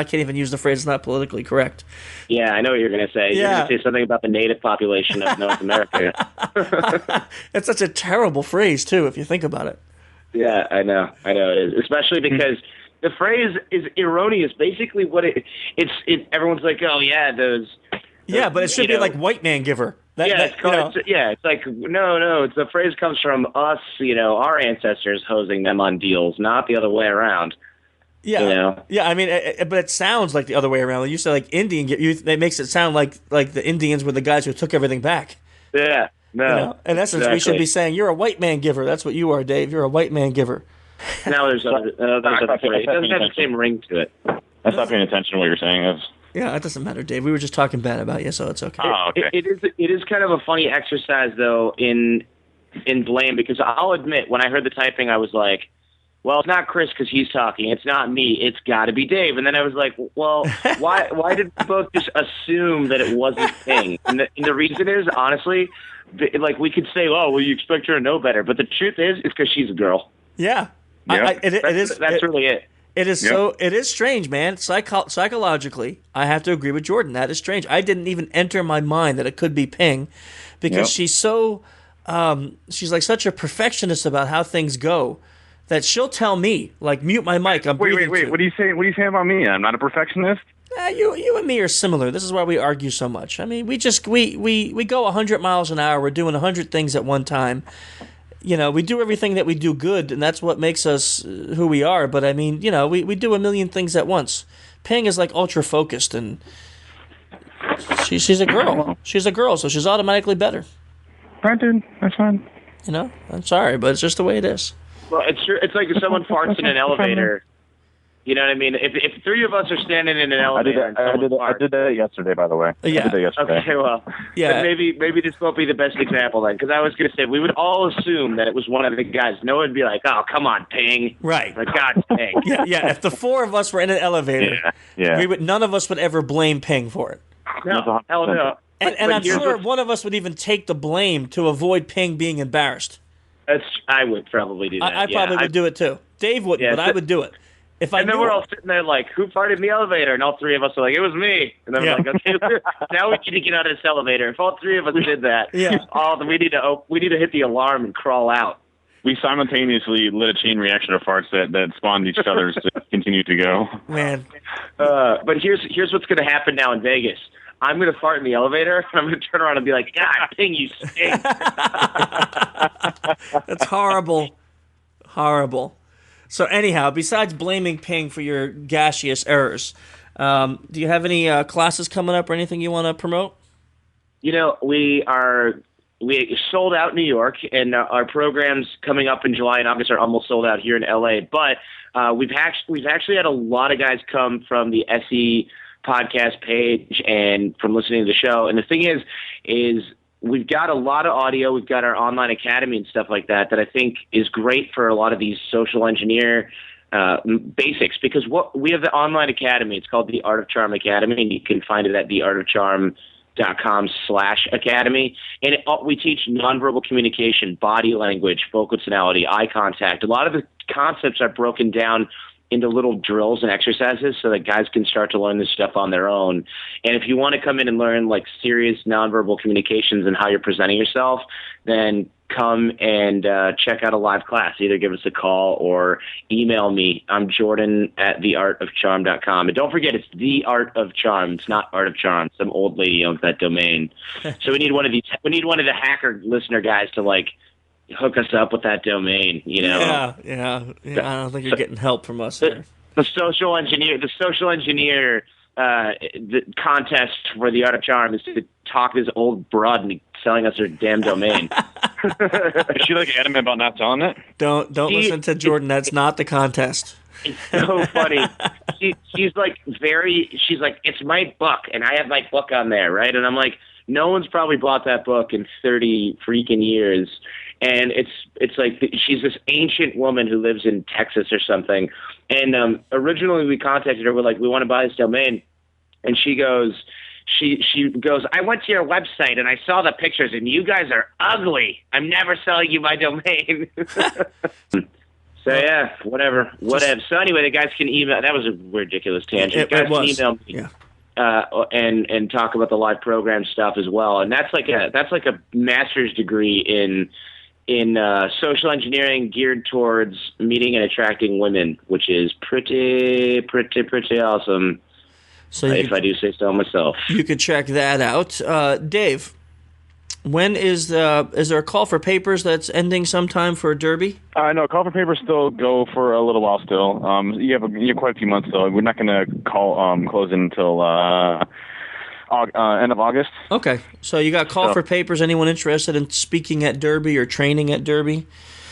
Speaker 2: can't even use the phrase. It's not politically correct.
Speaker 8: Yeah, I know what you're going to say. You're going to say something about the native population of North America.
Speaker 2: It's such a terrible phrase too, if you think about it.
Speaker 8: Yeah, I know it is, especially because. The phrase is erroneous. Basically, what everyone's like, oh yeah, those.
Speaker 2: Yeah, but it should be like white man giver.
Speaker 8: It's like no. It's the phrase comes from us, our ancestors hosing them on deals, not the other way around.
Speaker 2: Yeah, yeah. I mean, but it sounds like the other way around. You say like Indian, it makes it sound like the Indians were the guys who took everything back.
Speaker 8: Yeah, no.
Speaker 2: In essence, we should be saying you're a white man giver. That's what you are, Dave. You're a white man giver.
Speaker 8: Now there's other phrase. It doesn't have the same ring to it.
Speaker 9: I stopped paying attention to what you're saying.
Speaker 2: Yeah, it doesn't matter, Dave. We were just talking bad about you, so it's okay.
Speaker 9: Oh, okay.
Speaker 8: It is kind of a funny exercise, though, in blame, because I'll admit, when I heard the typing, I was like, well, it's not Chris because he's talking. It's not me. It's got to be Dave. And then I was like, well, why did we both just assume that it wasn't Ping? And the reason is, honestly, like we could say, oh, well, you expect her to know better. But the truth is, it's because she's a girl.
Speaker 2: Yeah.
Speaker 8: That's really it.
Speaker 2: It is it is strange, man. Psychologically, I have to agree with Jordan. That is strange. I didn't even enter my mind that it could be Ping because she's so she's like such a perfectionist about how things go that she'll tell me, like, mute my mic.
Speaker 9: Wait. What are you saying? What are you saying about me? I'm not a perfectionist.
Speaker 2: You and me are similar. This is why we argue so much. I mean, we go 100 miles an hour. We're doing 100 things at one time. You know, we do everything that we do good, and that's what makes us who we are. But I mean, you know, we do a million things at once. Ping is like ultra focused, and she's a girl. She's a girl, so she's automatically better.
Speaker 9: Right, dude. That's fine.
Speaker 2: You know, I'm sorry, but it's just the way it is.
Speaker 8: Well, it's like if someone farts in an elevator. You know what I mean? If three of us are standing in an elevator,
Speaker 9: I did that yesterday, by the way.
Speaker 2: Yeah.
Speaker 9: I did that yesterday.
Speaker 8: Okay, well,
Speaker 2: yeah.
Speaker 8: Maybe this won't be the best example then, because I was going to say we would all assume that it was one of the guys. No one would be like, "Oh, come on, Ping!"
Speaker 2: Right?
Speaker 8: Like, God dang.
Speaker 2: Yeah. If the four of us were in an elevator, none of us would ever blame Ping for it.
Speaker 8: No, hell no.
Speaker 2: And I'm sure one of us would even take the blame to avoid Ping being embarrassed.
Speaker 8: I would probably do that.
Speaker 2: I probably would do it too. Dave wouldn't, but I would do it.
Speaker 8: And then we're all sitting there like, who farted in the elevator? And all three of us are like, it was me. And then we're like, okay, now we need to get out of this elevator. If all three of us did that, we need to hit the alarm and crawl out.
Speaker 9: We simultaneously lit a chain reaction of farts that spawned each other's to continue to go.
Speaker 2: Man.
Speaker 8: But here's what's going to happen now in Vegas. I'm going to fart in the elevator, and I'm going to turn around and be like, God, Ping, you stink.
Speaker 2: That's horrible. Horrible. So anyhow, besides blaming Ping for your gaseous errors, do you have any classes coming up or anything you want to promote?
Speaker 8: You know, we sold out in New York, and our programs coming up in July and August are almost sold out here in LA. But we've actually had a lot of guys come from the SE podcast page and from listening to the show. And the thing is we've got a lot of audio. We've got our online academy and stuff like that I think is great for a lot of these social engineer basics, because we have the online academy. It's called the Art of Charm Academy, and you can find it at theartofcharm.com/academy. And we teach nonverbal communication, body language, vocal tonality, eye contact. A lot of the concepts are broken down into little drills and exercises so that guys can start to learn this stuff on their own. And if you want to come in and learn like serious nonverbal communications and how you're presenting yourself, then come and check out a live class. Either give us a call or email me. I'm Jordan at theartofcharm.com. And don't forget, it's The Art of Charm. It's not Art of Charm. Some old lady owns that domain. So we need one of the hacker listener guys to like hook us up with that domain, you know.
Speaker 2: Yeah. I don't think you're getting help from us here.
Speaker 8: The social engineer the contest for the Art of Charm is to talk this old broad and selling us her damn domain.
Speaker 9: Is she like adamant about not selling it?
Speaker 2: Don't listen to Jordan. That's not the contest.
Speaker 8: It's so funny. She's like, it's my book, and I have my book on there, right? And I'm like, no one's probably bought that book in 30 freaking years. And it's like she's this ancient woman who lives in Texas or something. And originally we contacted her. We're like, we want to buy this domain. And she goes, I went to your website and I saw the pictures and you guys are ugly. I'm never selling you my domain. So yeah, whatever. So anyway, the guys can email. That was a ridiculous tangent. Guys can email me. Yeah. And talk about the live program stuff as well. And that's like a master's degree in social engineering geared towards meeting and attracting women, which is pretty awesome. So if I do say so myself.
Speaker 2: You could check that out. Dave, when is there a call for papers that's ending sometime for Derby?
Speaker 9: No, call for papers still go for a little while still. You have quite a few months though. We're not going to close until end of August.
Speaker 2: Okay, so you got call for papers. Anyone interested in speaking at Derby or training at Derby?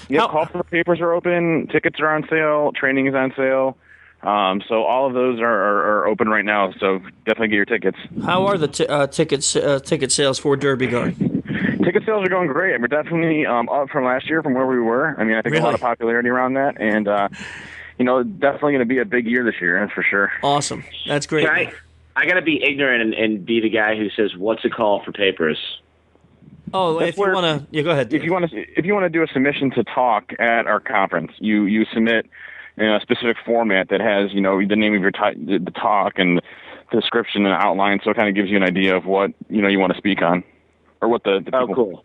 Speaker 9: Yeah, call for papers are open. Tickets are on sale. Training is on sale. So all of those are open right now. So definitely get your tickets.
Speaker 2: How are the ticket sales for Derby going?
Speaker 9: Ticket sales are going great. We're definitely up from last year from where we were. I mean, I think a lot of popularity around that, and definitely going to be a big year this year. That's for sure.
Speaker 2: Awesome. That's great.
Speaker 8: I got to be ignorant and be the guy who says, "What's a call for papers?"
Speaker 2: Oh, if you want to, yeah, go ahead.
Speaker 9: If you want to do a submission to talk at our conference, you submit in a specific format that has the name of your the talk and the description and outline, so it kind of gives you an idea of what you want to speak on, or what the people.
Speaker 8: Oh, cool.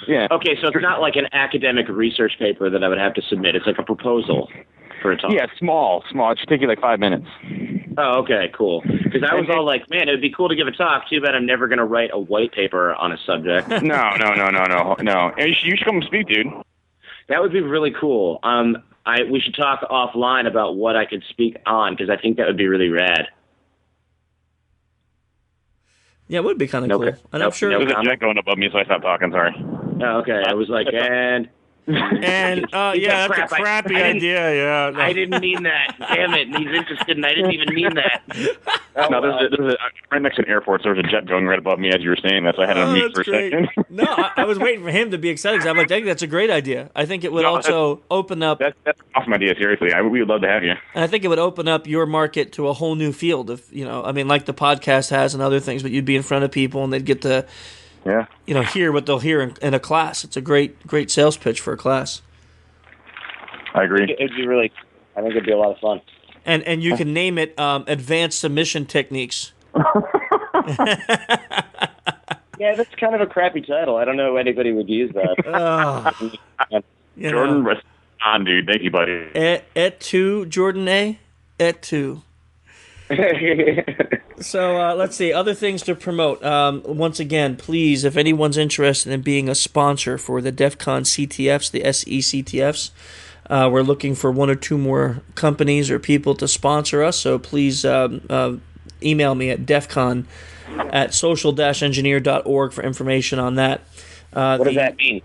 Speaker 9: Yeah.
Speaker 8: Okay, so it's not like an academic research paper that I would have to submit. It's like a proposal for a talk.
Speaker 9: Yeah, small. It should take you like 5 minutes.
Speaker 8: Oh, okay, cool. Because I was all like, man, it would be cool to give a talk. Too bad I'm never going to write a white paper on a subject.
Speaker 9: No. And you should come speak, dude.
Speaker 8: That would be really cool. We should talk offline about what I could speak on, because I think that would be really rad.
Speaker 2: Yeah, it would be kind of cool. And I'm sure
Speaker 9: there's a jet going above me, so I stopped talking. Sorry.
Speaker 8: Oh, okay. I was like, and
Speaker 2: yeah, that's a crappy idea. Yeah, no.
Speaker 8: I didn't mean that. Damn it! He's interested, and I didn't even mean that.
Speaker 9: There's right next to an airport. So there's a jet going right above me as you were saying that. So I had to mute for a second.
Speaker 2: No, I was waiting for him to be excited. Because I'm like, I think that's a great idea. I think it would also open up.
Speaker 9: That's an awesome idea. Seriously, we would love to have you.
Speaker 2: And I think it would open up your market to a whole new field of like the podcast has and other things. But you'd be in front of people, and they'd get to. Yeah. Hear what they'll hear in a class. It's a great sales pitch for a class.
Speaker 9: I agree.
Speaker 8: It'd be really. I think it'd be a lot of fun.
Speaker 2: And you can name it Advanced Submission Techniques.
Speaker 8: Yeah, that's kind of a crappy title. I don't know if anybody would use that.
Speaker 9: Jordan, respond, dude. Thank you, buddy.
Speaker 2: Et tu, Jordan A? Et tu. So let's see, other things to promote. Once again, please, if anyone's interested in being a sponsor for the DEF CON CTFs, the SE CTFs, we're looking for one or two more companies or people to sponsor us. So please email me at defcon@social-engineer.org for information on that.
Speaker 8: What does that mean?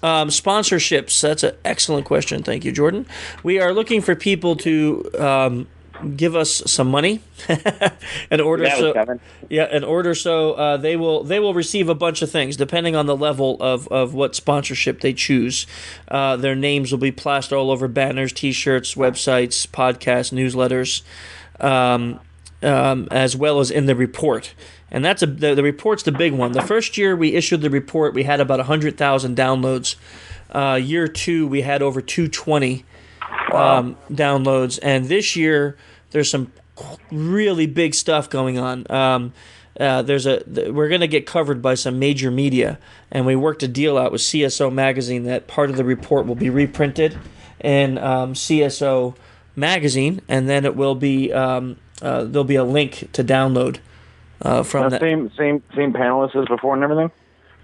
Speaker 2: Sponsorships. That's an excellent question. Thank you, Jordan. We are looking for people to give us some money in order so they will receive a bunch of things depending on the level of what sponsorship they choose. Their names will be plastered all over banners, t-shirts, websites, podcasts, newsletters, as well as in the report. And that's the report's the big one. The first year we issued the report, we had about 100,000 downloads. Year 2 we had over 220 downloads, and this year there's some really big stuff going on. We're going to get covered by some major media, and we worked a deal out with CSO Magazine that part of the report will be reprinted in CSO Magazine, and then it will be there'll be a link to download from that.
Speaker 9: Same panelists as before and everything.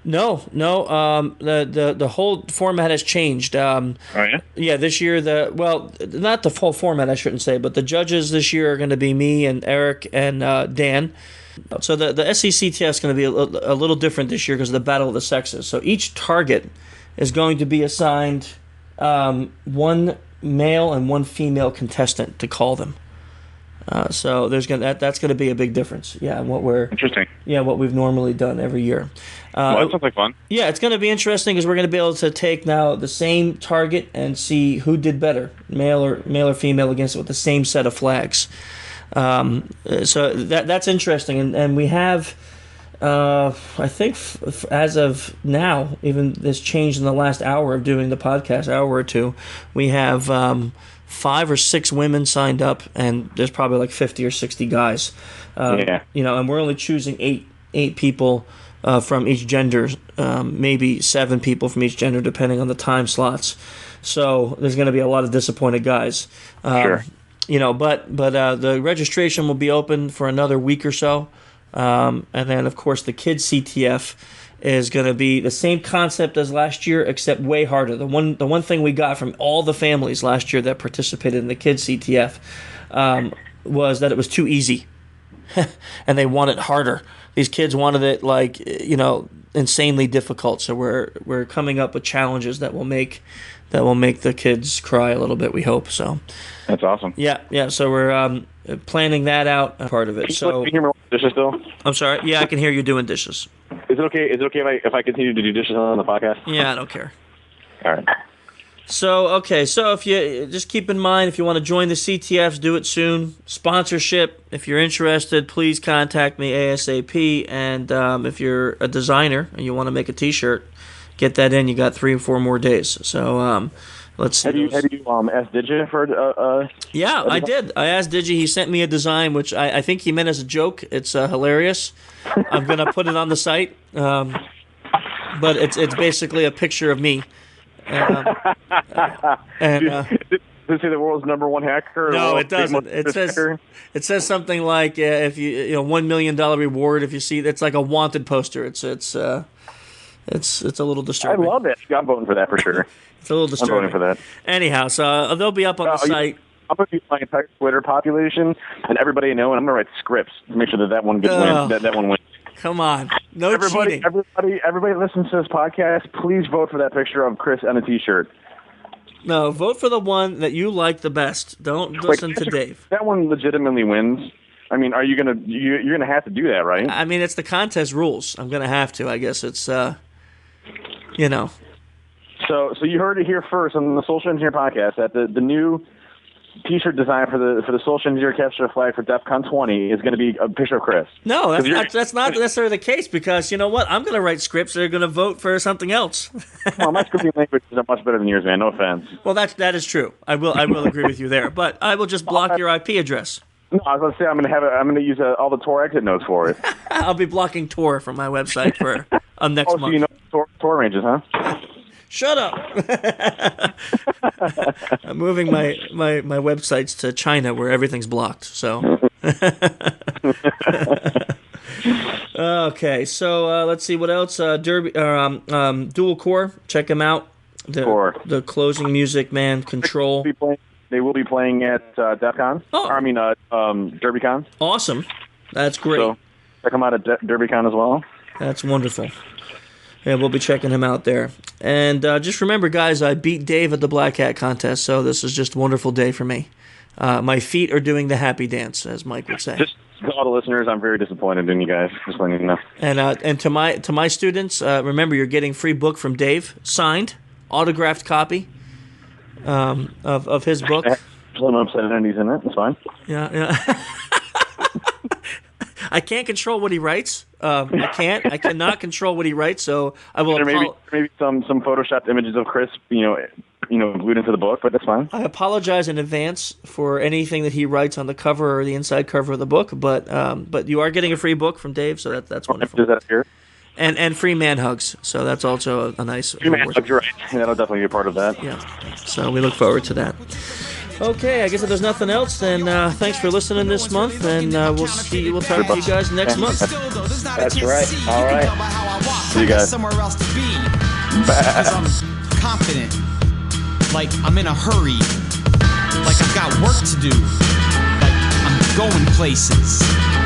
Speaker 2: No. The whole format has changed.
Speaker 9: Oh yeah.
Speaker 2: Yeah, this year not the full format, I shouldn't say, but the judges this year are going to be me and Eric and Dan. So the SECTF is going to be a little different this year because of the battle of the sexes. So each target is going to be assigned one male and one female contestant to call them. So that's going to be a big difference. Yeah, what we've normally done every year.
Speaker 9: That sounds like fun.
Speaker 2: Yeah, it's going to be interesting because we're going to be able to take now the same target and see who did better, male or female, against it with the same set of flags. So that's interesting, and we have, I think, as of now, even this changed in the last hour of doing the podcast, hour or two, we have 5 or 6 women signed up, and there's probably like 50 or 60 guys. And we're only choosing eight people from each gender, maybe 7 people from each gender, depending on the time slots. So there's going to be a lot of disappointed guys.
Speaker 9: Sure.
Speaker 2: But the registration will be open for another week or so, and then of course the kids CTF is going to be the same concept as last year, except way harder. The one thing we got from all the families last year that participated in the kids CTF was that it was too easy, and they want it harder. These kids wanted it insanely difficult. So we're coming up with challenges that will make the kids cry a little bit. We hope so.
Speaker 9: That's awesome.
Speaker 2: Yeah. So we're planning that out, part of it.
Speaker 9: Can you hear me with dishes still?
Speaker 2: I'm sorry. Yeah, I can hear you doing dishes.
Speaker 9: Is it okay? Is it okay if I continue to do dishes on the podcast?
Speaker 2: Yeah, I don't care.
Speaker 9: All right.
Speaker 2: So if you just keep in mind, if you want to join the CTFs, do it soon. Sponsorship, if you're interested, please contact me ASAP. And if you're a designer and you want to make a T-shirt, get that in. You got 3 or 4 more days. So let's see.
Speaker 9: Have you asked Digi for?
Speaker 2: Yeah, I did. I asked Digi. He sent me a design, which I think he meant as a joke. It's hilarious. I'm gonna put it on the site, but it's basically a picture of me.
Speaker 9: Does it say the world's #1 hacker?
Speaker 2: No, it doesn't. It says something like if you $1 million reward if you see. It's like a wanted poster. It's a little disturbing.
Speaker 9: I love it. I'm voting for that for sure.
Speaker 2: It's a little disturbing.
Speaker 9: I'm voting for that.
Speaker 2: Anyhow, so they'll be up on the site.
Speaker 9: I'm going to use my entire Twitter population and everybody I know, and I'm going to write scripts to make sure that one gets wins. That one wins.
Speaker 2: Come on, no cheating.
Speaker 9: Everybody listens to this podcast. Please vote for that picture of Chris on a T-shirt.
Speaker 2: No, vote for the one that you like the best. Don't listen to Dave.
Speaker 9: That one legitimately wins. I mean, you're gonna have to do that, right?
Speaker 2: I mean, it's the contest rules. I'm gonna have to. I guess it's So
Speaker 9: you heard it here first on the Social Engineer podcast that the new T-shirt design for the Social Engineer capture flag for DEF CON 20 is going to be a picture of Chris.
Speaker 2: No, that's not necessarily the case because you know what? I'm going to write scripts that are going to vote for something else.
Speaker 9: Well, my scripting languages are much better than yours, man. No offense.
Speaker 2: Well, that is true. I will agree with you there, but I will just block your IP address.
Speaker 9: No, I was going to say I'm going to use all the Tor exit notes for it.
Speaker 2: I'll be blocking Tor from my website for next month.
Speaker 9: So you know Tor ranges, huh?
Speaker 2: Shut up! I'm moving my websites to China where everything's blocked. So, okay. So let's see what else. Dual Core. Check them out. The closing music, man. Control.
Speaker 9: They will be playing at DEF CON. DerbyCon.
Speaker 2: Awesome. That's great.
Speaker 9: So check them out at DerbyCon as well.
Speaker 2: That's wonderful. Yeah, we'll be checking him out there. And just remember, guys, I beat Dave at the Black Hat contest, so this is just a wonderful day for me. My feet are doing the happy dance, as Mike would say.
Speaker 9: Just to all the listeners, I'm very disappointed in you guys. Just letting you know. And
Speaker 2: to my students, remember, you're getting free book from Dave, signed, autographed copy of his book.
Speaker 9: Some obscenities in it. It's fine.
Speaker 2: Yeah. I can't control what he writes. I cannot control what he writes. So I will.
Speaker 9: Maybe some photoshopped images of Chris, glued into the book, but that's fine.
Speaker 2: I apologize in advance for anything that he writes on the cover or the inside cover of the book. But you are getting a free book from Dave, so that's wonderful.
Speaker 9: Does that appear?
Speaker 2: And free man hugs. So that's also a nice.
Speaker 9: Free man hugs, you're right. Yeah, that'll definitely be a part of that.
Speaker 2: Yeah. So we look forward to that. Okay, I guess if there's nothing else, then thanks for listening this month, and we'll talk to you guys next month.
Speaker 5: That's right. All right.
Speaker 9: See you guys.
Speaker 1: Somewhere else to be. Because I'm confident. Like I'm in a hurry. Like I've got work to do. Like I'm going places.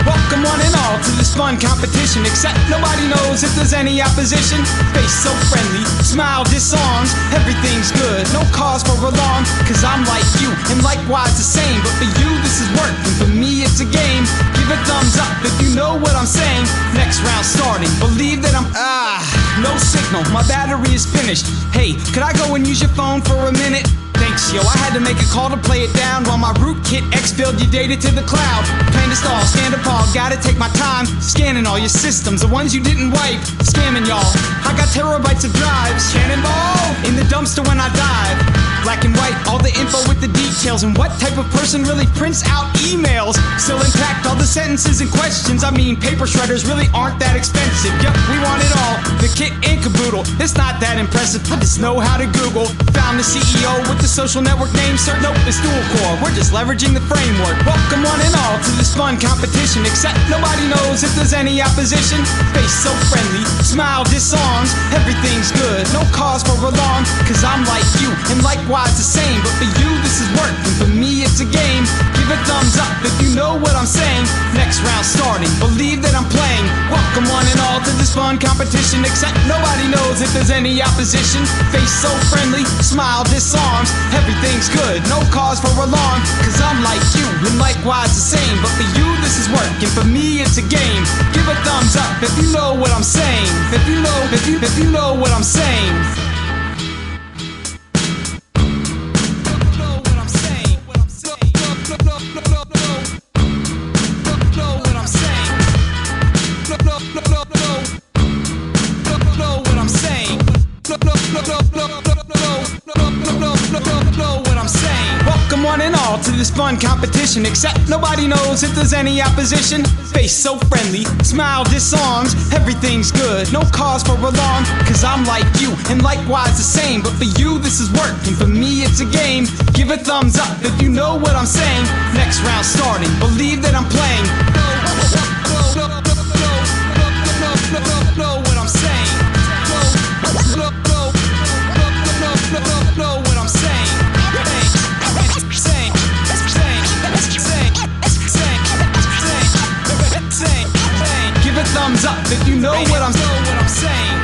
Speaker 1: Welcome one and all to this fun competition. Except nobody knows if there's any opposition. Face so friendly, smile disarms. Everything's good, no cause for alarm. Cause I'm like you, and likewise the same. But for you this is work, and for me it's a game. Give a thumbs up if you know what I'm saying. Next round starting, believe that I'm no signal, my battery is finished. Hey, could I go and use your phone for a minute? Thanks, yo, I had to make a call to play it down while my rootkit exfilled your data to the cloud. Plan to stall, stand appalled, gotta take my time scanning all your systems, the ones you didn't wipe. Scamming y'all, I got terabytes of drives. Cannonball in the dumpster when I dive. Black and white, all the info with the details. And what type of person really prints out emails? Still intact, all the sentences and questions. I mean, paper shredders really aren't that expensive. Yep, we want it all, the kit and caboodle. It's not that impressive, I just know how to Google. Found the CEO with the social network name, sir. Nope, it's dual core, we're just leveraging the framework. Welcome one and all to this fun competition. Except nobody knows if there's any opposition. Face so friendly, smile disarms. Everything's good, no cause for alarm. Cause I'm like you, and likewise the same. But for you this is work, and for me it's a game. Give a thumbs up if you know what I'm saying. Next round starting, believe that I'm playing. Welcome one and all to this fun competition, except nobody knows if there's any opposition. Face so friendly, smile disarms. Everything's good, no cause for alarm. Cause I'm like you, and likewise the same. But for you this is work, and for me it's a game. Give a thumbs up if you know what I'm saying. If you know what I'm saying. Welcome one and all to this fun competition, except nobody knows if there's any opposition. Face so friendly, smile disarms. Everything's good, no cause for alarm. Cause I'm like you, and likewise the same. But for you this is work, and for me it's a game. Give a thumbs up if you know what I'm saying. Next round starting, believe that I'm playing. Know what I'm saying. Know what I'm saying. Give a thumbs up if you know what I'm saying.